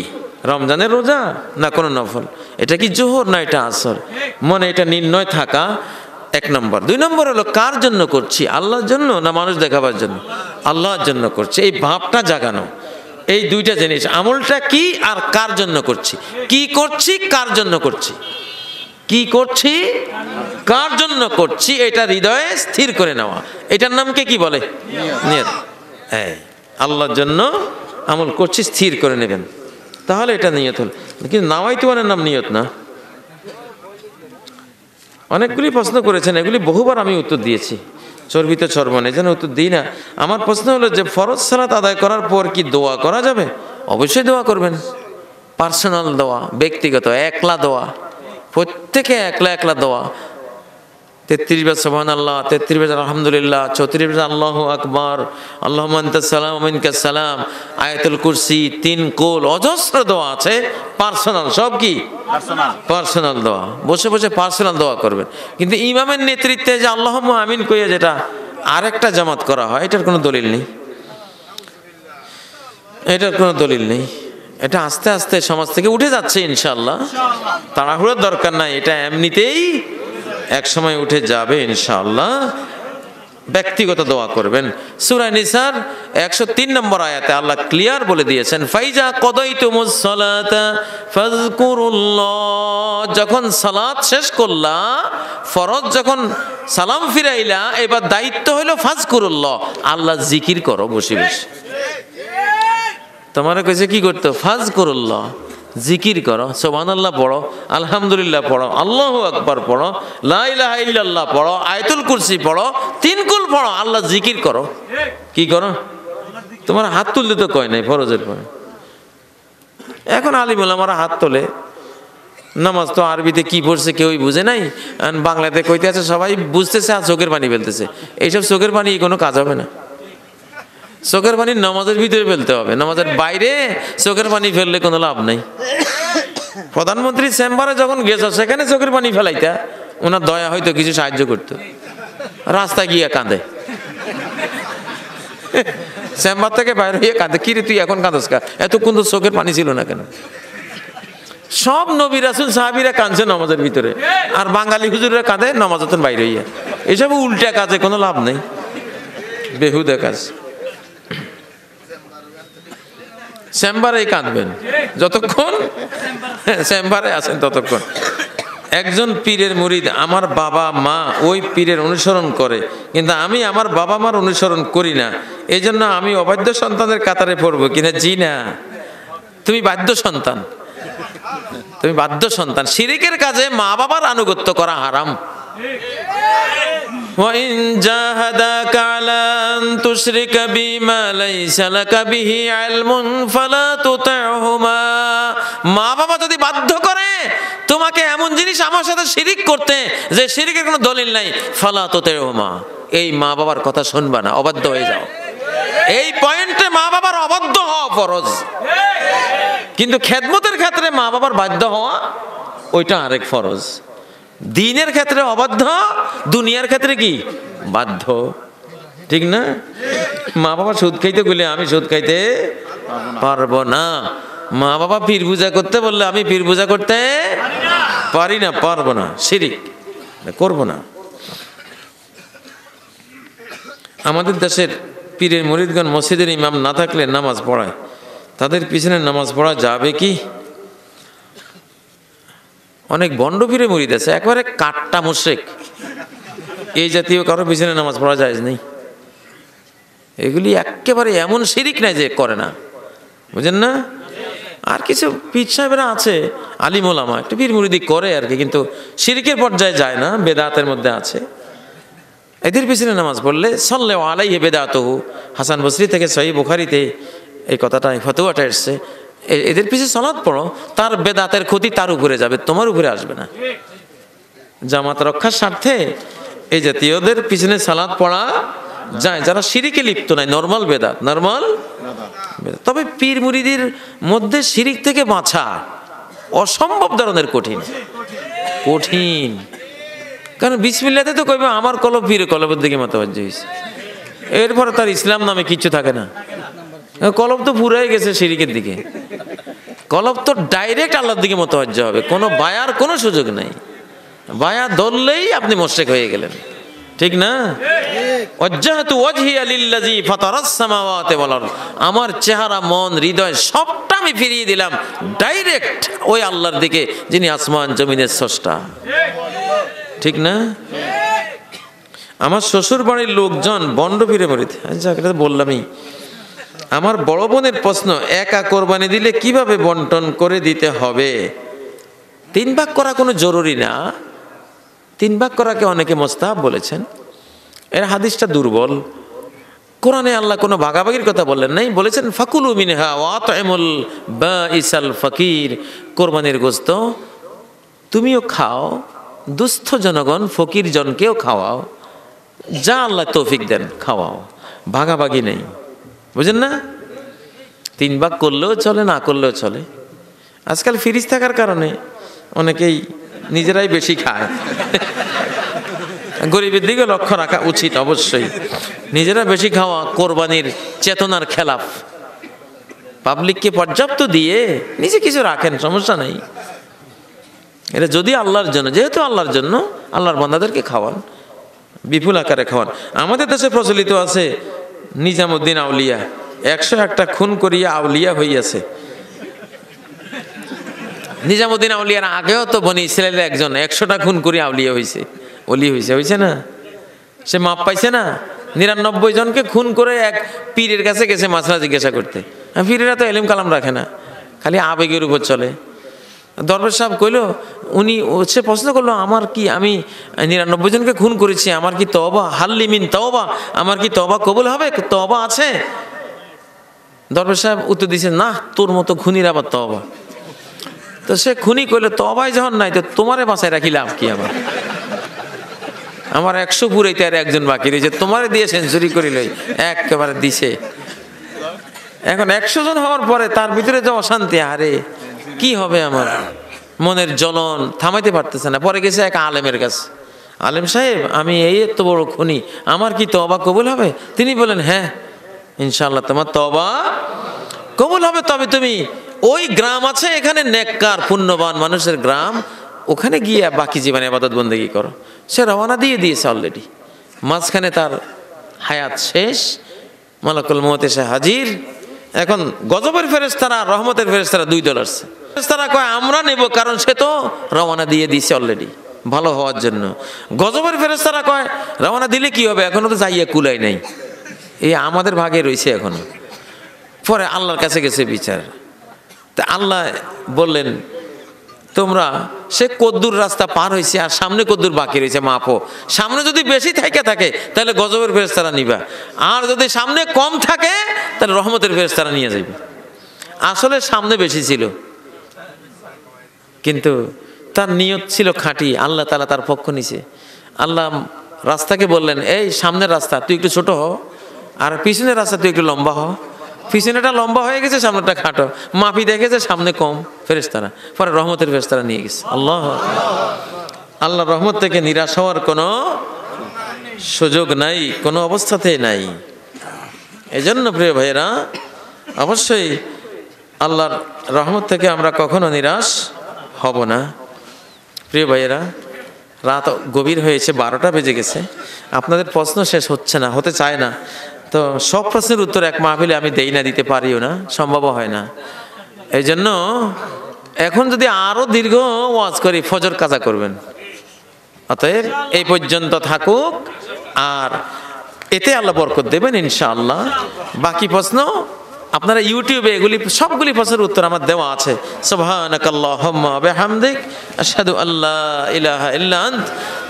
রমজানের রোজা না কোনো নফল, এটা কি জোহর না এটা আসর, মনে এটা নির্ণয় থাকা 1 নম্বর। 2 নম্বর হলো কার জন্য করছি, আল্লাহর জন্য না মানুষ দেখাবার জন্য? আল্লাহর জন্য করছি, এই ভাবটা জাগানো। এই 2টা জিনিস, আমলটা কি আর কার জন্য করছি, কি করছি কার জন্য করছি, কি করছি কার জন্য করছি, এটা হৃদয়ে স্থির করে নেওয়া। এটার নামকে কি বলে? নিয়ত। হ্যাঁ, আল্লাহর জন্য আমল করছি, স্থির করে নেবেন, তাহলে এটা নিয়ত হল। কিন্তু নাওয়াইতু আনের নাম নিয়ত না। অনেকগুলি প্রশ্ন করেছেন, এগুলি বহুবার আমি উত্তর দিয়েছি, চর্বিত চর্বণ, এই জন্য উত্তর দিই না। আমার প্রশ্ন হলো যে ফরজ সালাত আদায় করার পর কি দোয়া করা যাবে? অবশ্যই দোয়া করবেন, পার্সোনাল দোয়া, ব্যক্তিগত একলা দোয়া, প্রত্যেকে একলা একলা দোয়া। 33 বার সুবহানাল্লাহ, 33 বার আলহামদুলিল্লাহ, 34 বার আল্লাহু আকবার, আল্লাহুম্মা আনতাস সালাম ওয়া মিনকাস সালাম, আয়াতুল কুরসি, 3 কুল, অজস্র দোয়া আছে পার্সোনাল। সব কি পার্সোনাল দোয়া, বসে বসে পার্সোনাল দোয়া করবেন। কিন্তু ইমামের নেতৃত্বে যে আল্লাহুম্মা আমিন কইয়া যেটা আরেকটা জামাত করা হয়, এটার কোনো দলিল নেই, এটার কোনো দলিল নেই। এটা আস্তে আস্তে সমাজ থেকে উঠে যাচ্ছে ইনশাআল্লাহ, তাড়াহুড়োর দরকার নাই, এটা এমনিতেই এক সময় উঠে যাবে ইনশাআল্লাহ। ব্যক্তিগত দোয়া করবেন। সূরা নিসার 103 নম্বর আয়াতে আল্লাহ ক্লিয়ার বলে দিয়েছেন, ফাইজা কদাইতুমুস সালাতা ফাযকুরুল্লাহ, যখন সালাত শেষ করলা, ফরজ যখন সালাম ফিরাইলা, এবার দায়িত্ব হলো ফাযকুরুল্লাহ, আল্লাহ জিকির করো বসে বসে। তোমার কাছে কি করতে? ফাযকুরুল্লাহ, জিকির করো, সুবহানাল্লাহ পড়ো, আলহামদুলিল্লাহ পড়ো, আল্লাহু আকবার পড়ো, লা ইলাহা ইল্লাল্লাহ পড়ো, আয়াতুল কুরসি পড়ো, 3 কুল পড়ো, আল্লাহ জিকির করো। কি করো? তোমার হাত তুলতে তো কয় নাই ফরজের পরে। এখন আলিম ওলামারা হাত তোলে, নামাজ তো আরবিতে কি পড়ছে কেউই বুঝে নাই, বাংলাতে কইতে আছে সবাই বুঝতেছে আর চোখের পানি ফেলতেছে। এইসব চোখের পানি কোনো কাজ হবে না। চোখের পানি নামাজের ভিতরে ফেলতে হবে, নামাজের বাইরে চোখের পানি ফেললে কোনো লাভ নাই। প্রধানমন্ত্রী চেম্বারে যখন গেছো, সেখানে চোখের পানি ফেলাইতা, ওনার দয়া হয়তো কিছু সাহায্য করতো। রাস্তায় গিয়ে কাঁদে, চেম্বার থেকে বাইরে হয়ে কাঁদে, কিরে তুই এখন কাঁদস কা, এতক্ষণ তো চোখের পানি ছিল না কেন? সব নবী রাসূল সাহাবীরা কাঁদছে নামাজের ভিতরে, আর বাঙালি হুজুররা কাঁদে নামাজের বাইরে হইয়া। এসব উল্টা কাজে কোনো লাভ নেই, বেহুদা কাজ। চেম্বারেই কাঁদবেন যতক্ষণ চেম্বারে আছেন ততক্ষণ। একজন পীরের মুরিদ, আমার বাবা মা ওই পীরের অনুসরণ করে, কিন্তু আমি আমার বাবা মার অনুসরণ করি না, এই জন্য আমি অবাধ্য সন্তানের কাতারে পড়বো কিনা? জি না, তুমি বাধ্য সন্তান, তুমি বাধ্য সন্তান। শিরিকের কাজে মা বাবার আনুগত্য করা হারাম। وَإِن جَاهَدَاكَ عَلَى أَن تُشْرِكَ بِمَا لَيْسَ لَكَ بِهِ عِلْمٌ فَلَا تُطِعْهُمَا, মা বাবা যদি বাধ্য করে তোমাকে এমন জিনিস আমার সাথে শিরিক করতে যে শিরিকের কোনো দলিল নাই, ফালা তুতিউহুমা, এই মা বাবার কথা শুনবা না, অবাধ্য হয়ে যাও। এই পয়েন্টে মা বাবার অবাধ্য হওয়া ফরজ, কিন্তু খেদমতের ক্ষেত্রে মা বাবার বাধ্য হওয়া ওইটা আরেক ফরজ। দিনের ক্ষেত্রে অবাধ্য, দুনিয়ার ক্ষেত্রে কি বাধ্য, ঠিক না? মা বাবা সুদ খাইতে বলে আমি সুদ খাইতে পারবো না, মা বাবা পীর পূজা করতে বললে আমি পীর পূজা করতে পারি না, পারবো না, শিরিক করবো না। আমাদের দেশের পীরের মুরিদগণ মসজিদের ইমাম না থাকলে নামাজ পড়ায়, তাদের পিছনে নামাজ পড়া যাবে কি? অনেক বন্ড ফিরে মুরিদ আছে, একবারে কাট্টা মুশরিক, এই জাতীয় কারো পিছনে নামাজ পড়া যায় নেই। এগুলি একেবারে এমন শিরিক নাই যে করে না, বুঝেন না? আর কিছু পীর সাহেবেরা আছে আলিম ওলামা, একটু পীর মুরিদি করে আর কি, কিন্তু শিরিকের পর্যায়ে যায় না, বেদাতের মধ্যে আছে। এদের পিছনে নামাজ পড়লে সাল্লাল্লাহু আলাইহি বেদাতুহু, হাসান বসরি থেকে সহিহ বুখারীতে এই কথাটা, ফতোয়াটা এসছে, এদের পিছনে সালাত পড়ো, তার বেদাতের ক্ষতি তার উপরে যাবে, তোমার উপরে আসবে না। জামাত রক্ষার স্বার্থে এই জাতীয়দের পিছনে সালাত পড়া যায়, যারা শিরিকে লিপ্ত নাই, নরমাল বেদাত, নরমাল। তবে পীর মুরিদের মধ্যে শিরিক থেকে বাঁচা অসম্ভব ধরনের কঠিন কঠিন। কারণ বিসমিল্লাতে তো কইবে আমার কলব পীরের কলবের দিকে মতবাজ্য হয়েছে, এরপরে তার ইসলাম নামে কিচ্ছু থাকে না। কলব তো পুরাই গেছে শিরিকের দিকে, কলব তো ডাইরেক্ট আল্লাহর দিকে মতবাজ্য হবে, কোনো বায়ার কোনো সুযোগ নাই। বায়া ধরলেই আপনি মুশরিক হয়ে গেলেন, ঠিক না? ওয়াজ্জাহতু ওয়াজহিয়া লিল্লাযী ফাতারাস সামাওয়াতি ওয়াল আরদ, আমার চেহারা মন হৃদয় সবটা আমি ফিরিয়ে দিলাম ডাইরেক্ট ওই আল্লাহর দিকে যিনি আসমান জমিনের স্রষ্টা, ঠিক না? আমার শ্বশুর বাড়ির লোকজন বন্ড ফিরে মরিতে, আচ্ছা এটা বললামই। আমার বড় বোনের প্রশ্ন, একা কোরবানি দিলে কিভাবে বন্টন করে দিতে হবে? 3 ভাগ করা কোনো জরুরি না, 3 ভাগ করাকে অনেকে মোস্তাহাব বলেছেন, এর হাদিসটা দুর্বল। কোরআনে আল্লাহ কোনো ভাগাভাগির কথা বললেন নাই, বলেছেন ফাকুলু মিনহা ওয়া আতইমুল বাঈসাল ফাকির, কোরবানির গোশত তুমিও খাও, দুস্থ জনগণ ফকির জনকেও খাওয়াও, যা আল্লাহ তৌফিক দেন খাওয়াও, ভাগাভাগি নেই, বুঝেন না? 3 ভাগ করলেও চলে, না করলেও চলে। আজকাল ফ্রিজ থাকার কারণে অনেকেই নিজেরাই বেশি খায়, গরিবের দিকে লক্ষ্য রাখা উচিত অবশ্যই। নিজেরা বেশি খাওয়া কোরবানির চেতনার খেলাফ। পাবলিককে পর্যাপ্ত দিয়ে নিজে কিছু রাখেন, সমস্যা নেই। এটা যদি আল্লাহর জন্য, যেহেতু আল্লাহর জন্য, আল্লাহর বান্দাদেরকে খাওয়ান, বিপুল আকারে খাওয়ান। আমাদের দেশে প্রচলিত আছে নিজামুদ্দিন আউলিয়া, 101টা খুন করিয়া আউলিয়া হইয়াছে। নিজামুদ্দিন আউলিয়ার আগেও তো বনি ইসরায়েলের একজন 100টা খুন করে আউলিয়া হয়েছে, অলি হয়েছে, হয়েছে না? সে মাপ পাইছে না? 99 জনকে খুন করে এক পীরের কাছে গেছে মাসলা জিজ্ঞাসা করতে। পীরেরা তো এলিম কালাম রাখে না, খালি আবেগের উপর চলে। দরবেশ সাহেব কইল, সে প্রশ্ন করলো, আমার কি, আমি 99 জনকে খুন করেছি, আমার কি তওবা, হাল্লিমিন তওবা, আমার কি তওবা কবুল হবে, তওবা আছে? দরবেশ সাহেব উত্তর দিয়েছে, না, তোর মতো খুনির আবার তওবা। তো সে খুনি কইলে, তওবাই যখন নাই তো তোমারে বাঁচায় রাখি লাভ কি? আমার 100 পুরাইতে আর একজন বাকি রয়েছে, তোমারে দিয়ে সেঞ্চুরি করিলই, একেবারে দিছে। এখন 100 জন হওয়ার পরে তার ভিতরে যে অশান্তি, আরে কি হবে, আমার মনের জ্বলন থামাইতে পারতেছে না। পরে গেছে এক আলেমের কাছে, আলেম সাহেব, আমি এই এত বড় খুনি, আমার কি তওবা কবুল হবে? তিনি বলেন, হ্যাঁ ইনশাআল্লাহ তোমার তওবা কবুল হবে। তবে তুমি ওই গ্রাম আছে এখানে নেককার পুণ্যবান মানুষের গ্রাম, ওখানে গিয়ে বাকি জীবনে ইবাদত বন্দেগী করো। সে রওনা দিয়ে দিয়েছে অলরেডি, মাঝখানে তার হায়াত শেষ, মালাকুল মউত এসে হাজির। এখন গজবের ফেরেশতারা রহমতের ফেরেশতারা 2 দল আসছে। ফেরেশতারা কয় আমরা নেব, কারণ সে তো রওনা দিয়ে দিয়েছে অলরেডি ভালো হওয়ার জন্য। গজবের ফেরেশতারা কয় রওনা দিলে কি হবে, এখনো তো যাইয়া কুলাই নাই, এই আমাদের ভাগে রয়েছে এখনো। পরে আল্লাহর কাছে গেছে বিচার, তা আল্লাহ বললেন, তোমরা সে কদ্দুর রাস্তা পার হয়েছে আর সামনে কদ্দুর বাকি রয়েছে, মাপো। সামনে যদি বেশি থাকে তাহলে গজবের ফেরেশতারা নিবা, আর যদি সামনে কম থাকে তাহলে রহমতের ফেরেশতারা নিয়ে যাবে। আসলে সামনে বেশি ছিল, কিন্তু তার নিয়ত ছিল খাঁটি, আল্লাহ তাআলা তার পক্ষ নিছে। আল্লাহ রাস্তাকে বললেন, এই সামনের রাস্তা তুই একটু ছোট হ, আর পিছনের রাস্তা তুই একটু লম্বা হ। পিছনেটা লম্বা হয়ে গেছে, সামনেটা খাটো, মাপি দেখেছে সামনে কম, ফেরেশতারা পরে রহমতের ফেরেশতারা নিয়ে গেছে। আল্লাহ রহমত থেকে নিরাশ হওয়ার কোনো সুযোগ নাই, কোনো অবস্থাতেই নাই। এজন্য প্রিয় ভাইয়েরা, অবশ্যই আল্লাহর রহমত থেকে আমরা কখনো নিরাশ হব না। প্রিয় ভাইয়েরা, রাত গভীর হয়েছে, 12টা বেজে গেছে, আপনাদের প্রশ্ন শেষ হচ্ছে না, হতে চায় না, তো সব প্রশ্নের উত্তর এক মাহফিলে আমি দেই না, দিতে পারিও না, সম্ভব হয় না। এই জন্য এখন যদি আরো দীর্ঘ ওয়াজ করি ফজর কাজা করবেন। অতএব এই পর্যন্ত থাকুক, আর এতে আল্লাহ বরকত দেবেন ইনশাআল্লাহ। বাকি প্রশ্ন আপনারা ইউটিউবে এগুলি সবগুলি প্রশ্নের উত্তর আমার দেওয়া আছে। সুবহানাকাল্লাহুম্মা ওয়া বিহামদিক আশহাদু আল্লা ইলাহা ইল্লা আনত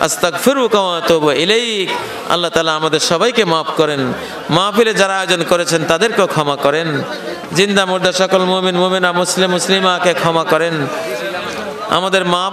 আস্তাগফিরুকা ওয়া আতুবু ইলাইক। আল্লাহ তাআলা আমাদের সবাইকে মাফ করেন, মাহফিলে যারা আয়োজন করেছেন তাদেরকেও ক্ষমা করেন, জিন্দা মুর্দা সকল মুমিন মুমিনা মুসলিম মুসলিমাকে ক্ষমা করেন, আমাদের মা